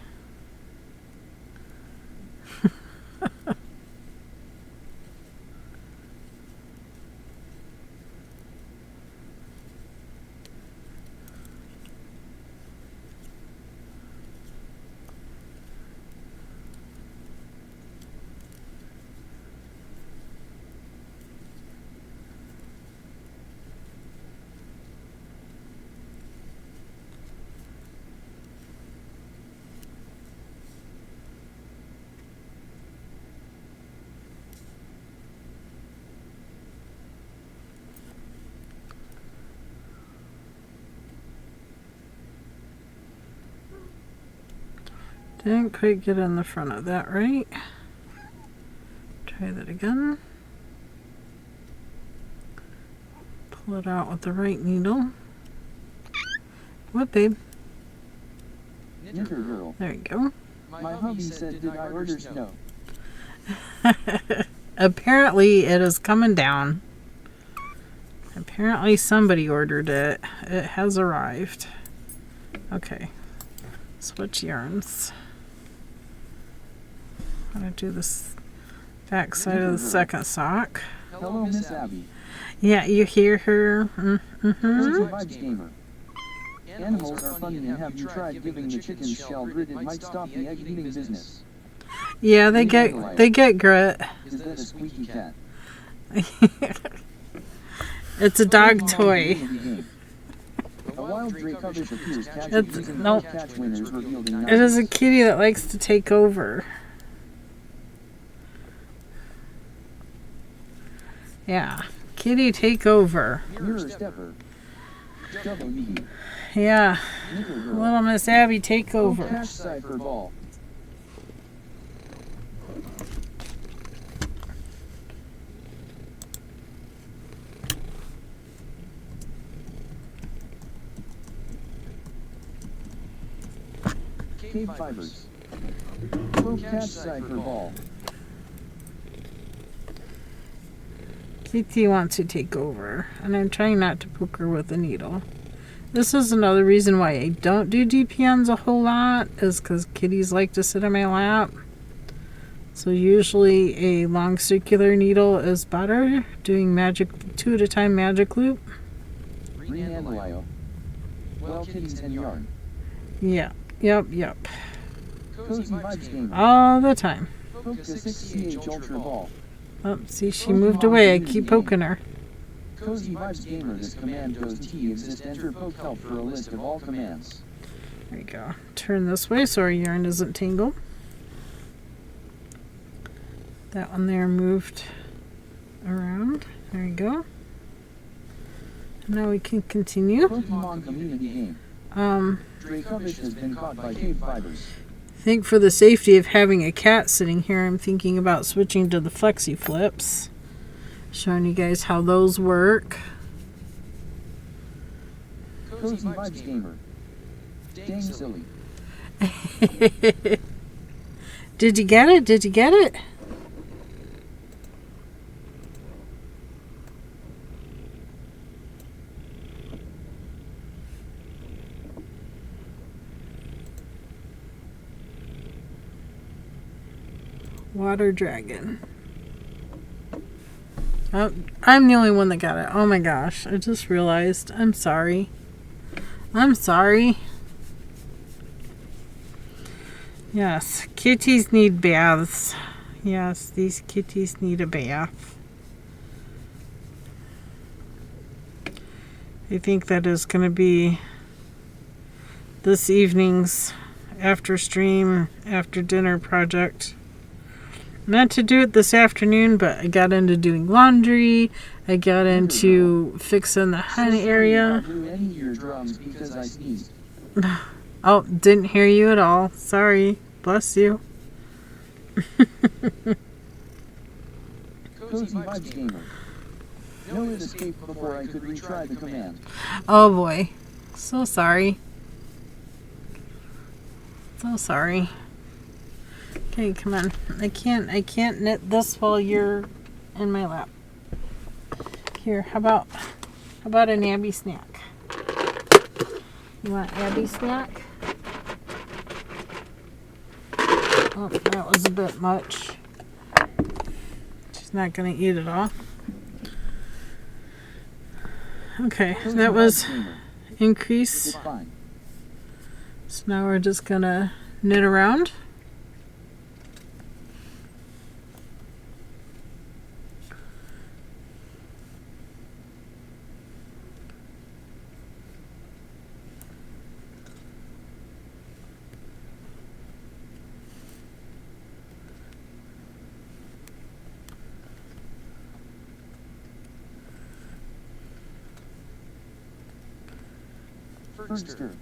Didn't quite get in the front of that right. Try that again. Pull it out with the right needle. What, babe? Girl. There you go. My hubby said, did I order snow? Apparently it is coming down. Apparently somebody ordered it. It has arrived. Okay. Switch yarns. I'm going to do this back side of the second sock. Hello, Miss Abby. Yeah, you hear her? Vibes gamer. Animals are funny, and have you tried giving the chickens shell grit? It might stop the egg eating business. Yeah, they get grit. Is that a squeaky cat? It's a dog toy. A wild Dracovish appears Nope. catch winners revealed in It is a kitty that likes to take over. Yeah. Kitty, take over. Mirror stepper. Double E. Yeah. Girl. Little Miss Abby, take over. Cash cipher ball. KBfibers. Cash cipher ball. Kitty wants to take over, and I'm trying not to poke her with a needle. This is another reason why I don't do DPNs a whole lot, is because kitties like to sit on my lap. So usually a long circular needle is better, doing 2 at a time magic loop. Re-analyo. Well, kitties and yarn. Yeah, yep. Cozy Vibes Gamer. All the time. Poke the 6CH Ultra Ball. Oh, see, she moved away. I keep poking her. Cozy Vibes Gamer. This command goes T exist. Enter poke help for a list of all commands. There you go. Turn this way so our yarn doesn't tangle. That one there moved around. There you go. Now we can continue. Pokemon community game. Dracovish has been caught by KBfibers. I think for the safety of having a cat sitting here, I'm thinking about switching to the flexi flips. Showing you guys how those work. Cozy Vibes Gamer. Dang silly. Did you get it? Did you get it? Water dragon. Oh, I'm the only one that got it. Oh my gosh. I just realized. I'm sorry. I'm sorry. Yes, kitties need baths. Yes, these kitties need a bath. I think that is going to be this evening's after stream, after dinner project. Meant to do it this afternoon, but I got into doing laundry. I got into fixing the hen area. Oh, didn't hear you at all. Sorry. Bless you. Cozy Vibes Gamer. No, it escaped before I could retry the command. Oh boy. So sorry. So sorry. Okay, come on. I can't knit this while you're in my lap. Here, how about an Abby snack? You want Abby snack? Oh, that was a bit much. She's not gonna eat it all. Okay, that was increase. So now we're just gonna knit around. Firster.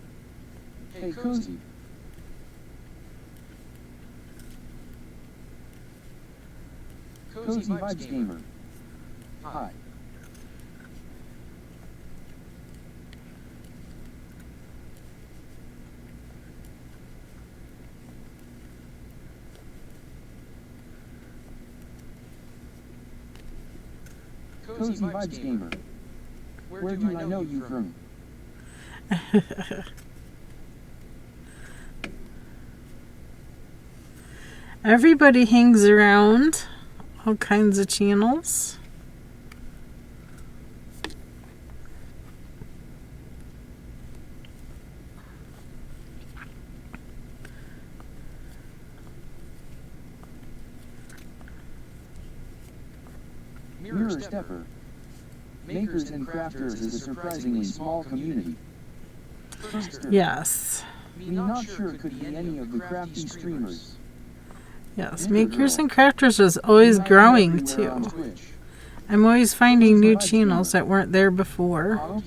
Hey, Cozy. Cozy Vibes Gamer. Hi. Cozy Vibes Gamer. Where do I know you from? Everybody hangs around all kinds of channels. Mirror Stepper. Makers and crafters is a surprisingly small community. Yes. Me not sure it could be any of the crafty streamers. Yes, Makers and Crafters is always growing too. I'm always finding new channels that weren't there before.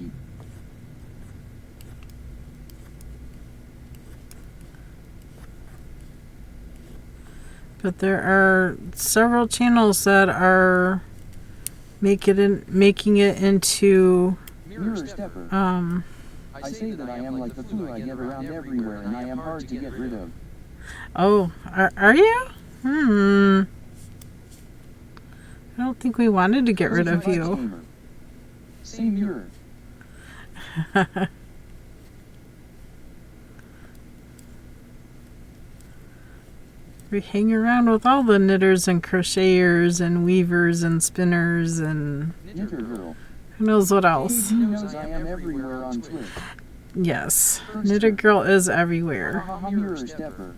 But there are several channels that are making it into I say that I am like the flu I get around everywhere and I am hard to get rid of. Oh, are you? I don't think we wanted to get rid of Cozy you. Vibes Gamer. Same here. We hang around with all the knitters and crocheters and weavers and spinners and Knitter Girl. who knows what else. He knows I am everywhere on Twitter. Yes, Knitter Girl is everywhere. Mirror Stepper.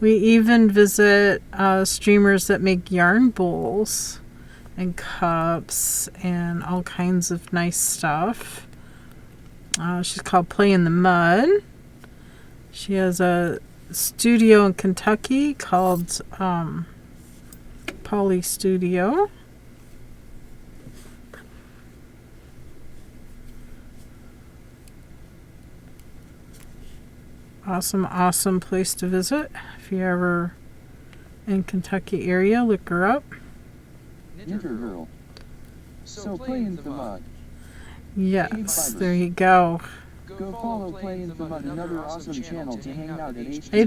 We even visit streamers that make yarn bowls and cups and all kinds of nice stuff. She's called Play in the Mud. She has a studio in Kentucky called Polly Studio. Awesome place to visit. If you're ever in Kentucky area, look her up. Knitter Girl. So Play in the Mud. Yes, there you go. Go follow Play in the Mud, another awesome channel to hang out at I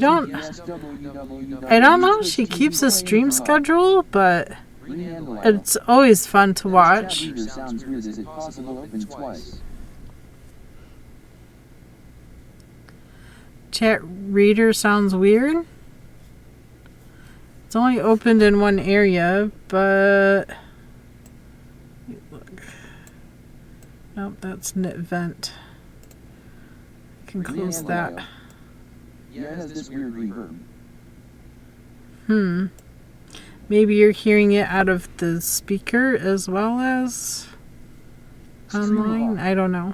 don't know if she keeps a stream schedule, but it's always fun to watch. Chat reader sounds weird. Is it possible open twice? Chat reader sounds weird. It's only opened in one area, but look. Nope, that's knit vent. I can close that. Yeah, it has this weird reverb. Maybe you're hearing it out of the speaker as well as online. I don't know.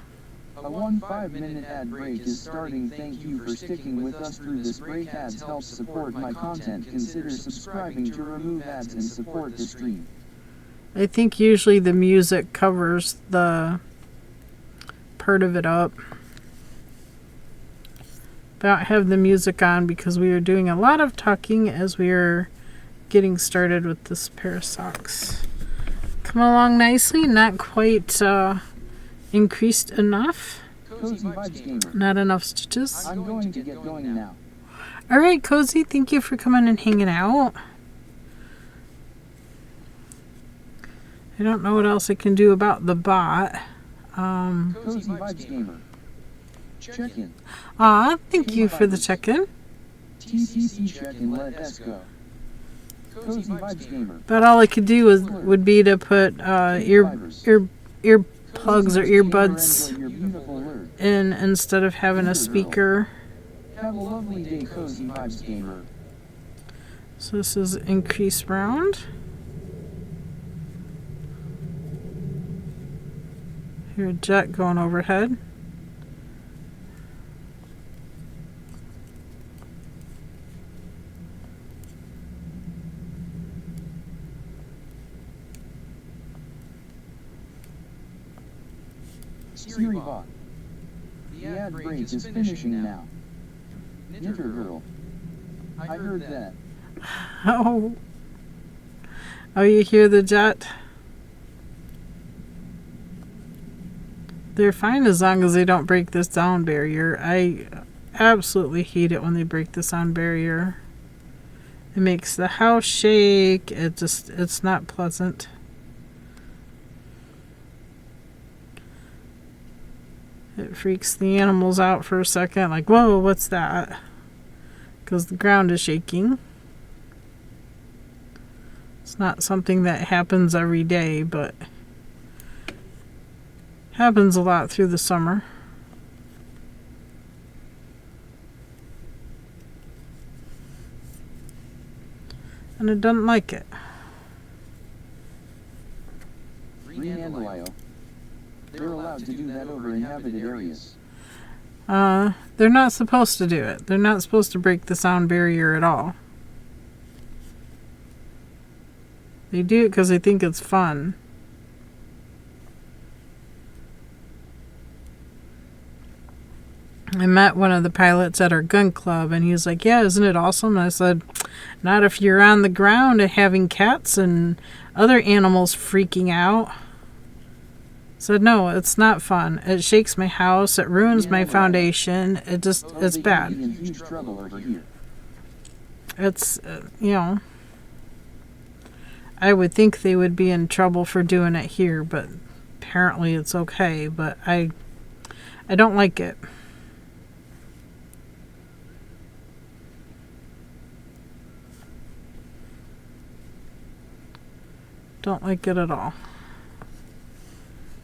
A 1-5-minute ad break is starting. Thank you for sticking with us through this break. Ads help support my content. Consider subscribing to remove ads and support the stream. I think usually the music covers the part of it up. But I don't have the music on because we are doing a lot of talking as we are getting started with this pair of socks. Come along nicely, not quite increased enough. Cozy Vibes Gamer. Not enough stitches. I'm going to get going now. Alright, Cozy, thank you for coming and hanging out. I don't know what else I can do about the bot. Cozy Vibes Gamer. Check-in. Thank you for the check-in. TCC check-in. Let us go. Cozy Vibes Gamer. But all I could do would be to put earplugs or earbuds in instead of having a speaker. Have a lovely day, Cozy Vibes Gamer. So this is increase round. Hear a jet going overhead. Siribot. The ad break is finishing now. Knitter Girl. I heard that. Oh, you hear the jet? They're fine as long as they don't break the sound barrier. I absolutely hate it when they break the sound barrier. It makes the house shake. It's not pleasant. It freaks the animals out for a second, like, whoa, what's that? Because the ground is shaking. It's not something that happens every day, but happens a lot through the summer. And it doesn't like it. They're allowed to do that over inhabited areas. They're not supposed to do it. They're not supposed to break the sound barrier at all. They do it because they think it's fun. I met one of the pilots at our gun club, and he was like, yeah, isn't it awesome? And I said, not if you're on the ground and having cats and other animals freaking out. I said, no, it's not fun. It shakes my house. It ruins my foundation. It's bad. It's, I would think they would be in trouble for doing it here, but apparently it's okay. But I don't like it. Don't like it at all.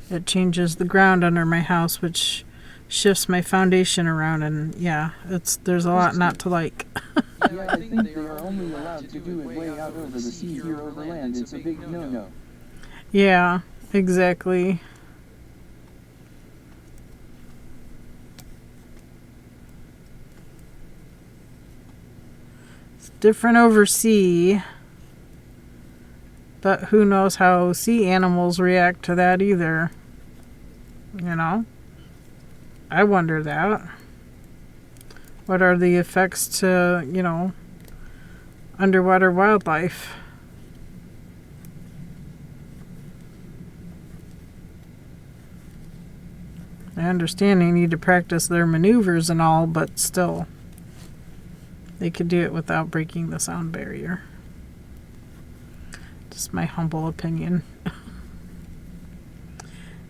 It changes the ground under my house, which shifts my foundation around, and yeah, there's a lot not to like. Yeah, I think they are only allowed to do it way out over the sea. Here over land, it's a big no-no. Yeah, exactly. It's different over sea. But who knows how sea animals react to that either. You know? I wonder that. What are the effects to, underwater wildlife? I understand they need to practice their maneuvers and all, but still. They could do it without breaking the sound barrier. Just my humble opinion.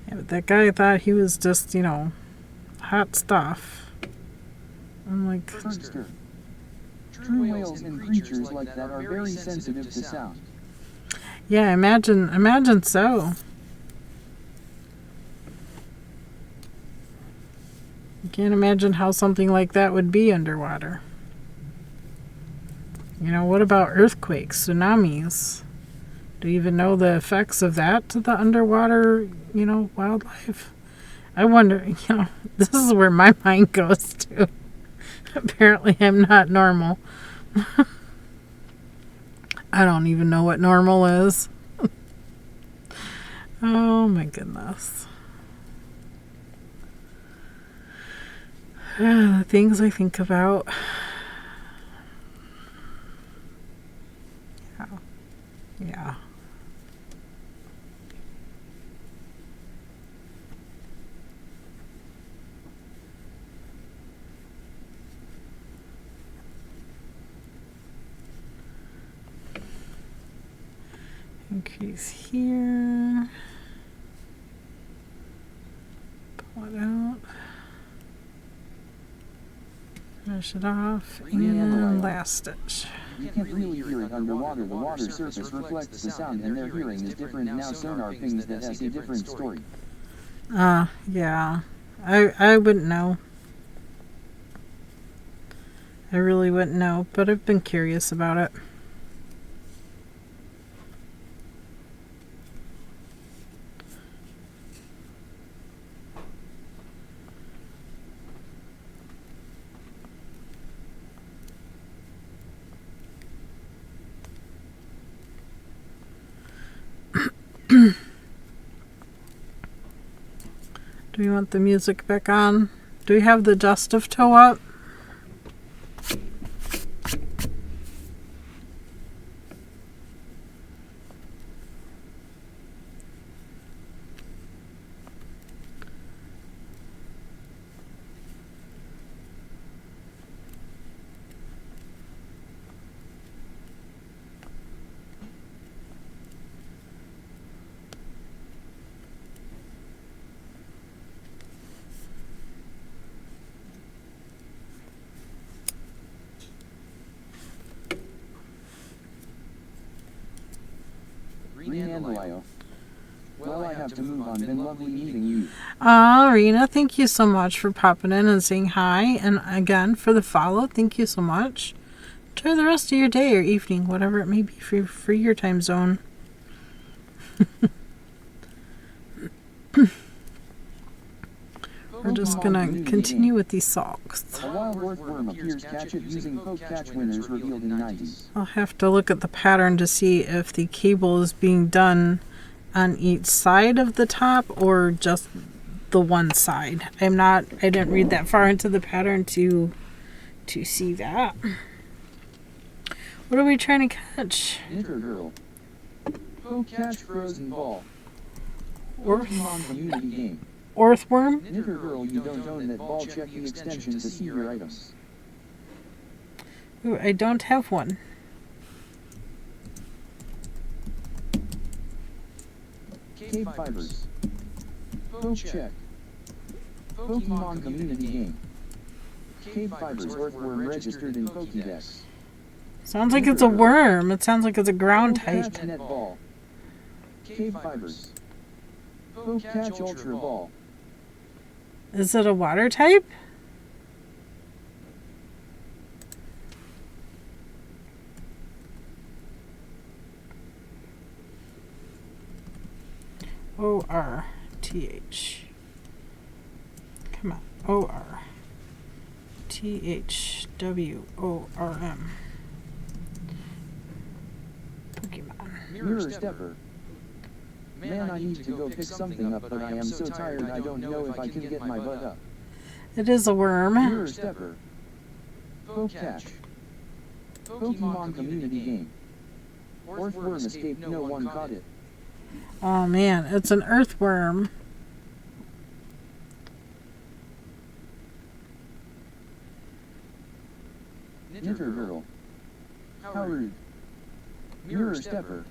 Yeah, but that guy thought he was just, hot stuff. I'm like... True whales and creatures like that are very sensitive to sound. Yeah, imagine so. You can't imagine how something like that would be underwater. What about earthquakes, tsunamis? Do you even know the effects of that to the underwater, wildlife? I wonder, this is where my mind goes to. Apparently I'm not normal. I don't even know what normal is. Oh my goodness. The things I think about. Yeah. Increase here. Pull it out. Finish it off. And last stitch. You can't really hear it underwater. The water surface reflects the sound, and their hearing is different. Now sonar pings that has a different story. Yeah. I wouldn't know. I really wouldn't know, but I've been curious about it. Do we want the music back on? Do we have the dust of toe up? Well, I have to move on. Been lovely meeting you. Rena, thank you so much for popping in and saying hi. And again, for the follow, thank you so much. Enjoy the rest of your day or evening, whatever it may be for your time zone. We're just going to continue with these socks. A wild earthworm appears. Catch it using poke catch winners revealed in 90s. I'll have to look at the pattern to see if the cable is being done on each side of the top or just the one side. I didn't read that far into the pattern to see that. What are we trying to catch? Knitter girl. Poke catch frozen ball. Pokemon community game. Earthworm? Knitter girl, you don't own that ball. Check the extension to see your items. Ooh, I don't have one. KBfibers. Poke check. Pokemon community game. KBfibers earthworm registered in Pokédex. Sounds like it's a worm. It sounds like it's a ground type. Catch net ball. KBfibers. Poke catch ultra ball. Is it a water type? O-R-T-H. Come on. O-R-T-H-W-O-R-M. Pokemon. Mirror Stepper. Man, I need to go pick something up, but I am so tired I don't know if I can get my butt up. It is a worm. Mirror Stepper. Poke catch. Pokemon community game. Earthworm escaped, no one caught it. Oh man, it's an earthworm. Knitter girl. How rude. Mirror Stepper.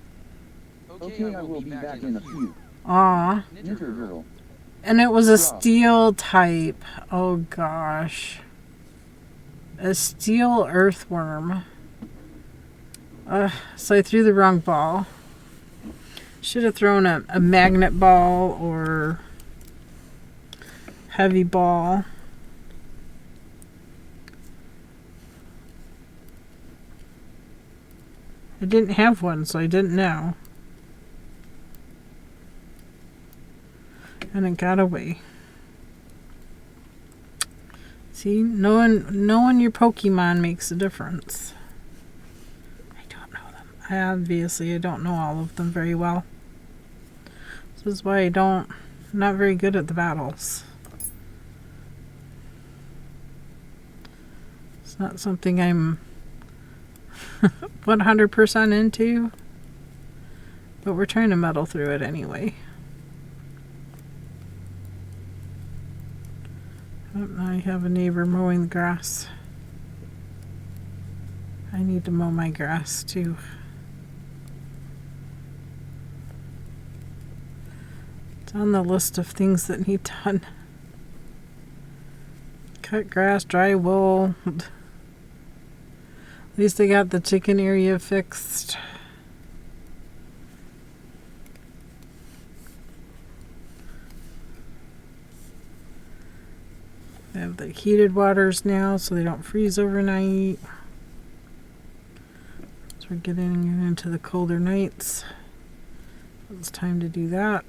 Okay, I will be back in a few. Aw. Knitter girl. And it was a steel type. Oh gosh. A steel earthworm. So I threw the wrong ball. Should have thrown a magnet ball or heavy ball. I didn't have one, so I didn't know. And it got away. See, knowing your Pokemon makes a difference. I don't know them. Obviously, I don't know all of them very well. This is why I'm not very good at the battles. It's not something I'm 100% into, but we're trying to muddle through it anyway. I have a neighbor mowing the grass. I need to mow my grass too. It's on the list of things that need done. Cut grass, dry wool. At least I got the chicken area fixed. I have the heated waters now so they don't freeze overnight. So we're getting into the colder nights. It's time to do that.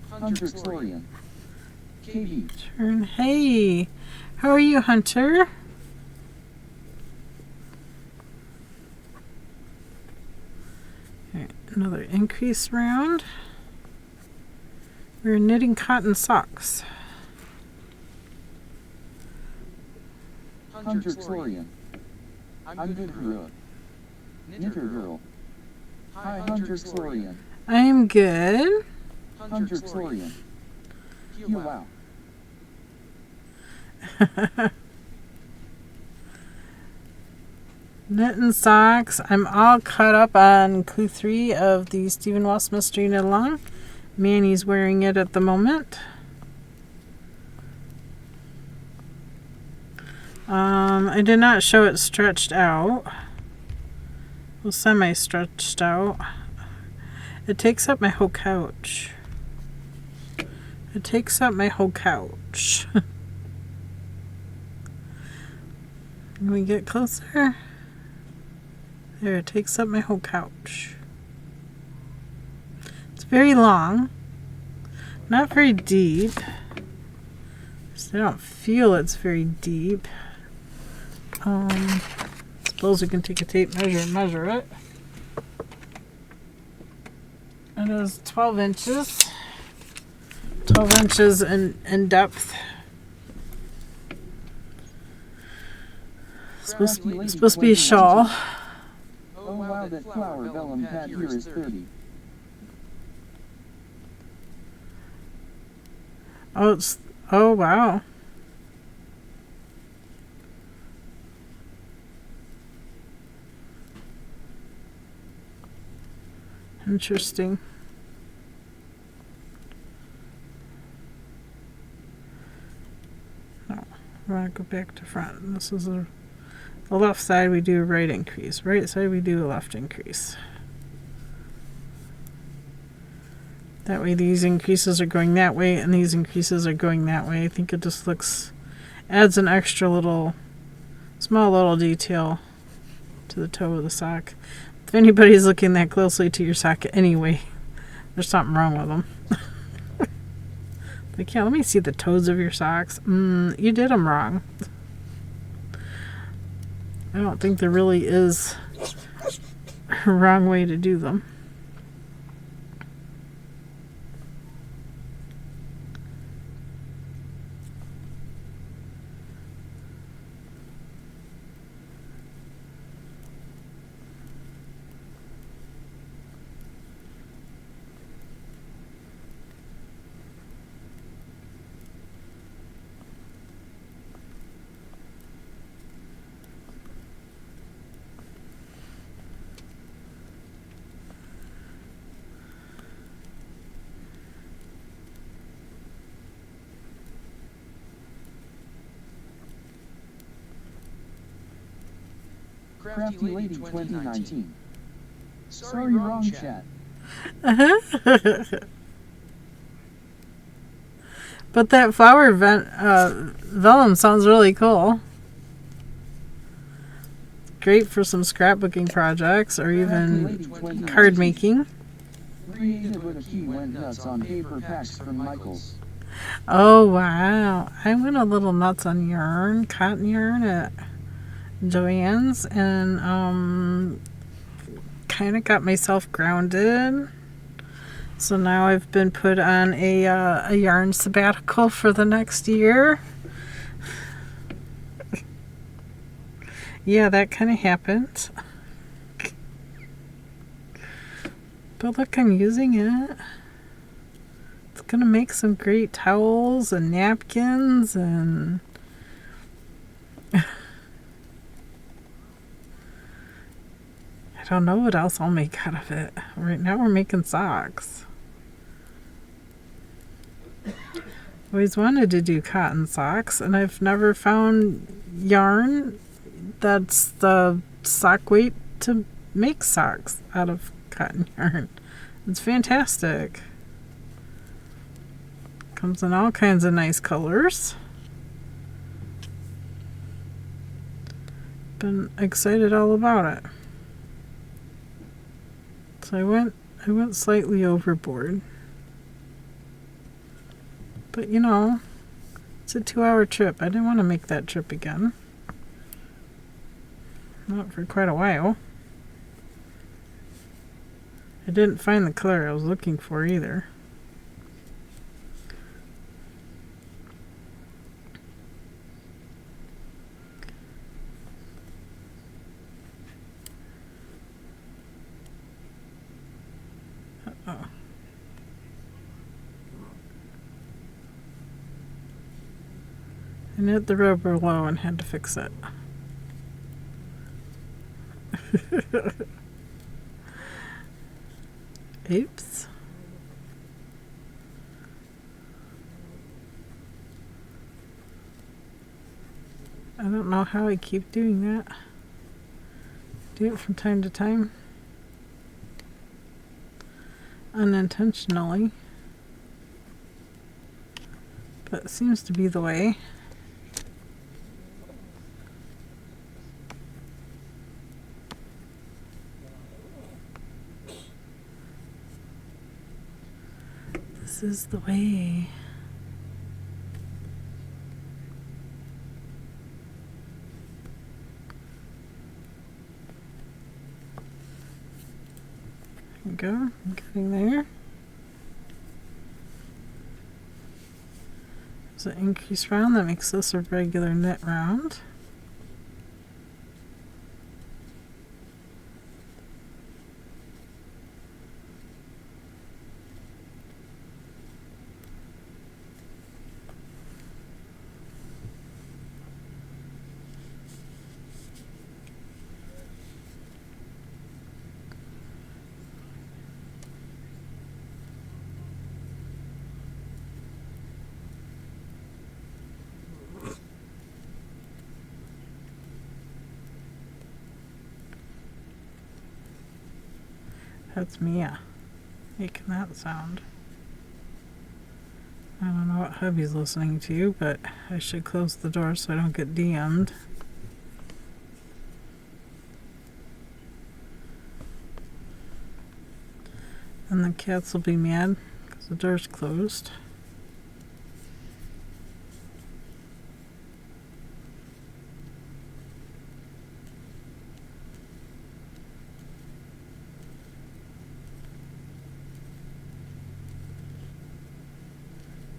Hunter Xorian. KB. Turn. Hey, how are you, Hunter? Alright, another increase round. We're knitting cotton socks. Hunter Xorian. I'm good, girl. Knitter girl. Hi, Hunter Xorian. I'm good. Hunter Xorian. Wow. Knitting socks. I'm all caught up on clue 3 of the Stephen Walsh Mystery Knit Along. Manny's wearing it at the moment. I did not show it stretched out. Well, semi-stretched out. It takes up my whole couch. It takes up my whole couch. Can we get closer? There, it takes up my whole couch. It's very long. Not very deep. I don't feel it's very deep. Suppose we can take a tape measure and measure it. It is 12 inches. 12 inches in depth. Supposed to be a shawl. Oh wow, that flower vellum pad here is 30. Oh wow. Interesting. No, I want to go back to front. This is the left side we do a right increase. Right side we do a left increase. That way these increases are going that way and these increases are going that way. I think it just adds an extra small little detail to the toe of the sock. If anybody's looking that closely to your sock anyway, there's something wrong with them. Like, yeah, let me see the toes of your socks. You did them wrong. I don't think there really is a wrong way to do them. Crafty Lady 2019. Sorry, wrong chat. But that flower vellum sounds really cool. Great for some scrapbooking projects or even card making. Creative with a key went nuts on paper packs from Michaels. Oh wow. I went a little nuts on yarn, cotton yarn at Joann's, and kind of got myself grounded. So now I've been put on a yarn sabbatical for the next year. Yeah, that kind of happened. But look, I'm using it. It's gonna make some great towels and napkins and I don't know what else I'll make out of it. Right now we're making socks. Always wanted to do cotton socks, and I've never found yarn that's the sock weight to make socks out of cotton yarn. It's fantastic. Comes in all kinds of nice colors. Been excited all about it. So I went slightly overboard. But you know, it's a 2-hour trip. I didn't want to make that trip again. Not for quite a while. I didn't find the color I was looking for either. Uh-oh. I knit the rubber low and had to fix it. Oops. I don't know how I keep doing that. Do it from time to time. Unintentionally. But it seems to be the way. This is the way. we go. I'm getting there. There's an increase round that makes this a regular knit round. That's Mia making that sound. I don't know what hubby's listening to, but I should close the door so I don't get DM'd. And the cats will be mad because the door's closed.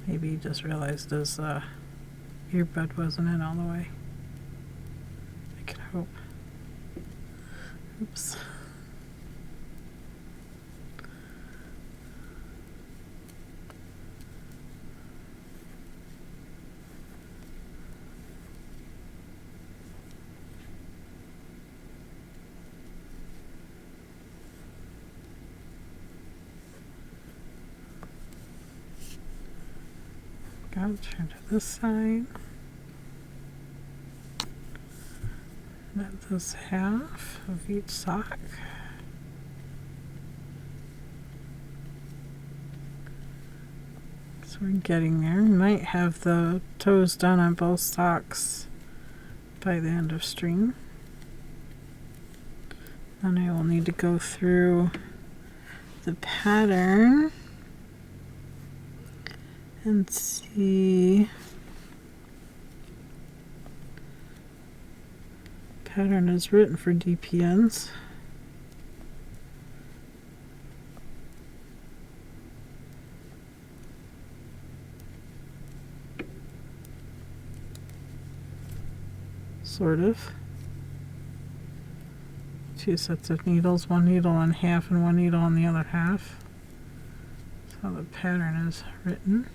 Maybe he just realized his earbud wasn't in all the way. I can hope. Oops. Turn to this side. Knit this half of each sock. So we're getting there. We might have the toes done on both socks by the end of stream. Then I will need to go through the pattern and see. Pattern is written for DPNs. Sort of. 2 sets of needles, 1 needle on half and 1 needle on the other half. That's how the pattern is written.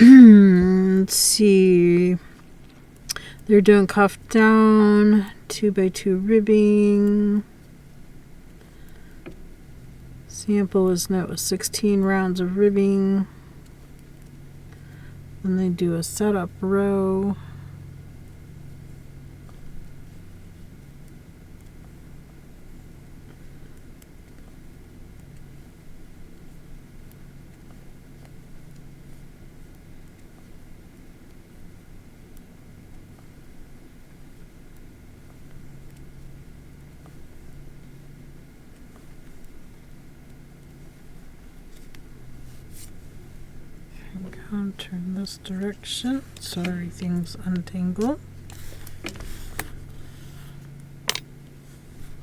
Let's see. They're doing cuff down, 2x2 ribbing. Sample is knit with 16 rounds of ribbing. Then they do a setup row. Turn this direction so everything's untangled.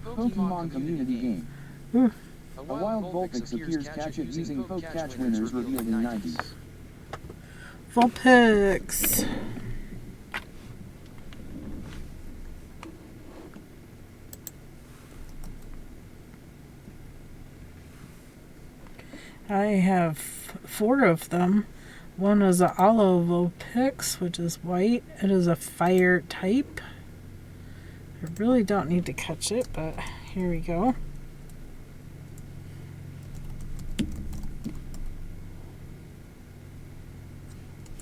Pokemon community game. A wild Vulpix appears, catch it using Poke Catch winners revealed in 90s. Vulpix. I have 4 of them. One is a Aloe Vulpix, which is white. It is a fire type. I really don't need to catch it, but here we go.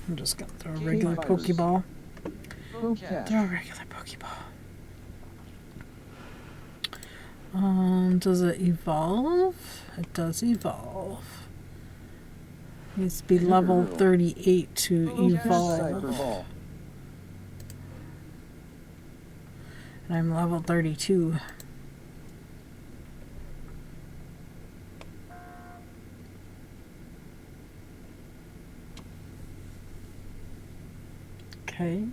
I'm just going to throw a regular Pokeball. Pokecash. Throw a regular Pokeball. Does it evolve? It does evolve. Needs to be level 38 to evolve. Cypher ball. And I'm level 32. Okay.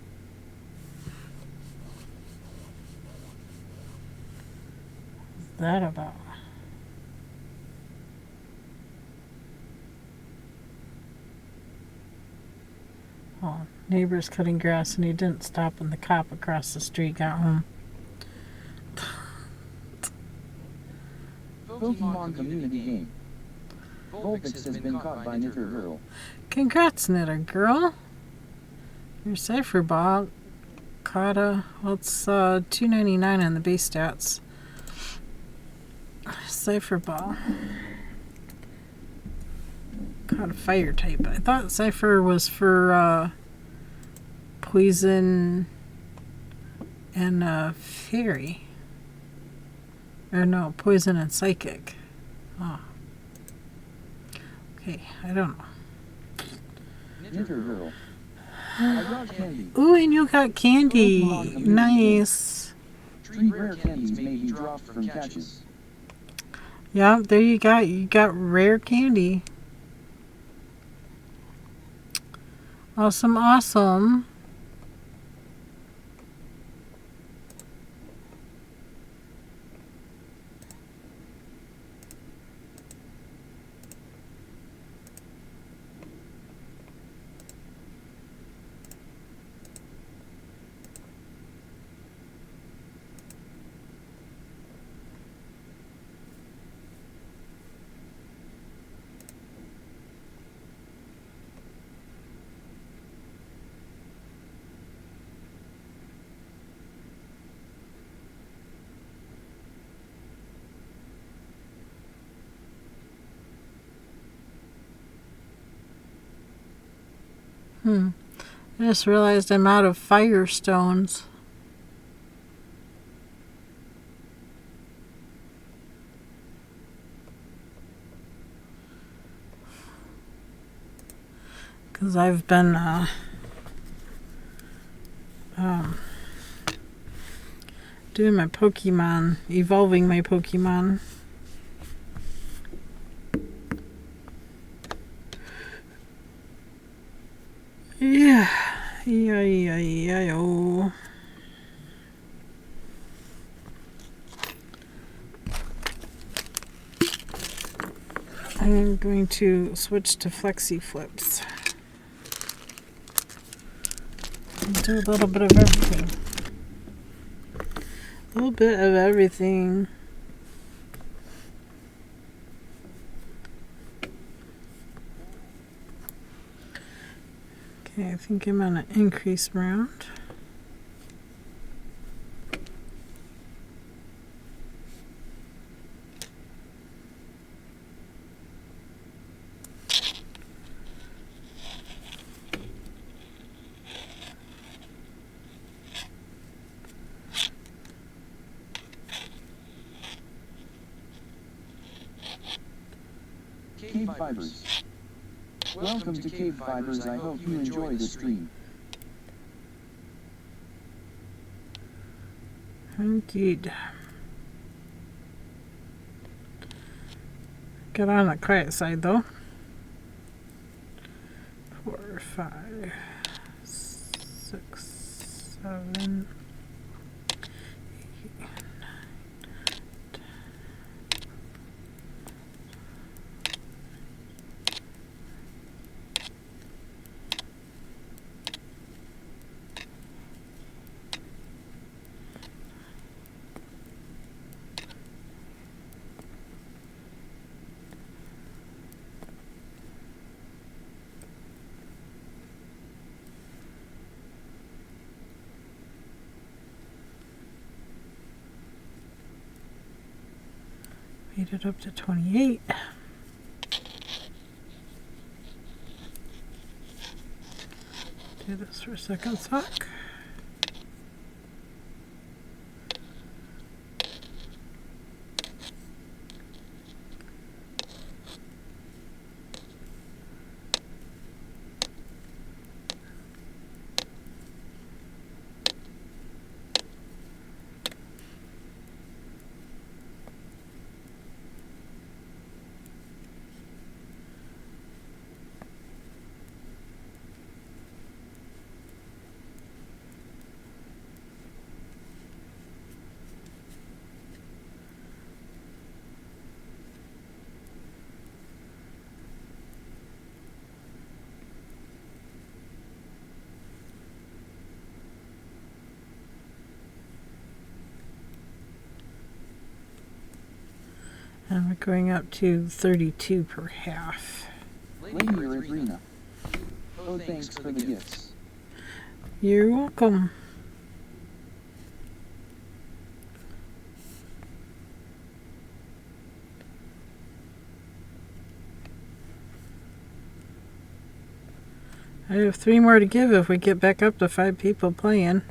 What's that about? Oh, neighbor's cutting grass and he didn't stop when the cop across the street got home. Pokemon community game. Vulpix has been caught by Knitter Girl. Congrats, Knitter Girl. Your Cypher Ball caught a, well, it's $2.99 on the base stats. Cypher Ball. Caught a fire type. I thought Cypher was for poison and fairy. Or no, poison and psychic. Oh. Okay, I don't know. Knitter Girl. I got candy. Ooh, and you got candy. Nice. 3 rare candies may be dropped from catches. Yeah, there you go. You got rare candy. Awesome, awesome. I just realized I'm out of fire stones. Because I've been doing my Pokemon, evolving my Pokemon. Yeah. Oh. I'm going to switch to flexi flips. And do a little bit of everything. A little bit of everything. Okay, I think I'm on an increase round. KBfibers. Welcome to KBfibers. I hope you enjoy the stream. Indeed. Get on the quiet side though. 4, 5, 6, 7, 8, 9, 10. Made it up to 28. Do this for a second, sock. And we're going up to 32 per half. Lady Erythrina. Oh, thanks for the gifts. You're welcome. I have 3 more to give if we get back up to 5 people playing.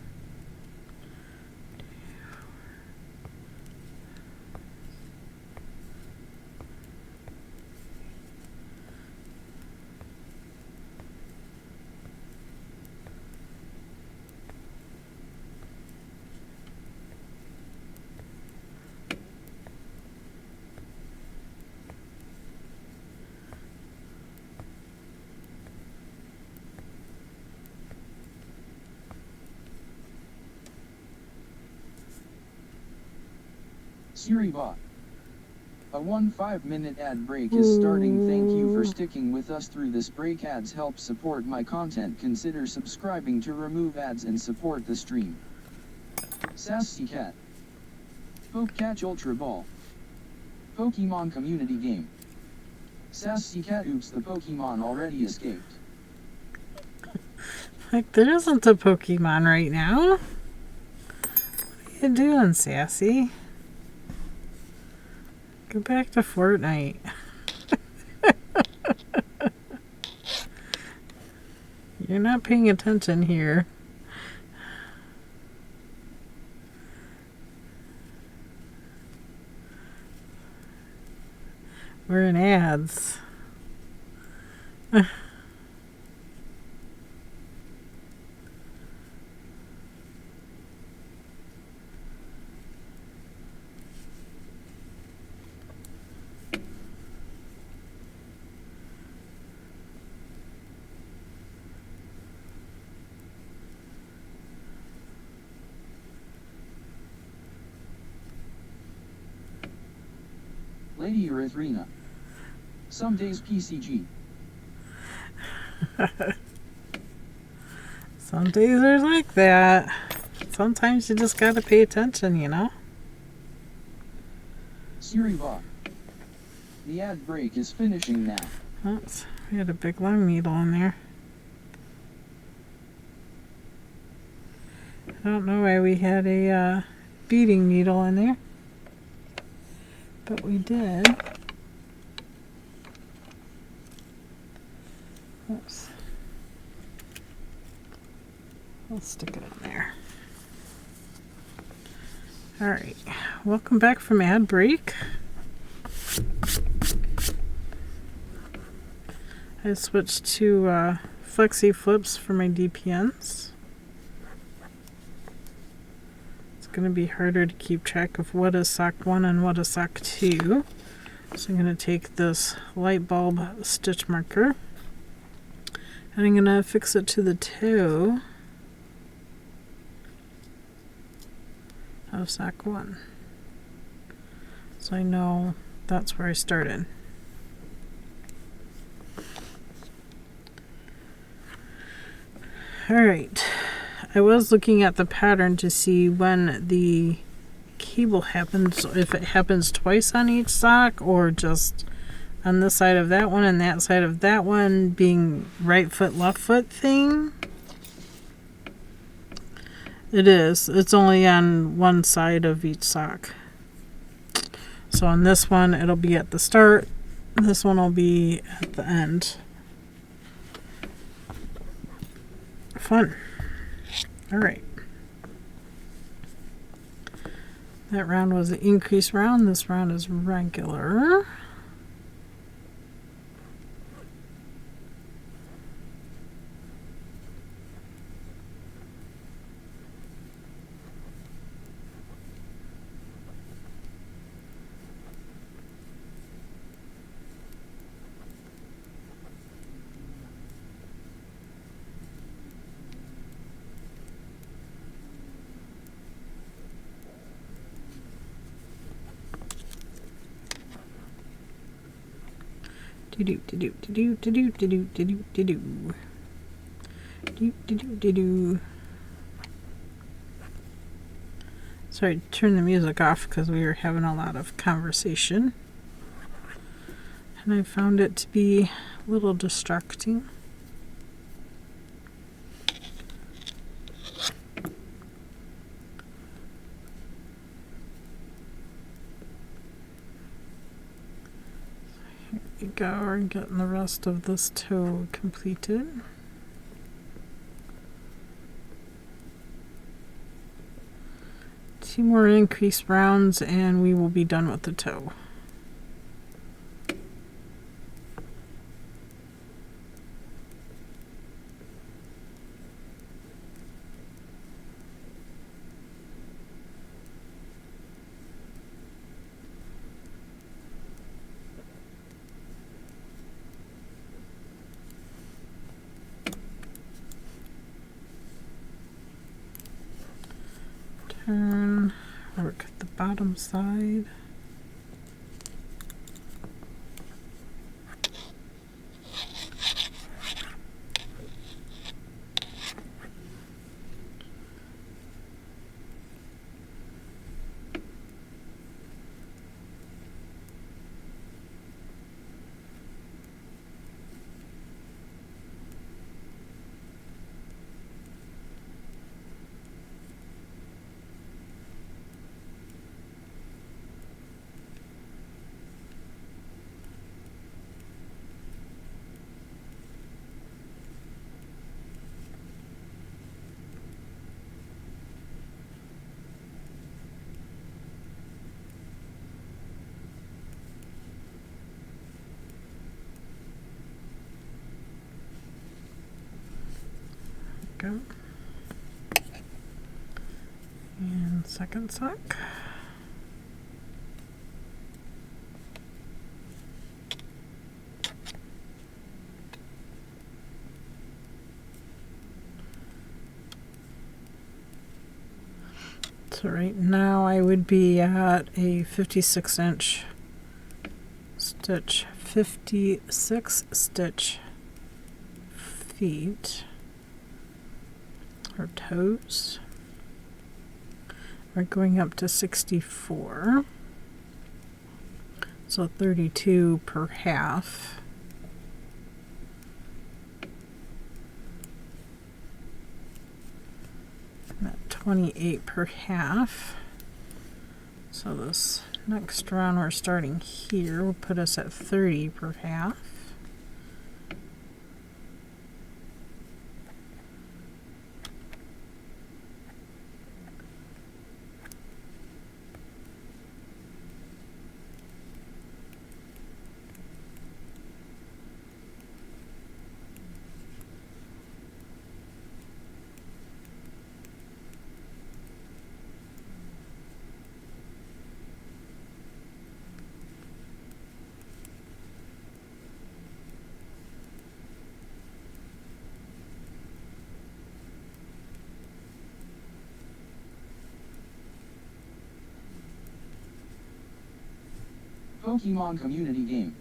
Siri bot. A 5-minute ad break is starting. Thank you for sticking with us through this break. Ads help support my content. Consider subscribing to remove ads and support the stream. Sassy Cat. Poke Catch Ultra Ball. Pokemon community game. Sassy Cat. Oops, the Pokemon already escaped. Like, there isn't a Pokemon right now. What are you doing, Sassy? Go back to Fortnite. You're not paying attention here. We're in ads. Lady Erythrina. Some days PCG. Some days are like that. Sometimes you just gotta pay attention, you know? Siri bot. The ad break is finishing now. Oops, we had a big long needle in there. I don't know why we had a beading needle in there, but we did. Oops. I'll stick it in there. Alright, welcome back from ad break. I switched to flexi flips for my DPNs. It's going to be harder to keep track of what is sock 1 and what is sock 2. So I'm going to take this light bulb stitch marker and I'm going to fix it to the toe of sock 1. So I know that's where I started. Alright, I was looking at the pattern to see when the cable happens, if it happens twice on each sock or just on this side of that one and that side of that one, being right foot, left foot thing. It is. It's only on one side of each sock. So on this one, it'll be at the start. This one will be at the end. Fun. Alright. That round was an increased round. This round is regular. Sorry, turn the music off because we were having a lot of conversation. and I found it to be a little distracting. Here we go, we're getting the rest of this toe completed. Two more increased rounds and we will be done with the toe. Turn, work at the bottom side. Go. And second sock. So right now I would be at a 56-inch stitch, 56 stitch feet or toes. We're going up to 64, so 32 per half. And at 28 per half. So this next round we're starting here will put us at 30 per half. Pokemon community game.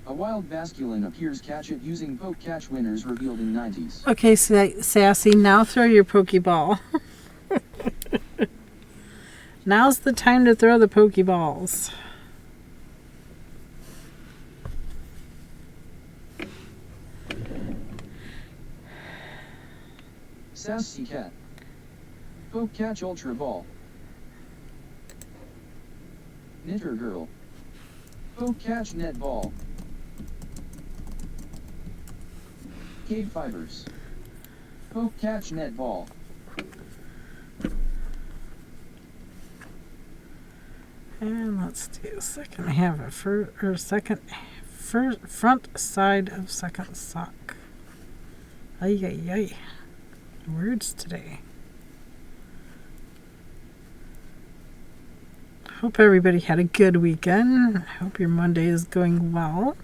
A wild basculin appears, catch it using poke catch, winners revealed in 90s. Okay, Sassy, now throw your Pokeball. Now's the time to throw the Pokeballs. Sassy Cat. Poke catch Ultra Ball. Knitter Girl. Poke catch Net Ball. KBfibers. Poke catch Net Ball. And let's do second half of front side of second sock. Ay ay ay. Words today. Hope everybody had a good weekend. I hope your Monday is going well.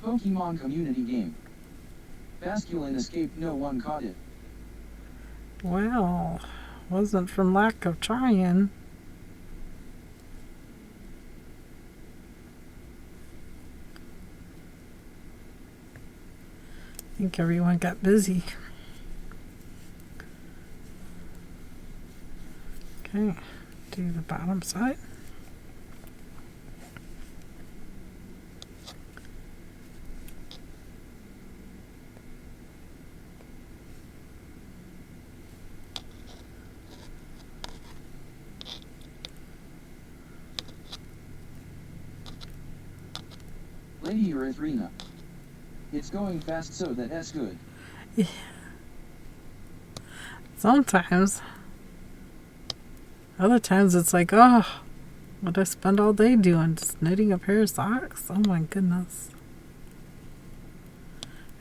Pokemon community game. Basculin escaped, no one caught it. Well, wasn't from lack of trying. I think everyone got busy. Okay, do the bottom side. Lady Erythrina. It's going fast, so that's good. Yeah. Sometimes. Other times it's like, oh, what I spend all day doing? Just knitting a pair of socks? Oh my goodness.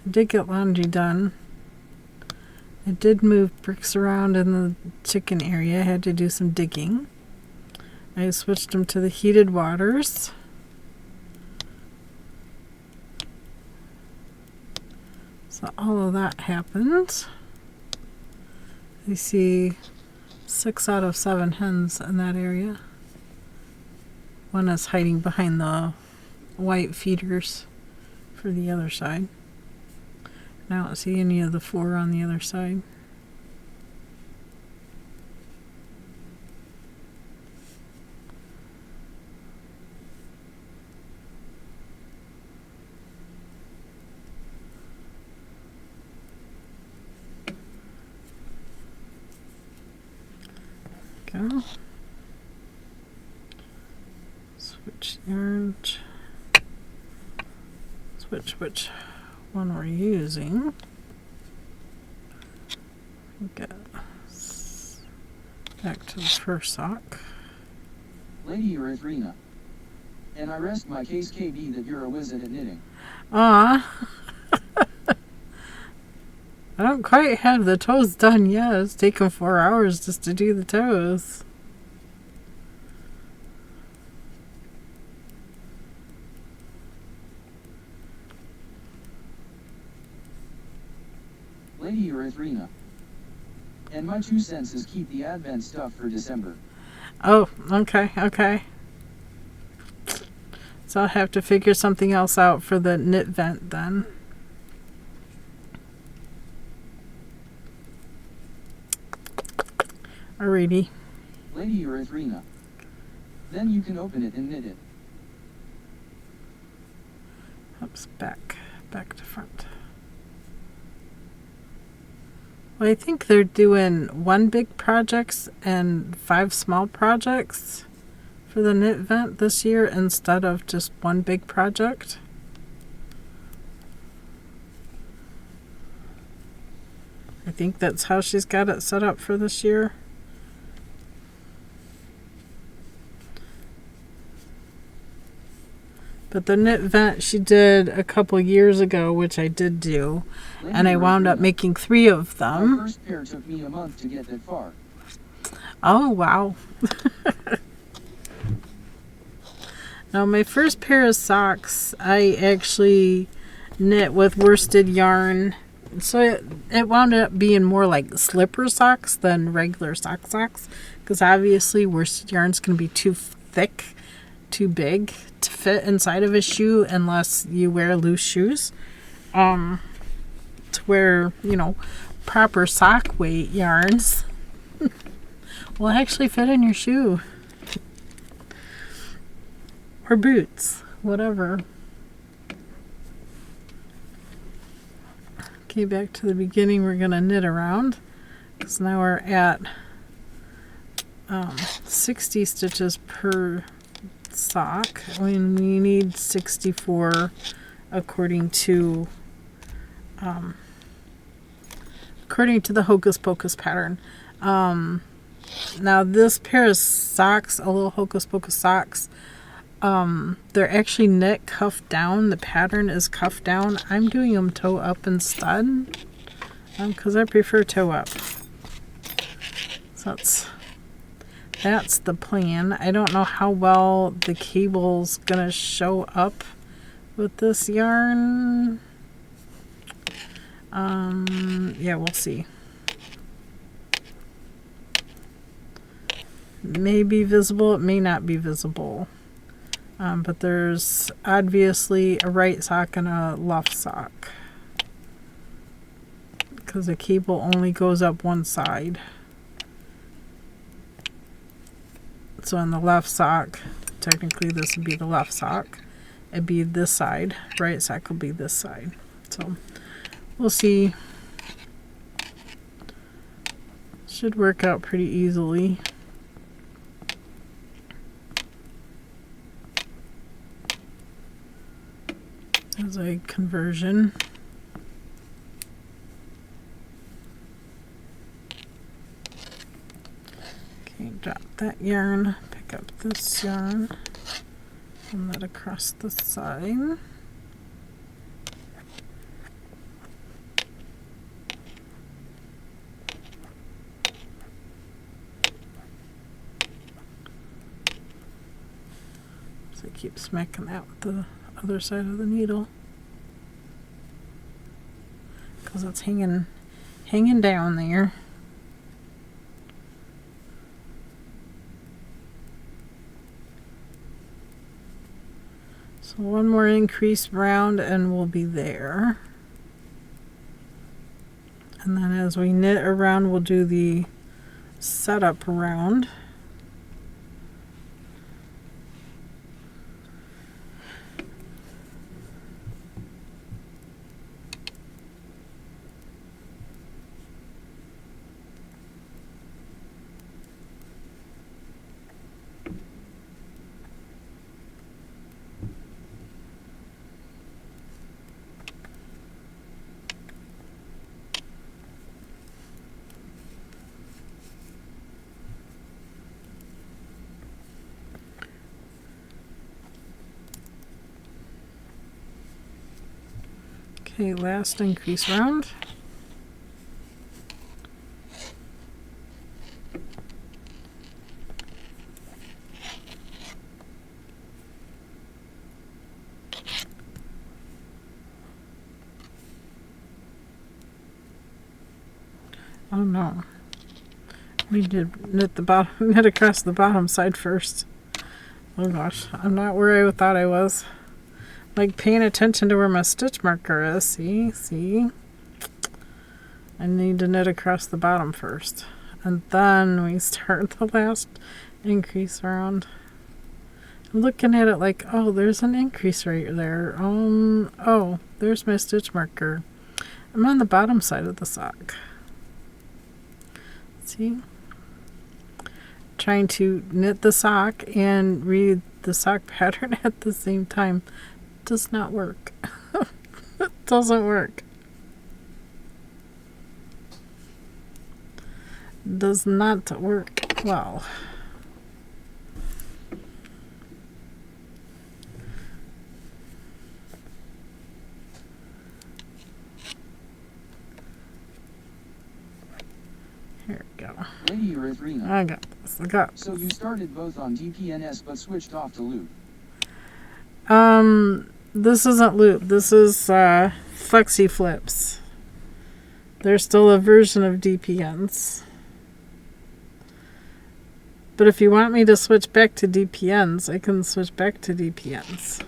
I did get laundry done. I did move bricks around in the chicken area. I had to do some digging. I switched them to the heated waters. So all of that happened. You see 6 out of 7 hens in that area. One is hiding behind the white feeders for the other side. I don't see any of the 4 on the other side. Go. Switch yarns. Switch which one we're using. Get back to the first sock. Lady Erythrina. And I rest my case, KB, that you're a wizard at knitting. Ah. I don't quite have the toes done yet. It's taken 4 hours just to do the toes. Lady Erythrina. And my 2 cents is keep the Advent stuff for December. Oh, okay, okay. So I'll have to figure something else out for the knit vent then. Alrighty. Lady Erythrina. Then you can open it and knit it. Oops, back to front. Well, I think they're doing 1 big projects and 5 small projects for the knit vent this year instead of just 1 big project. I think that's how she's got it set up for this year. But the knit vent she did a couple years ago, which I did do, and I wound up making 3 of My them. first pair took me a month to get that far. Oh, wow. Now, my first pair of socks, I actually knit with worsted yarn. So it wound up being more like slipper socks than regular socks. Because obviously worsted yarn's going to be too thick, too big to fit inside of a shoe unless you wear loose shoes. To wear, proper sock weight yarns will actually fit in your shoe. Or boots, whatever. Okay, back to the beginning. We're going to knit around. Because now we're at 60 stitches per sock. We need 64 according to the Hocus Pocus pattern. Now this pair of socks, a little Hocus Pocus socks, they're actually knit cuff down. The pattern is cuff down. I'm doing them toe up instead because I prefer toe up. So that's the plan. I don't know how well the cable's gonna show up with this yarn. Yeah, we'll see. It may be visible, it may not be visible. But there's obviously a right sock and a left sock, because the cable only goes up one side. So on the left sock, technically this would be the left sock. It'd be this side. Right sock will be this side. So we'll see. Should work out pretty easily. As a conversion. Okay, drop that yarn, pick up this yarn, and that across the side. So I keep smacking that with the other side of the needle, because it's hanging down there. So one more increase round and we'll be there. And then as we knit around, we'll do the setup round. Okay, last increase round. Oh no. We did knit the bottom, knit across the bottom side first. Oh gosh, I'm not where I thought I was. Like paying attention to where my stitch marker is. See? I need to knit across the bottom first. And then we start the last increase round. I'm looking at it like, oh, there's an increase right there. Oh, there's my stitch marker. I'm on the bottom side of the sock. See? Trying to knit the sock and read the sock pattern at the same time. Does not work. It doesn't work. Does not work well. Here we go. Lady Erythrina. I got this. I got this. So you started both on DPNS but switched off to loop. This isn't loop. This is flexi flips. There's still a version of DPNs. But if you want me to switch back to DPNs, I can switch back to DPNs.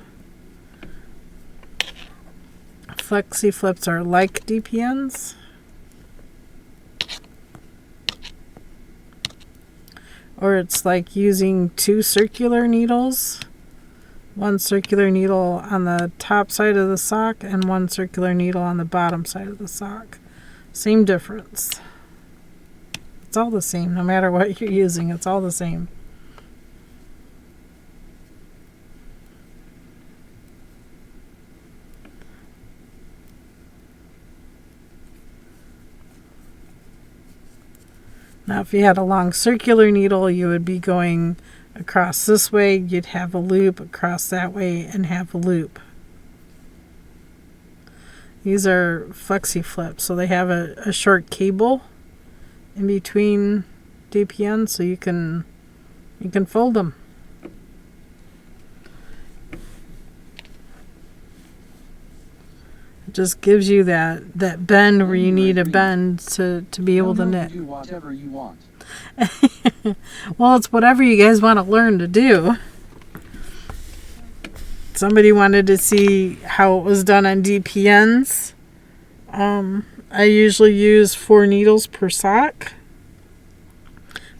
Flexi flips are like DPNs. Or it's like using two circular needles. One circular needle on the top side of the sock and one circular needle on the bottom side of the sock. Same difference. It's all the same, no matter what you're using, it's all the same. Now if you had a long circular needle, you would be going across this way, you'd have a loop, across that way, and have a loop. These are flexi flips, so they have a short cable in between DPNs, so you can fold them. It just gives you that bend where you need a bend to be able to knit. Do whatever you want. Well, it's whatever you guys want to learn to do. Somebody wanted to see how it was done on DPNs. I usually use 4 needles per sock.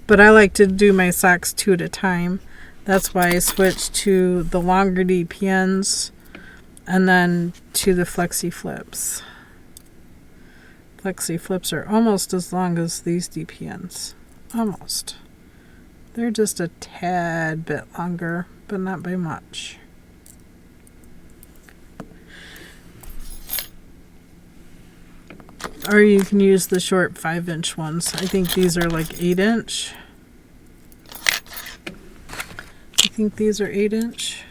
But I like to do my socks 2 at a time. That's why I switched to the longer DPNs and then to the flexi flips. Flexi flips are almost as long as these DPNs. Almost. They're just a tad bit longer, but not by much. Or you can use the short 5-inch ones. I think these are like 8-inch. I think these are 8-inch.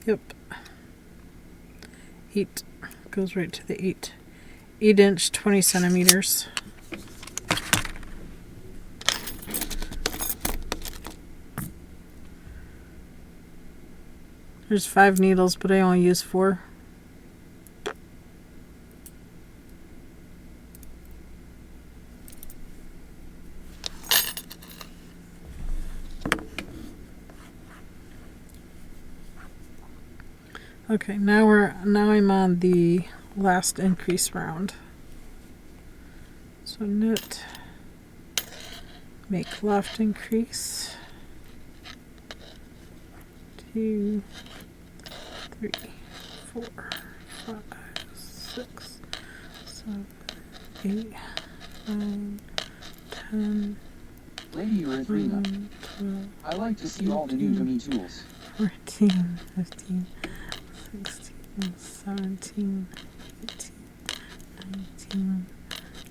Yep. 8 goes right to the 8. 8-inch, 20 centimeters. There's 5 needles, but I only use 4. Okay, now I'm on the last increase round. So knit, make left increase, 2, 3, 4, 5, 6, 7, 8, 9, 10, Lady Erythrina, 12, I like to see all the new to me tools. 14, 15, 16, 17, 18, 19,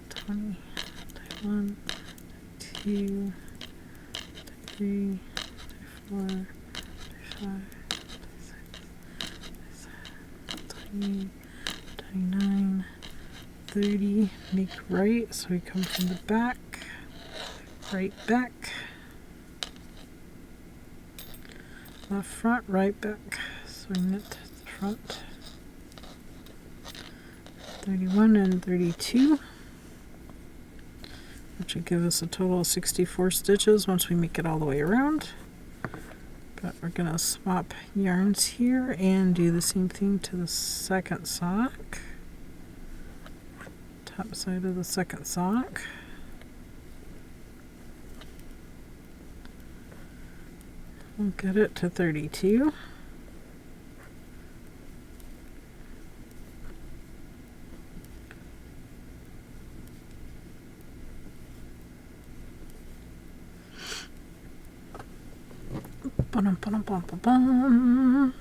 20, 21, 22, 23, 24, 25, 28, 29, 30, make right, so we come from the back, right back, left front, right back, so we knit the front, 31 and 32, which will give us a total of 64 stitches once we make it all the way around. But we're going to swap yarns here and do the same thing to the second sock. Top side of the second sock. We'll get it to 32. Ba-dum-ba-dum-bum-ba-bum.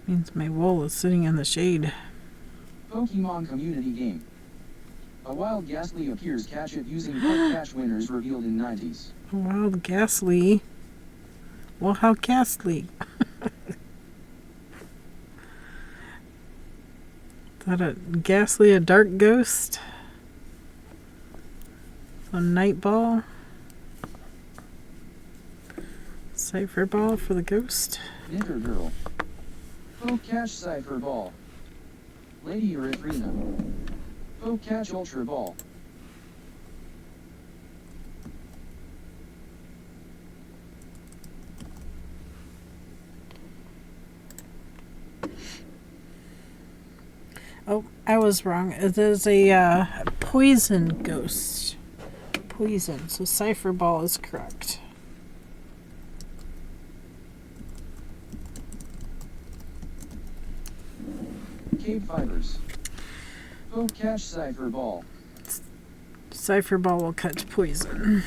Means my wool is sitting in the shade. Pokemon community game. A wild ghastly appears. Catch it using book catch winners revealed in 90s. A wild ghastly. Well, how ghastly? Is that a ghastly, a dark ghost? A night ball? Cipher ball for the ghost? Knitter girl. Poke catch cipher ball. Lady Erythrina. Poke catch ultra ball. Oh, I was wrong. It is a poison ghost. Poison. So cipher ball is correct. KBfibers. Poke catch cipher ball. Cipher ball will catch poison.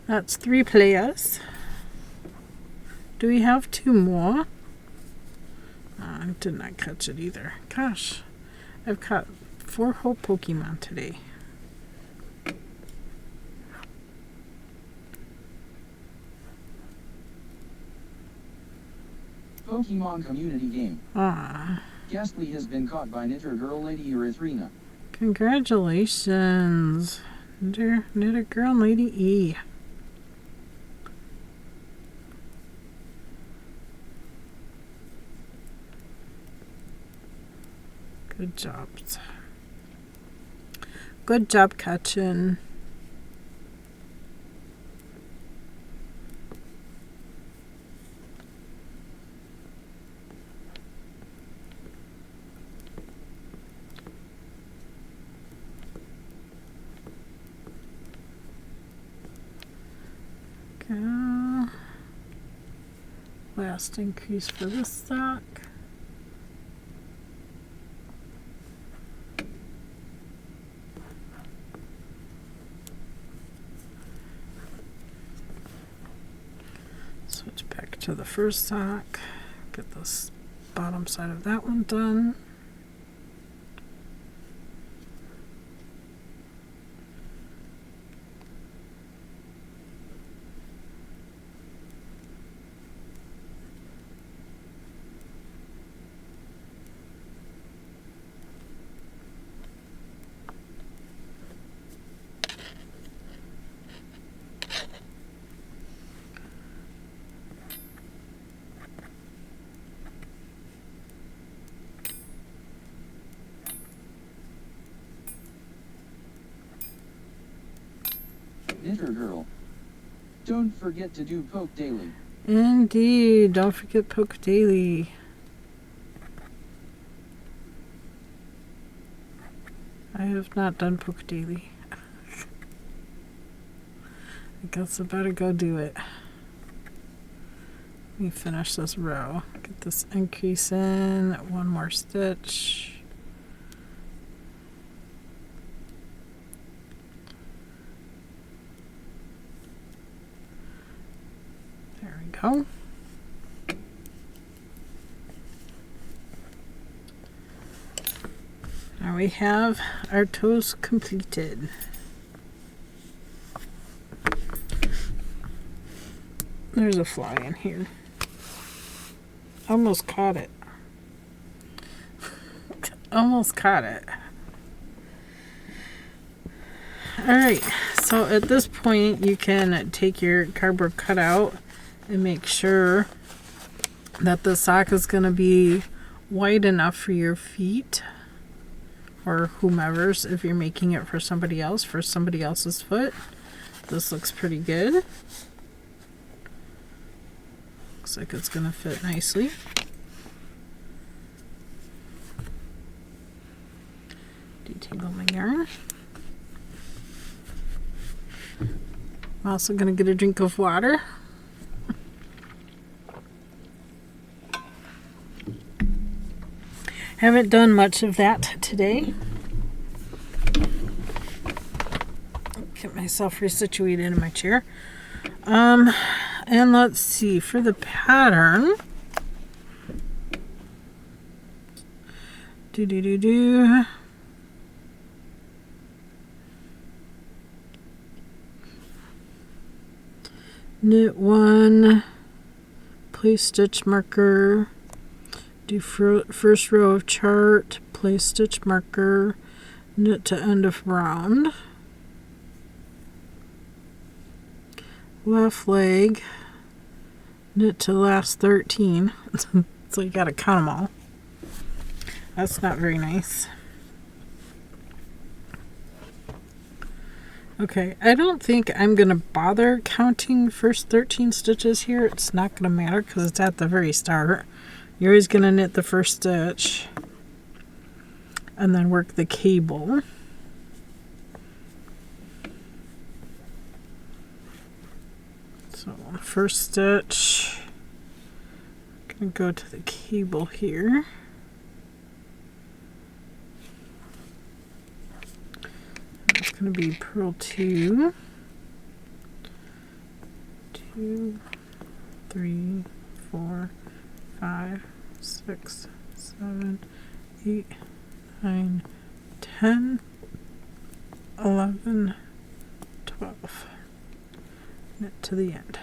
That's 3 players. Do we have 2 more? I did not catch it either. Gosh, I've caught 4 whole Pokemon today. Pokemon community game. Ah. Ghastly has been caught by Knitter Girl Lady Erythrina. Congratulations, Knitter Girl Lady E. Good job. Good job catching. Go. Last increase for this sock. Switch back to the first sock. Get this bottom side of that one done. Knitter Girl. Don't forget to do poke daily. Indeed, don't forget poke daily. I have not done poke daily. I guess I better go do it. Let me finish this row. Get this increase in, one more stitch. There we go. Now we have our toes completed. There's a fly in here. Almost caught it. Almost caught it. Alright, so at this point you can take your cardboard cutout and make sure that the sock is going to be wide enough for your feet or whomever's if you're making it for somebody else, for somebody else's foot. This looks pretty good. Looks like it's going to fit nicely. Detangle my yarn. I'm also going to get a drink of water. Haven't done much of that today. Get myself resituated in my chair. And let's see, for the pattern, knit one, place stitch marker, do first row of chart, place stitch marker, knit to end of round, left leg, knit to last 13. So you gotta count them all. That's not very nice. Okay, I don't think I'm gonna bother counting first 13 stitches here. It's not gonna matter because it's at the very start. You're always gonna knit the first stitch and then work the cable. So first stitch, I'm gonna go to the cable here. It's gonna be purl 2, 2, 3, 4, 5, 6, 7, 8, 9, 10, 11, 12. Knit to the end.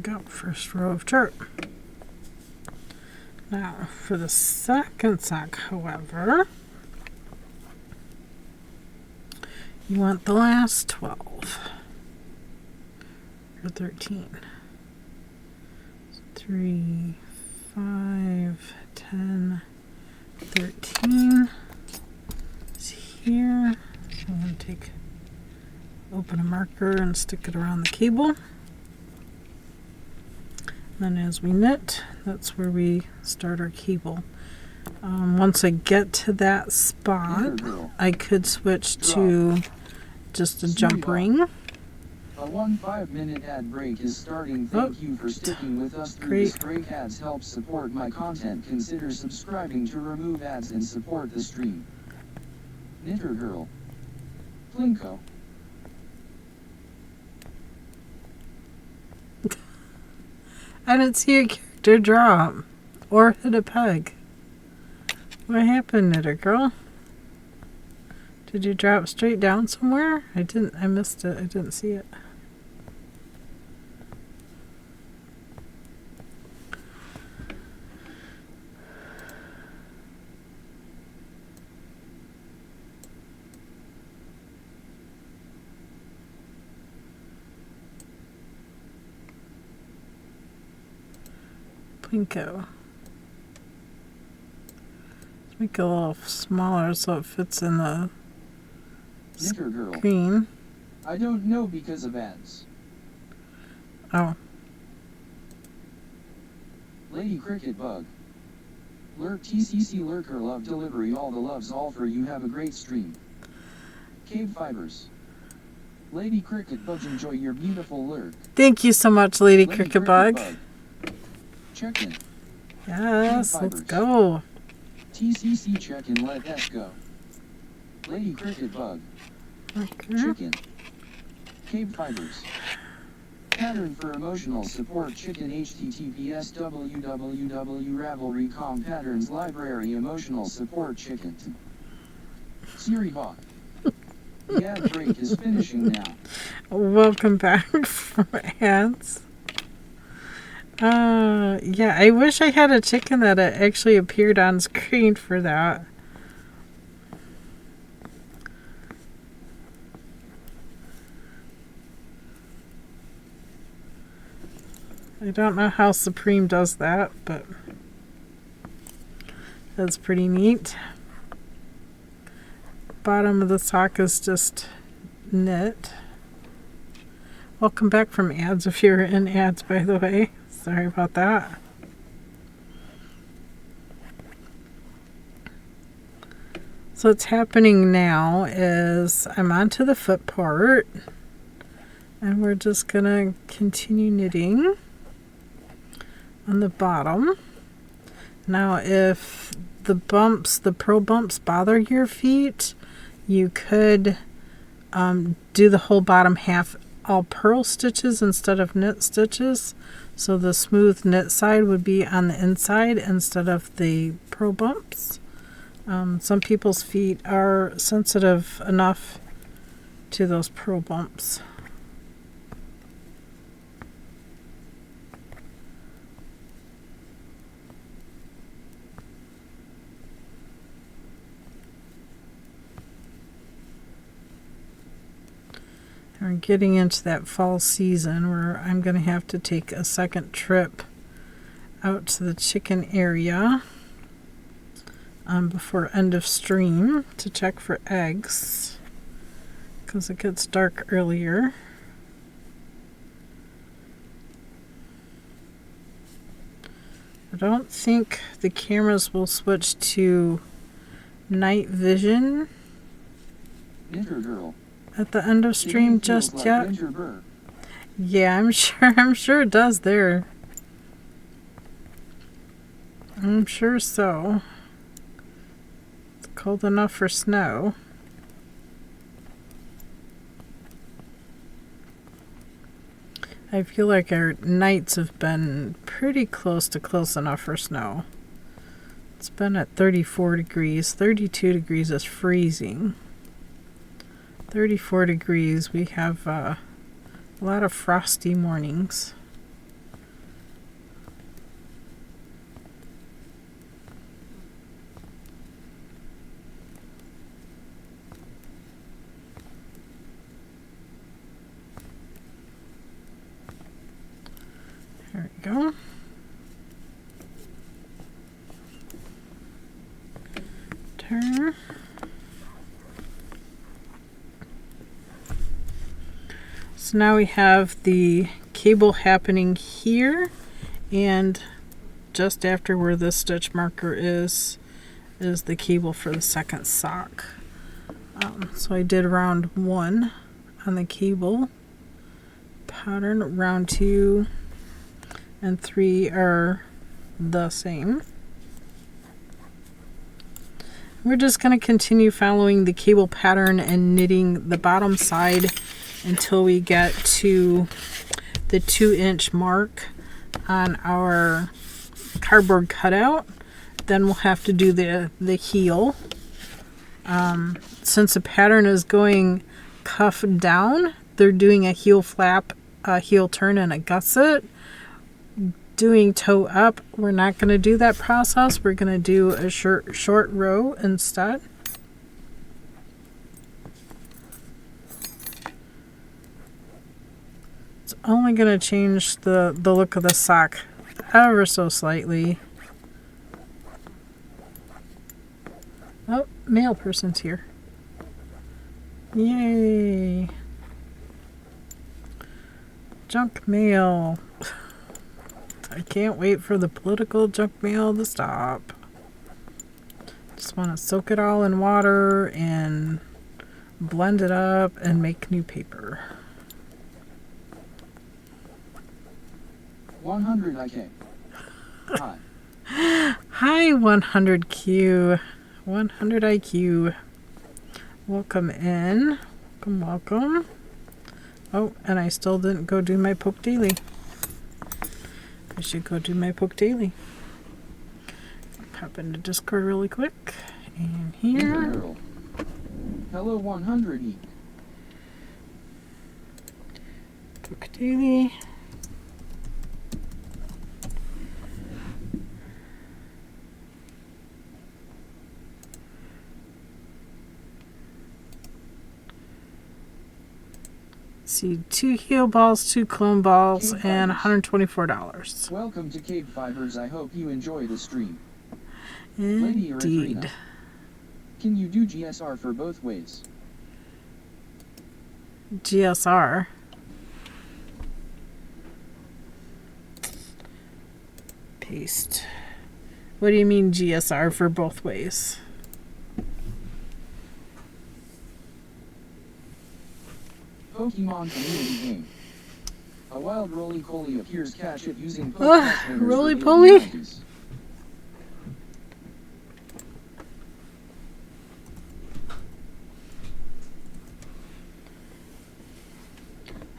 Go first row of chart. Now for the second sock, however, you want the last 12 or 13. 3, 5, 10, 13 is here. I'm going to open a marker and stick it around the cable. Then as we knit, that's where we start our cable. Once I get to that spot, I could switch to just a jump ring. A 5-minute ad break is starting. Thank you for sticking with us through this break. Ads help support my content. Consider subscribing to remove ads and support the stream. Knitter Girl. Plinko. I didn't see a character drop or hit a peg. What happened, Knitter Girl? Did you drop straight down somewhere? I missed it. I didn't see it. Plinko. Let's make it a little smaller so it fits in the Knitter Girl. screen. I don't know because of ads. Oh. Lady Cricket Bug. Lurk TCC Lurker Love Delivery. All the loves all for you. Have a great stream. KBfibers. Lady Cricket Bug, enjoy your beautiful lurk. Thank you so much, Lady Cricket Bug. Check in. Yes, let's KBfibers. go. TCC check in. Let us go. Lady Cricket Bug. Okay. Chicken. KBfibers. Pattern for emotional support. Chicken. HTTPS www.ravelry.com. Patterns library. Emotional support. Chicken. Siri bot. The ad break is finishing now. Welcome back from ads. Yeah, I wish I had a chicken that actually appeared on screen for that. I don't know how Supreme does that, but that's pretty neat. Bottom of the sock is just knit. Welcome back from ads if you're in ads, by the way. Sorry about that. So what's happening now is I'm onto the foot part and we're just gonna continue knitting on the bottom. Now if the pro bumps bother your feet, you could do the whole bottom half all purl stitches instead of knit stitches. So the smooth knit side would be on the inside instead of the pro bumps. Some people's feet are sensitive enough to those pro bumps. We're getting into that fall season where I'm going to have to take a second trip out to the chicken area before end of stream to check for eggs because it gets dark earlier. I don't think the cameras will switch to night vision Knitter Girl. at the end of stream just yet. Yeah, I'm sure it does there. I'm sure so. It's cold enough for snow. I feel like our nights have been pretty close enough for snow. It's been at 34 degrees. 32 degrees is freezing. 34 degrees. We have a lot of frosty mornings. There we go. Turn. So now we have the cable happening here, and just after where this stitch marker is the cable for the second sock. So I did round 1 on the cable pattern. Round 2 and 3 are the same. We're just going to continue following the cable pattern and knitting the bottom side until we get to the 2-inch mark on our cardboard cutout. Then we'll have to do the heel. Since the pattern is going cuff down, they're doing a heel flap, a heel turn, and a gusset. Doing toe up, we're not going to do that process. We're going to do a short row instead. It's only going to change the look of the sock ever so slightly. Oh, mail person's here. Yay! Junk mail. I can't wait for the political junk mail to stop. Just want to soak it all in water and blend it up and make new paper. 100 IK. Hi. Hi, 100Q. 100 IQ. Welcome in. Welcome. Oh, and I still didn't go do my poke daily. I should go do my poke daily. Pop into Discord really quick. And here. Hello 100E. Poke daily. See, 2 heel balls, 2 clone balls, and $124. Welcome to KBfibers. I hope you enjoy the stream. Indeed. Can you do GSR for both ways? GSR. Paste. What do you mean GSR for both ways? Pokemon community game. A wild roly-poly appears. Catch it using Pokemon roly-poly?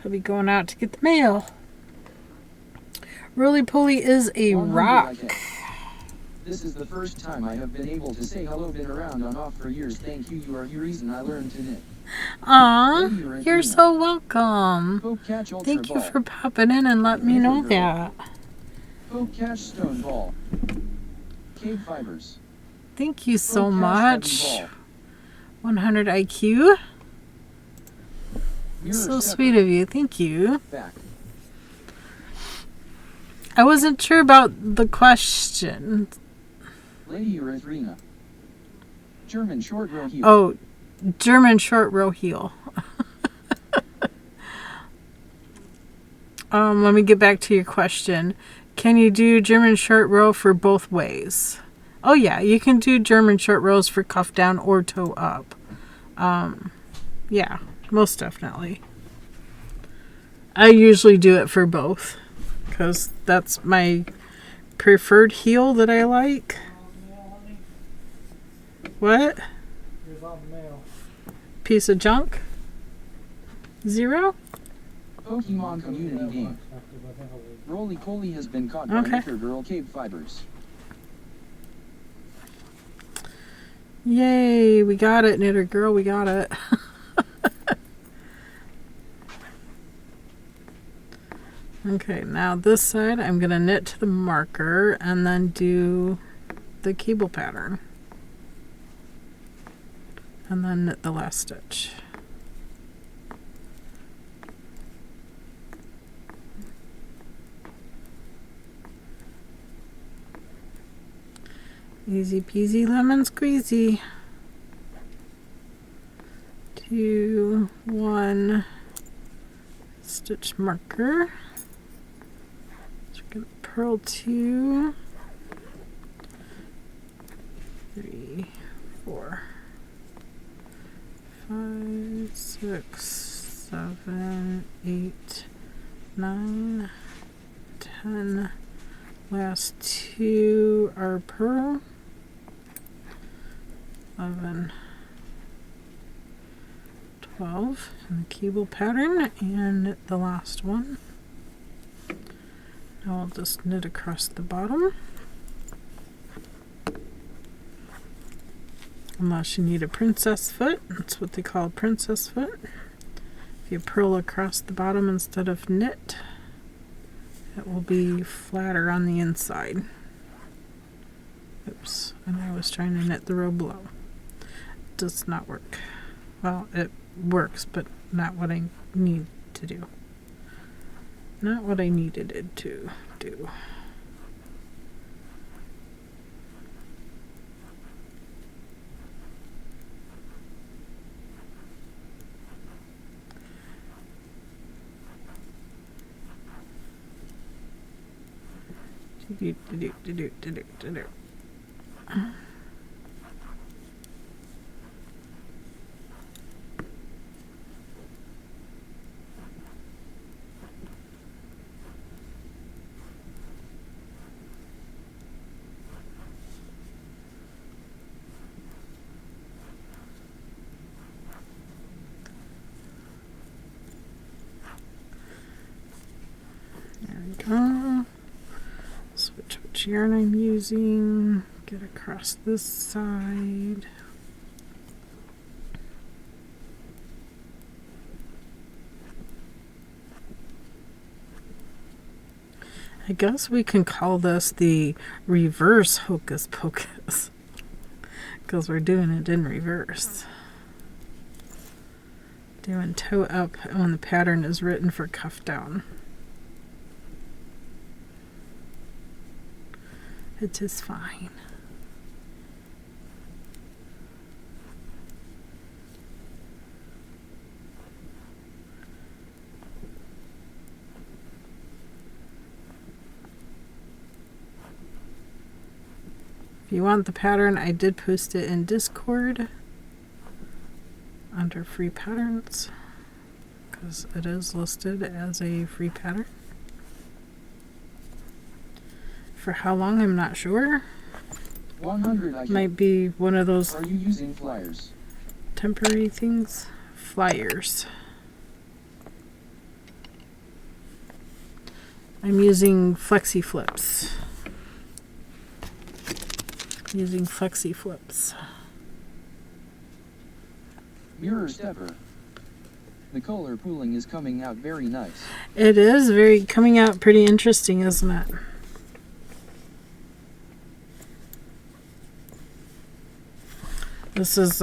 I'll be going out to get the mail. Roly-poly is a rock. This is the first time I have been able to say hello. Been around on off for years. Thank you. You are the reason I learned to knit. Aw, you're so welcome. Thank you Ball. for popping in and letting me know that. Poke Catch Stone Ball. KBfibers. Thank you so much. 100 IQ. So sweet of you. Thank you. Back. I wasn't sure about the question. Lady Erythrina. German short row heel. Oh, German short row heel. Let me get back to your question. Can you do German short row for both ways? Oh yeah, you can do German short rows for cuff down or toe up. Yeah, most definitely. I usually do it for both because that's my preferred heel that I like. What? Here's all the mail. Piece of junk? 0? Pokemon community game. Roly Poly has been caught by Okay. Knitter Girl KBfibers. Yay, we got it, Knitter Girl, we got it. Okay, now this side I'm going to knit to the marker and then do the cable pattern. And then knit the last stitch. Easy peasy lemon squeezy. 2, 1 stitch marker. So we're gonna purl 2, 3, 4, 5, 6, 7, 8, 9, 10. Last 2 are purl. 11, 12 in the cable pattern, and knit the last one. Now I'll just knit across the bottom. Unless you need a princess foot, that's what they call a princess foot. If you purl across the bottom instead of knit, it will be flatter on the inside. Oops, and I was trying to knit the row below. Does not work. Well, it works, but not what I need to do. Not what I needed it to do. There we go. Switch which yarn I'm using. Get across this side. I guess we can call this the reverse hocus pocus because we're doing it in reverse. Doing toe up when the pattern is written for cuff down. It is fine. If you want the pattern, I did post it in Discord under free patterns because it is listed as a free pattern. For how long, I'm not sure. 100 Might be one of those Are you using flyers? temporary things. Flyers. I'm using flexi flips. Mirror stepper. The color pooling is coming out very nice. It is coming out pretty interesting, isn't it? This is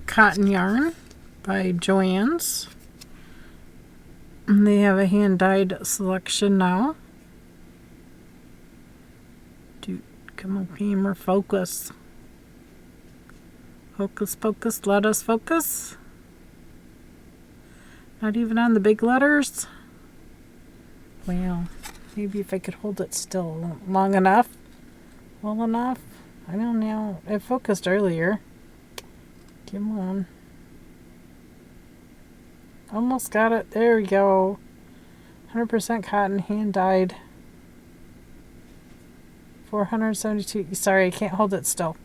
cotton yarn by Joann's. And they have a hand-dyed selection now. Dude, come on, camera, focus. Hocus pocus, let us focus. Not even on the big letters. Well, maybe if I could hold it still long enough. Well enough. I don't know. It focused earlier. Come on. Almost got it. There we go. 100% cotton, hand dyed. 472. Sorry, I can't hold it still.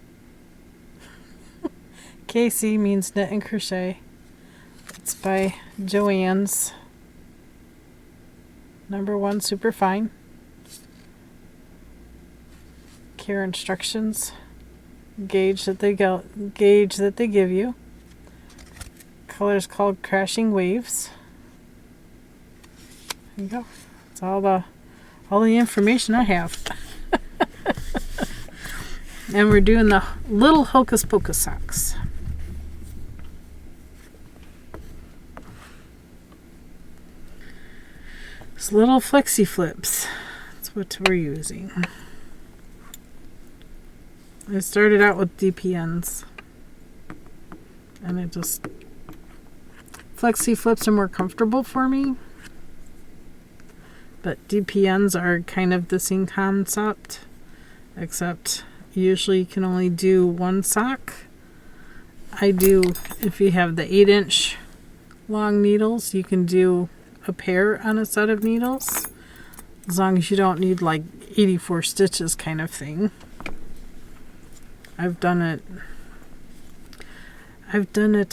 KC means knit and crochet. It's by Joann's. Number 1, super fine. Care instructions. Gauge that they give you. Color is called Crashing Waves. There you go. That's all the information I have. And we're doing the little Hocus Pocus socks. It's little flexi flips. That's what we're using. I started out with DPNs. And it just... Flexi flips are more comfortable for me. But DPNs are kind of the same concept. Except usually you can only do one sock. I do, if you have the 8-inch long needles, you can do a pair on a set of needles. As long as you don't need like 84 stitches kind of thing. I've done it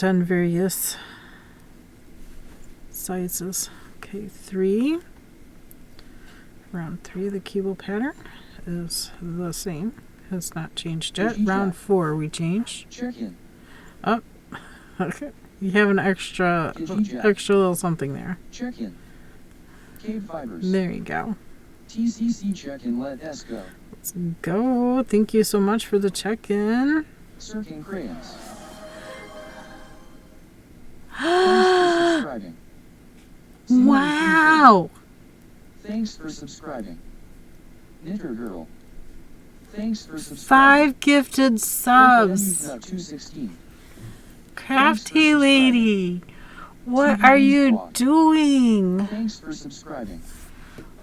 on various sizes. Okay, 3. Round 3, the cable pattern is the same. Has not changed yet. Round 4 we changed. Check in. Oh, okay. You have an extra little something there. Check in. KBfibers. There you go. TCC check in. Let us go. Let's go. Thank you so much for the check-in. Circling crayons. Thanks for subscribing. Wow. Thanks for subscribing. Knitter Girl. Thanks for subscribing. 5 gifted subs. 216. Crafty lady. What are you doing? Thanks for subscribing.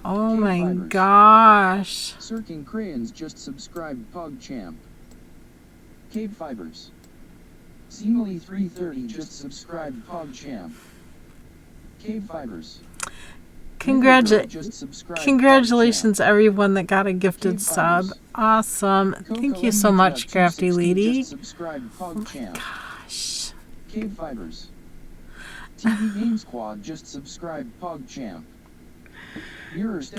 Oh my gosh. Circling crayons just subscribed PogChamp. KBfibers. Seemly 330 just subscribed PogChamp. KBfibers. Congratulations everyone that got a gifted sub. Awesome. Thank you so much, Crafty Lady. Oh my gosh. KBfibers. TV Game Squad just subscribed PogChamp.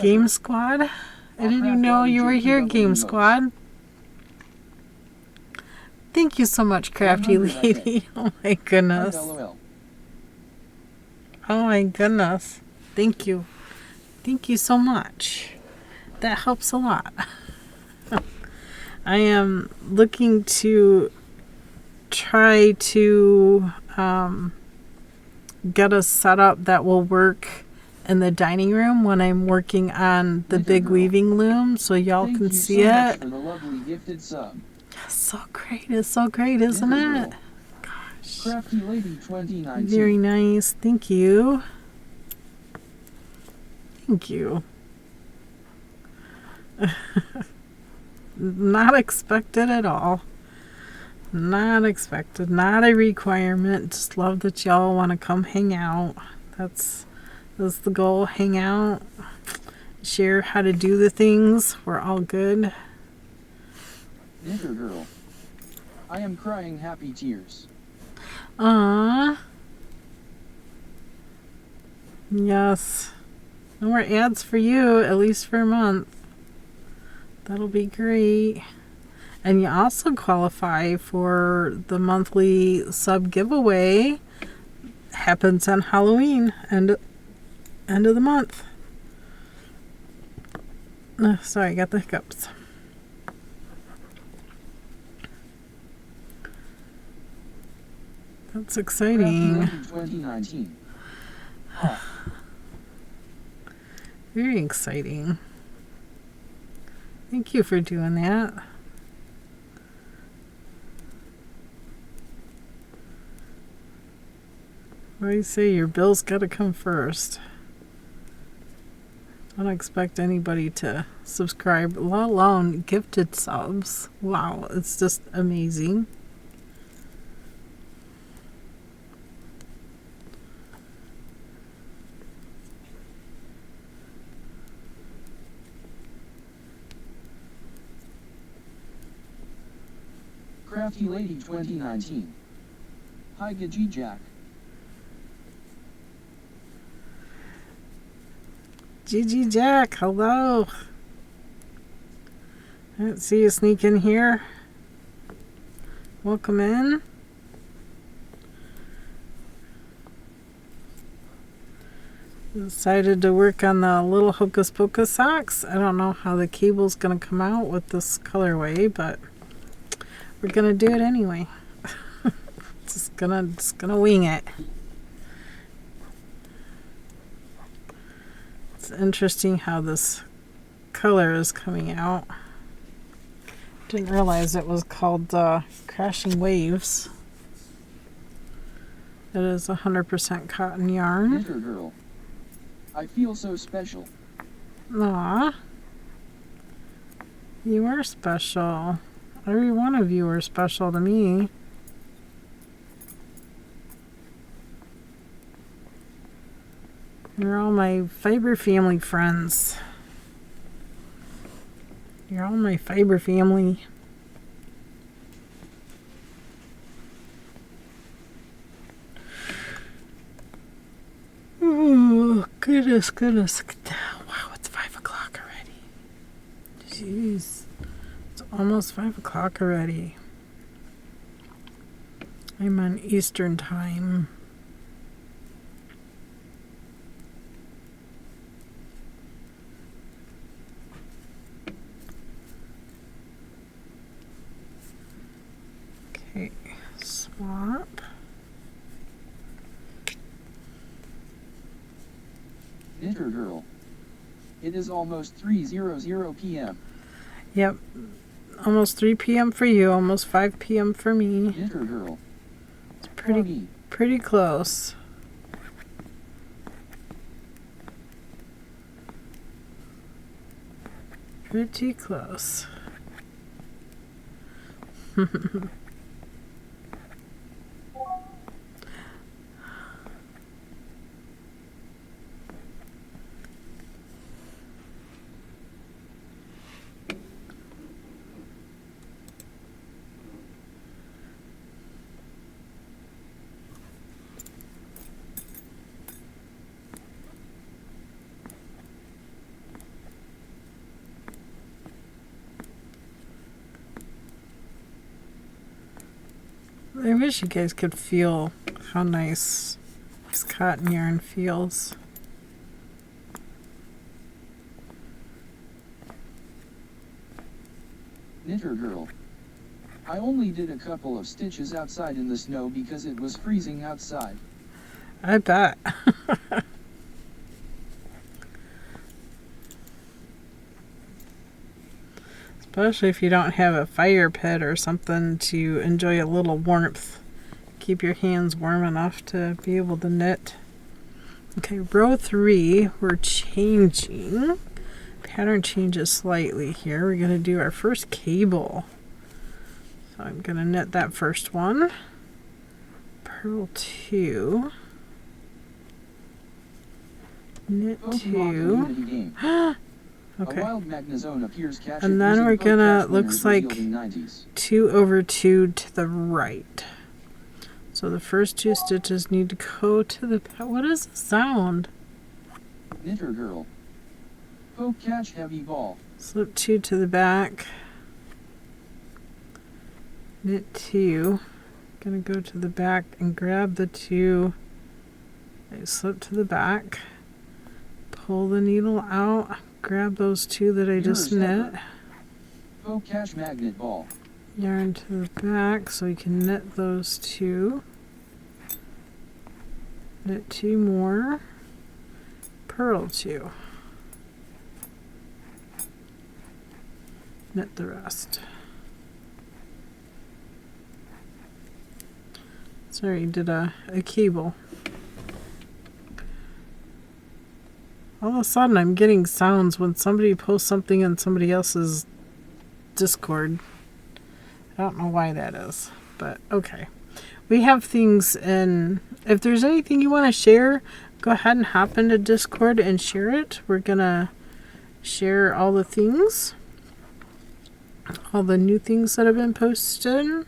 Game Squad? I didn't even know you were here, Game Squad. Thank you so much, Crafty Lady. Oh my goodness. Oh my goodness. Thank you. Thank you so much. That helps a lot. I am looking to try to get a setup that will work in the dining room when I'm working on the big weaving loom, so y'all can see it. It's so great. It's so great, isn't it? Gosh. Crafty Lady 2019. Very nice. Thank you. Thank you. Not expected at all. Not expected. Not a requirement. Just love that y'all want to come hang out. That's the goal. Hang out. Share how to do the things. We're all good. Knitter Girl. I am crying happy tears. Aww. Yes. No more ads for you, at least for a month. That'll be great. And you also qualify for the monthly sub giveaway. Happens on Halloween, end of the month. Sorry, I got the hiccups. That's exciting. 2019. Very exciting. Thank you for doing that. What do you say? Your bill's got to come first. I don't expect anybody to subscribe, let alone gifted subs. Wow, it's just amazing. Crafty Lady 2019. Hi Gaji Jack. GG Jack, hello. I didn't see you sneak in here. Welcome in. Decided to work on the little Hocus Pocus socks. I don't know how the cable's gonna come out with this colorway, but we're gonna do it anyway. just gonna wing it. It's interesting how this color is coming out. Didn't realize it was called Crashing Waves. It is 100% cotton yarn. Knitter girl. I feel so special. Aw. You are special. Every one of you are special to me. You're all my fiber family friends. You're all my fiber family. Oh, goodness. Wow, it's 5 o'clock already. Jeez. It's almost 5 o'clock already. I'm on Eastern time. Okay, swap. Knitter girl. It is almost 3:00 p.m. Yep. Almost 3 p.m. for you, almost 5 p.m. for me. Knitter girl. It's pretty close. Pretty close. I wish you guys could feel how nice this cotton yarn feels. Knitter girl. I only did a couple of stitches outside in the snow because it was freezing outside. I bet. Especially if you don't have a fire pit or something to enjoy a little warmth. Keep your hands warm enough to be able to knit. Okay, row 3, we're changing. Pattern changes slightly here. We're going to do our first cable. So I'm going to knit that first one. Purl 2. Knit 2. Okay. And then we're gonna, looks like 2 over 2 to the right. So the first 2 stitches need to go to the, what is the sound? Knitter girl. Poke catch heavy ball. Slip 2 to the back. Knit 2. Gonna go to the back and grab the 2. I slip to the back. Pull the needle out. Grab those 2 that I just knit. Poke catch magnet ball. Yarn to the back so you can knit those 2. Knit 2 more. Purl 2. Knit the rest. Sorry, did a cable. All of a sudden I'm getting sounds when somebody posts something in somebody else's Discord. I don't know why that is, but okay. We have things in, if there's anything you want to share, go ahead and hop into Discord and share it. We're gonna share all the things, all the new things that have been posted.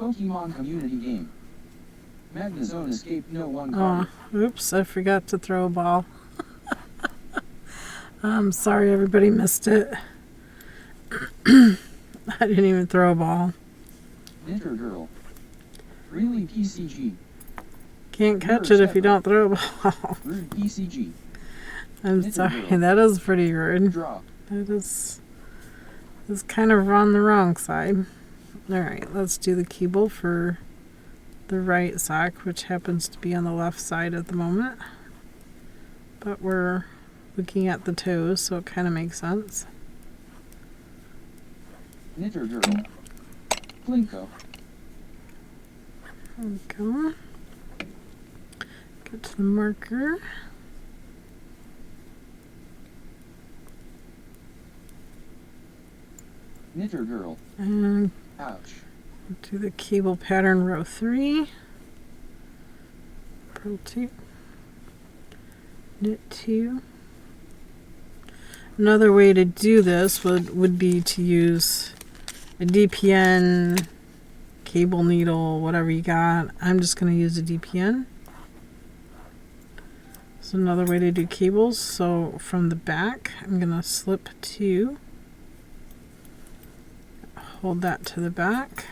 Pokemon community game. Magnezone escape, no one caught Oh, oops, I forgot to throw a ball. I'm sorry everybody missed it. I didn't even throw a ball. it. Knitter Girl. Really PCG. Can't catch it if you don't throw a ball. Rude PCG. I'm Knitter sorry, girl. that is pretty rude. Draw. That is kind of on the wrong side. Alright, let's do the keyboard for the right sock, which happens to be on the left side at the moment. But we're looking at the toes, so it kind of makes sense. Knitter Girl. Plinko. There we go. Get to the marker. Knitter Girl. And Ouch. do the cable pattern row 3. Purl 2. Knit 2. Another way to do this would be to use a DPN, cable needle, whatever you got. I'm just going to use a DPN. It's another way to do cables. So from the back, I'm going to slip 2. Hold that to the back.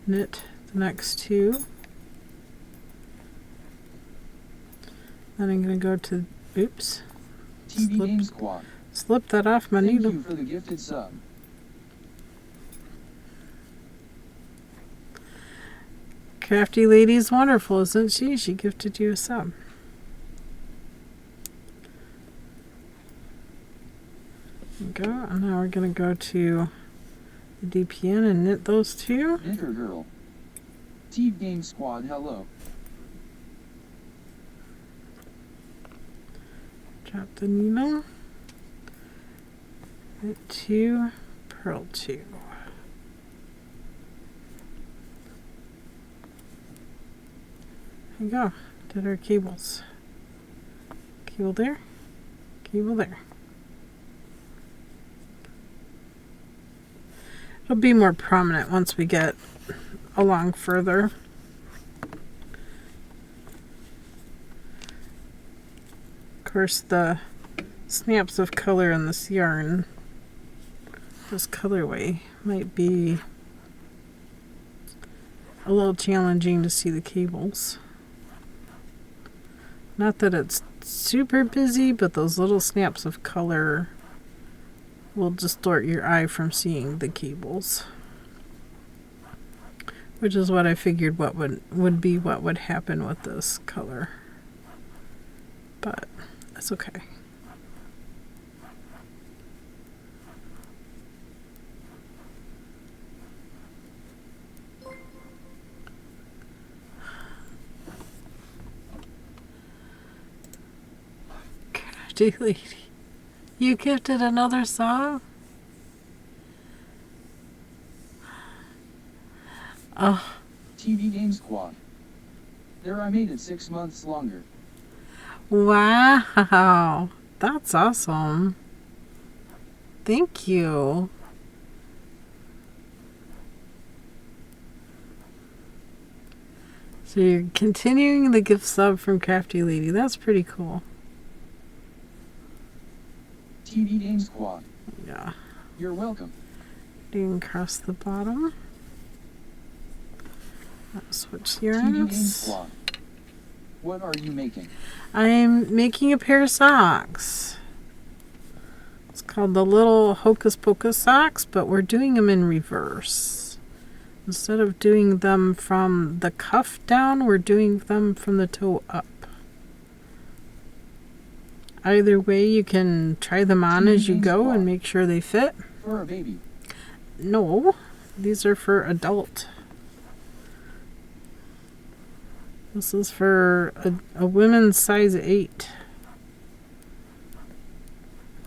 Knit the next 2. Then I'm going to go to, oops, TV Game Squad. slip that off my Thank needle. you for the gifted sub. Crafty Lady's wonderful, isn't she? She gifted you a sub. There we go. And now we're going to go to the DPN and knit those 2. Knitter Girl. TV Game Squad, hello. Drop the needle. Knit 2, purl 2. There you go. Did our cables. Cable there. Cable there. It'll be more prominent once we get along further. Of course, the snaps of color in this yarn, this colorway, might be a little challenging to see the cables. Not that it's super busy, but those little snaps of color will distort your eye from seeing the cables. Which is what I figured what would happen with this color. But that's okay. Crafty Lady, you gifted another song? Oh, TV Game Squad. There, I made it 6 months longer. wow. That's awesome. Thank you. So you're continuing the gift sub from Crafty Lady. That's pretty cool. TV Game Squad. Yeah. You're welcome. Doing across the bottom. I'll switch TV Game yarns. Squad. What are you making? I'm making a pair of socks. It's called the Little Hocus Pocus socks, but we're doing them in reverse. Instead of doing them from the cuff down, we're doing them from the toe up. Either way, you can try them on as you go and make sure they fit. For a baby. No, these are for adult. This is for a women's size 8.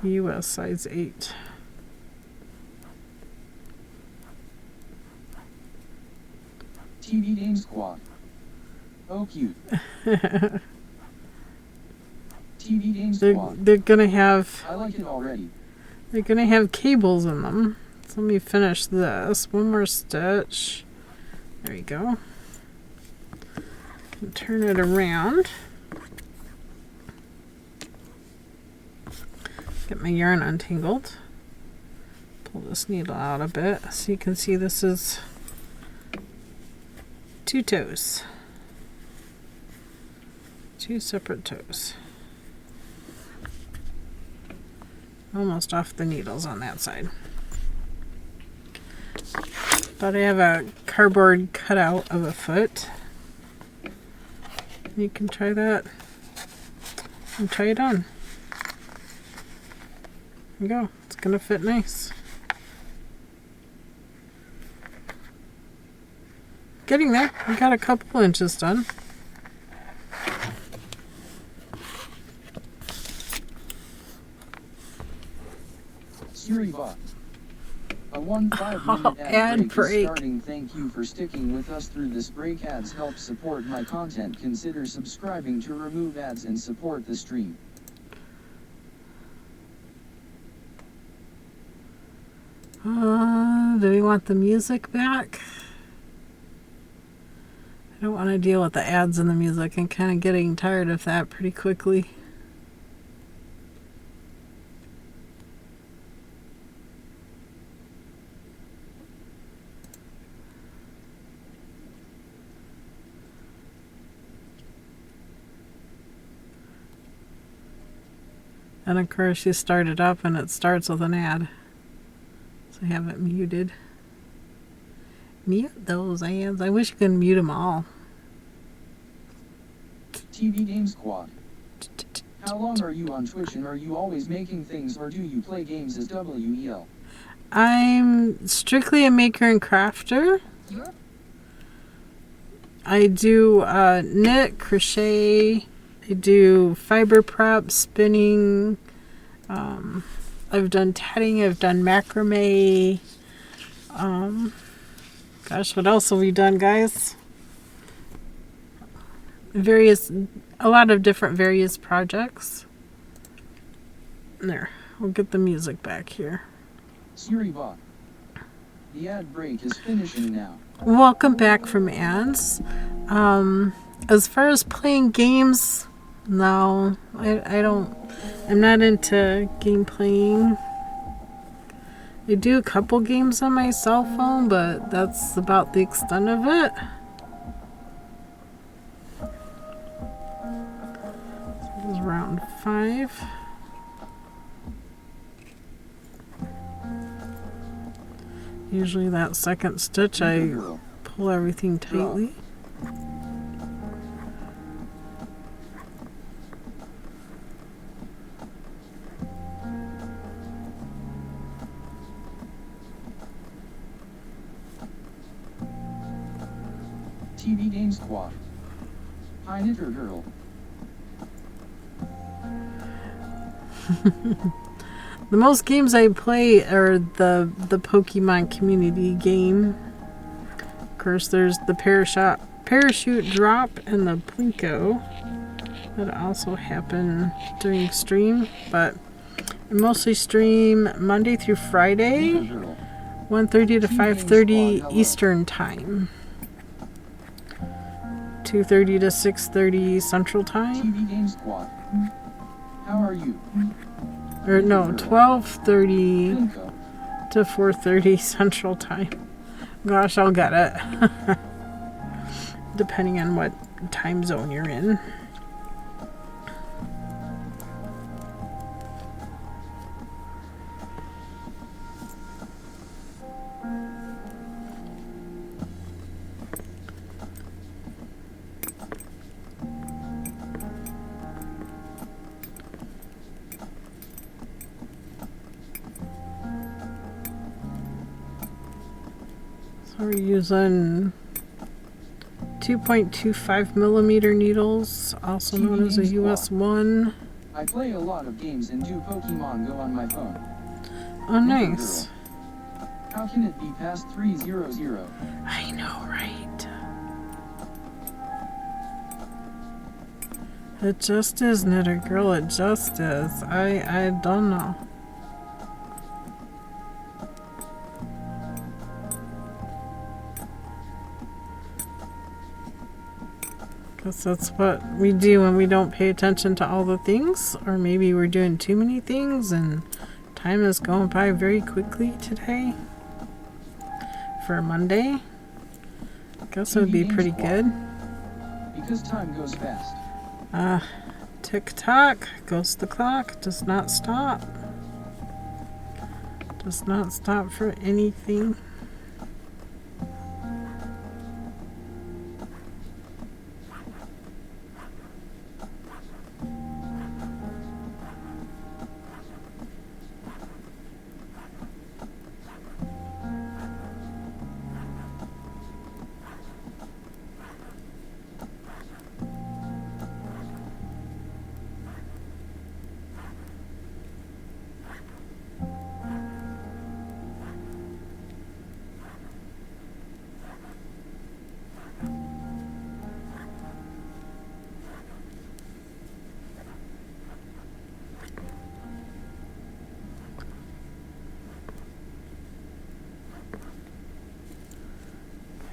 US size 8. TV Game Squad. Oh, cute. TV Game Squad. They're gonna have I like it already. they're gonna have cables in them. So let me finish this. One more stitch. There you go. And turn it around. Get my yarn untangled. Pull this needle out a bit so you can see this is 2 toes. 2 separate toes. Almost off the needles on that side. But I have a cardboard cutout of a foot. You can try that and try it on. There you go. It's going to fit nice. Getting there. We got a couple inches done. Bot. A 1-5 minute ad break is starting. Thank you for sticking with us through this break. Ads help support my content. Consider subscribing to remove ads and support the stream. Do we want the music back? I don't want to deal with the ads and the music. I'm kind of getting tired of that pretty quickly. And of course you start it up and it starts with an ad. So I have it muted. Mute those ads. I wish you could mute them all. TV Game Squad. How long are you on Twitch, and are you always making things, or do you play games as WEL? I'm strictly a maker and crafter. I do knit, crochet, I do fiber prep, spinning, I've done tatting, I've done macrame, gosh, what else have we done, guys? A lot of different various projects. There, we'll get the music back here. Bot. The ad break is finishing now. Welcome back from ads. As far as playing games, no, I'm not into game playing. I do a couple games on my cell phone, but that's about the extent of it. So this is round 5. Usually that second stitch I pull everything tightly. TV Game Squad. Hi Knitter Girl. The most games I play are the Pokemon community game. Of course, there's the parachute drop and the Plinko that also happen during stream. But I mostly stream Monday through Friday, 1:30 to 5:30 Eastern Time. 2:30 to 6:30 Central Time. TV Game Squad. How are you? Or no, 12:30 to 4:30 Central Time. Gosh, I'll get it. Depending on what time zone you're in. We're using 2.25 millimeter needles, also known as a US 1. I play a lot of games and do Pokemon Go on my phone. Oh, nice. How can it be past 3:00? I know, right? It just is, Knitter Girl. It just is. I don't know. Because that's what we do when we don't pay attention to all the things. Or maybe we're doing too many things and time is going by very quickly today. For Monday. I guess it would be pretty good. Because time goes fast. Tick-tock goes the clock. Does not stop. Does not stop for anything.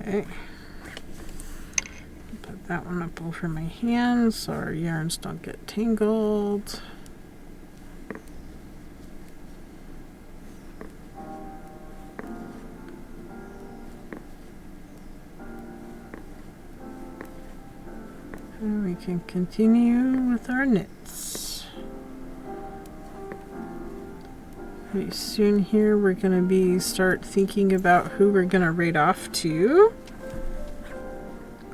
Okay. Put that one up over my hands so our yarns don't get tangled. And we can continue with our knits. Pretty soon here we're going to start thinking about who we're going to raid off to.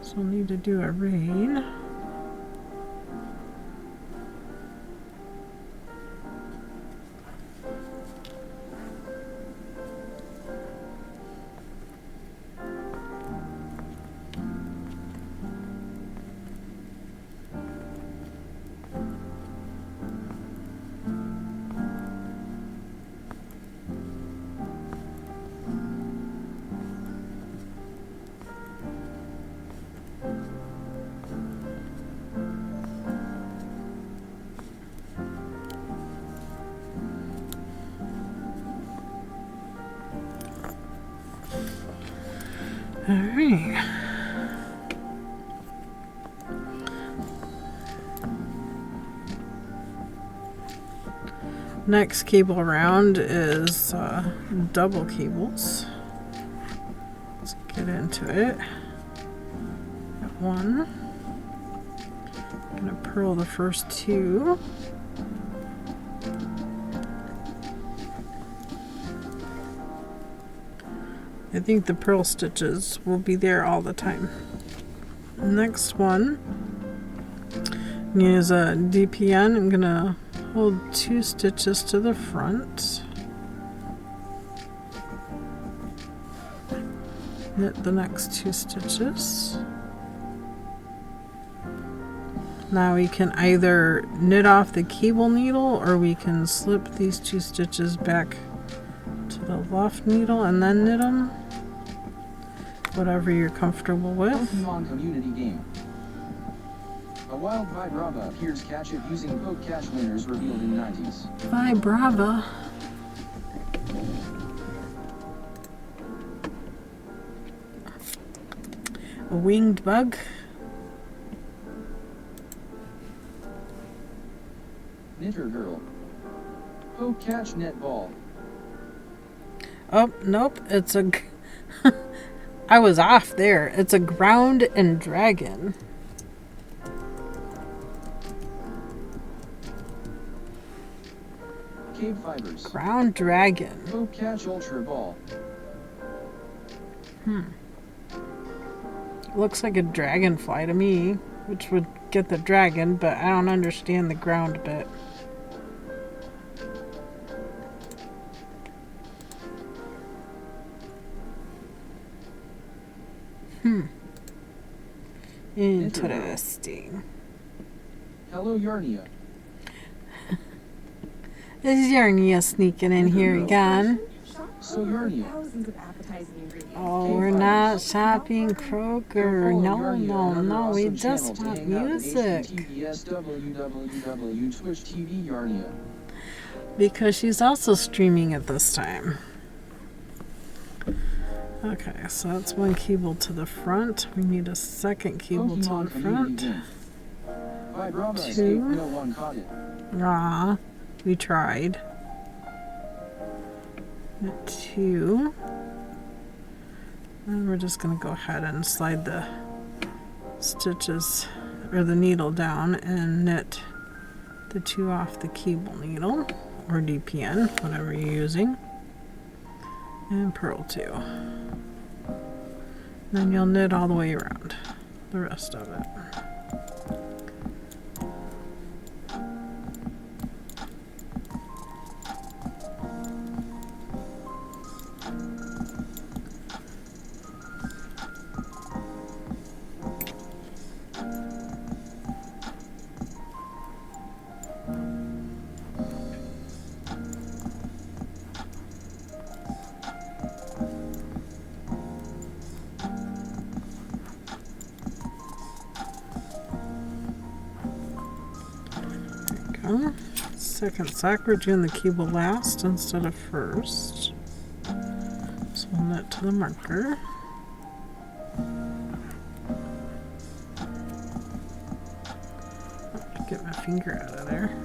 So we'll need to do a raid. All right. Next cable round is double cables. Let's get into it. Got one. I'm gonna purl the first two. I think the purl stitches will be there all the time. Next one, use a DPN. I'm gonna hold 2 stitches to the front. Knit the next 2 stitches. Now we can either knit off the cable needle or we can slip these 2 stitches back to the left needle and then knit them. Whatever you're comfortable with. Pokemon community game. A wild Vibrava appears catch it using poke catch winners revealed in 90s. Vibrava. A winged bug. Knitter girl. Poke catch net ball. Oh, nope. It's a... I was off there. It's a ground and dragon. KBfibers. Ground dragon. Poke catch ultra ball. Looks like a dragonfly to me, which would get the dragon, but I don't understand the ground bit. Interesting. Hello Yarnia. This is Yarnia sneaking in here again. So Yarnia. Oh, we're not shopping Kroger. No, we just want music. Because she's also streaming at this time. Okay, so that's one cable to the front. We need a second cable to the front. Two. No one caught it. Ah, we tried. Two. And we're just going to go ahead and slide the stitches or the needle down and knit the two off the cable needle or DPN, whatever you're using, and purl two. Then you'll knit all the way around the rest of it. Second sock, we're doing the cable last instead of first. So we'll knit to the marker. Get my finger out of there.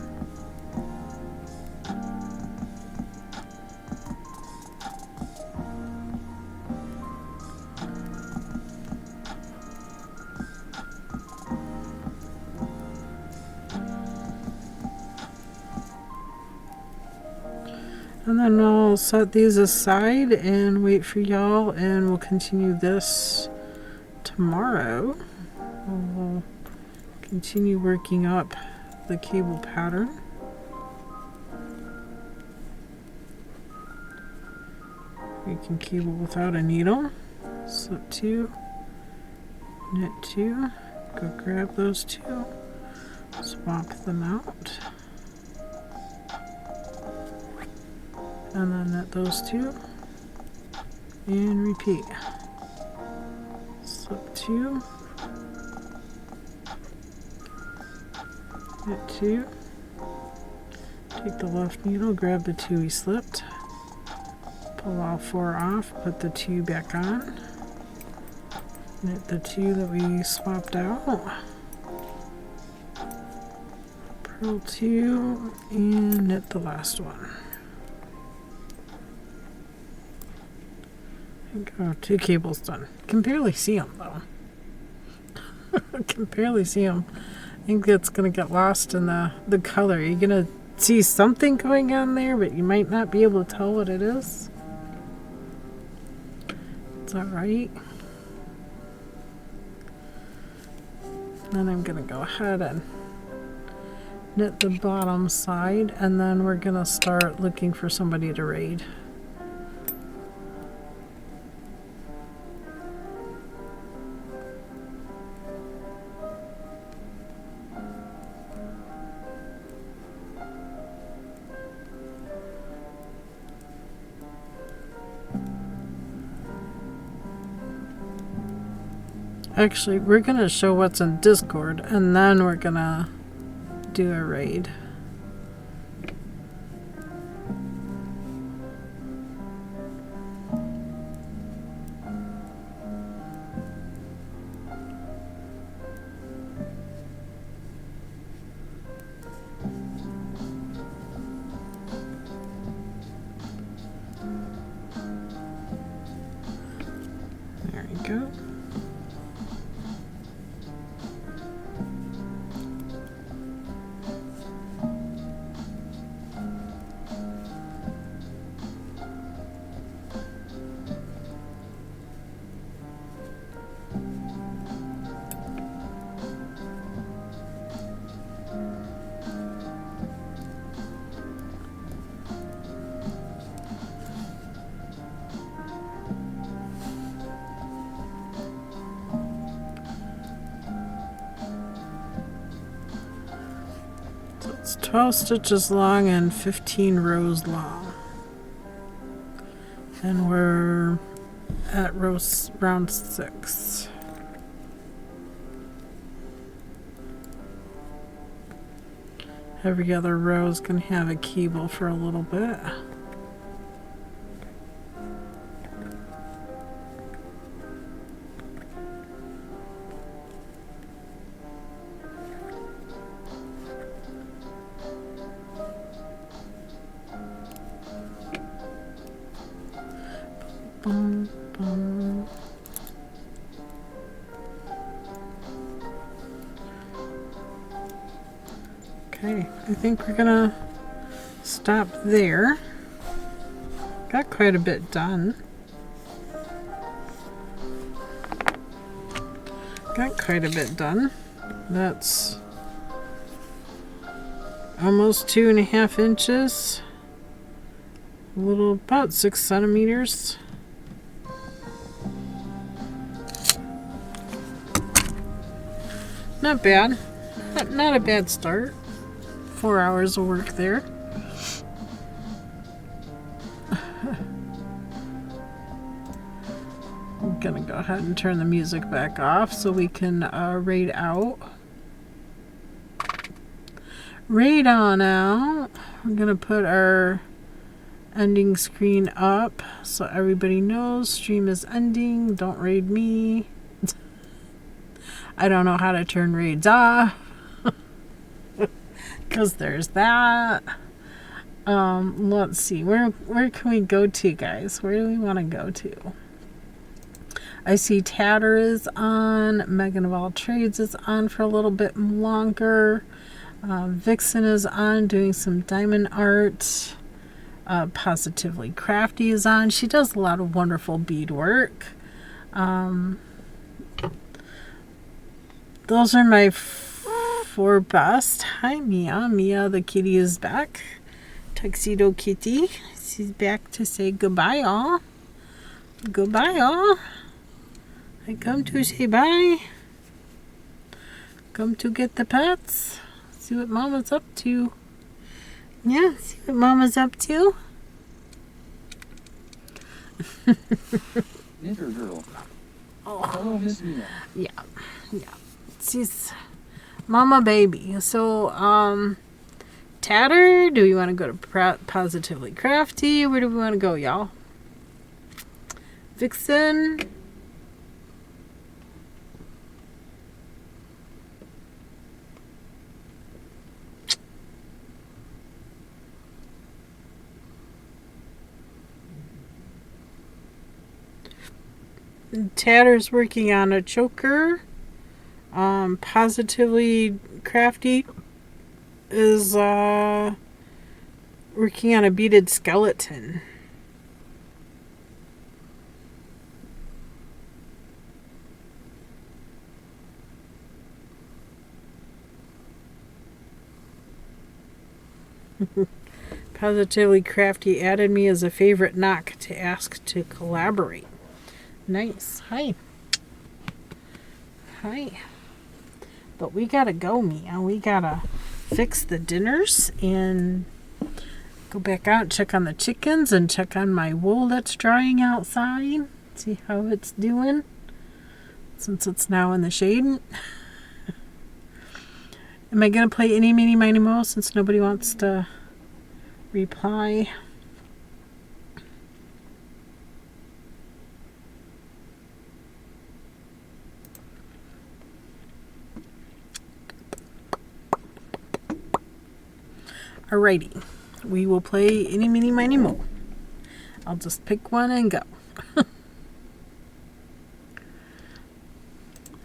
And then we'll set these aside and wait for y'all, and we'll continue this tomorrow. We'll continue working up the cable pattern. We can cable without a needle. Slip two, knit two, go grab those two, swap them out. And then knit those two and repeat. Slip two, knit two, take the left needle, grab the two we slipped, pull all four off, put the two back on, knit the two that we swapped out, purl two, and knit the last one. Go, two cables done. Can barely see them though. Can barely see them. I think it's gonna get lost in the color. You're gonna see something going on there, but you might not be able to tell what it is. It's alright. Then I'm gonna go ahead and knit the bottom side, and then we're gonna start looking for somebody to raid. Actually, we're gonna show what's in Discord, and then we're gonna do a raid. There we go. It's 12 stitches long and 15 rows long. And we're at round 6. Every other row is going to have a cable for a little bit. Okay, I think we're gonna stop there. Got quite a bit done. That's almost 2.5 inches. A little, about 6 centimeters. Not bad. Not a bad start. 4 hours of work there. I'm gonna go ahead and turn the music back off so we can raid out. Raid on out. I'm gonna put our ending screen up so everybody knows stream is ending. Don't raid me. I don't know how to turn raids off. Because there's that. Let's see. Where can we go to, guys? Where do we want to go to? I see Tatter is on. Megan of All Trades is on for a little bit longer. Vixen is on doing some diamond art. Positively Crafty is on. She does a lot of wonderful beadwork. Those are my 4 best. Hi, Mia. Mia the kitty is back. Tuxedo Kitty. She's back to say goodbye, all. Goodbye, all. I come to say bye. Come to get the pets. See what Mama's up to. Yeah, see what Mama's up to. Knitter Girl. Oh. Hello, Miss Mia. Yeah. She's Mama baby. So, Tatter, do we want to go to Positively Crafty? Where do we want to go, y'all? Vixen. Tatter's working on a choker. Positively Crafty is working on a beaded skeleton. Positively Crafty added me as a favorite knock to ask to collaborate. Nice. Hi. But we gotta go, Mia. We gotta fix the dinners and go back out, check on the chickens, and check on my wool that's drying outside. See how it's doing since it's now in the shade. Am I gonna play Any, Meeny, Miny, Mo since nobody wants to reply? Alrighty, we will play Any, Meeny, Miny, Mo. I'll just pick one and go.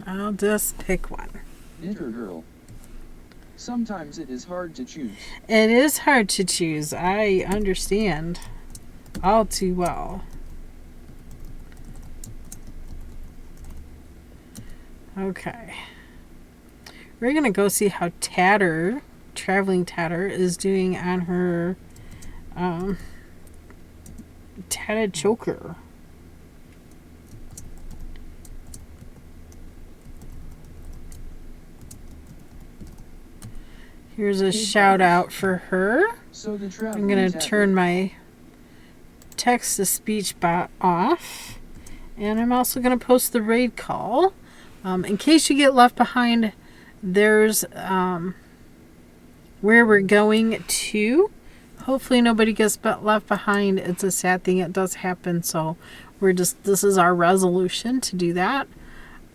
I'll just pick one. Knitter Girl. Sometimes it is hard to choose. It is hard to choose. I understand all too well. Okay. We're going to go see how Tatter, Traveling Tatter, is doing on her tatted choker. Here's a shout out for her. So the I'm going to turn my text-to-speech bot off. And I'm also going to post the raid call. In case you get left behind, there's where we're going to. Hopefully nobody gets left behind. It's a sad thing. It does happen. So this is our resolution to do that.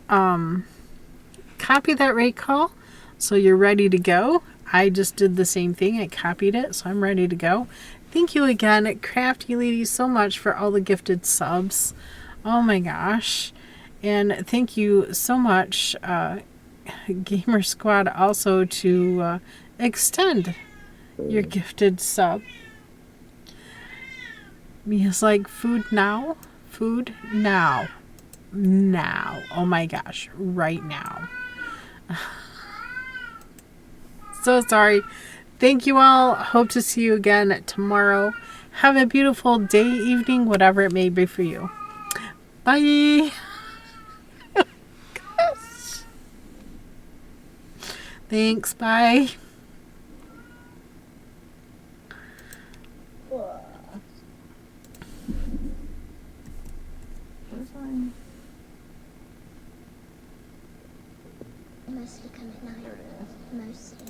Copy that raid call so you're ready to go. I just did the same thing. I copied it, so I'm ready to go. Thank you again, Crafty Lady, so much for all the gifted subs. Oh my gosh. And thank you so much, Gamer Squad, also to extend your gifted sub. Mia's like, food now? Food now. Now. Oh my gosh. Right now. So sorry. Thank you all. Hope to see you again tomorrow. Have a beautiful day, evening, whatever it may be for you. Bye. Thanks. Bye. Mostly come at night. Mostly.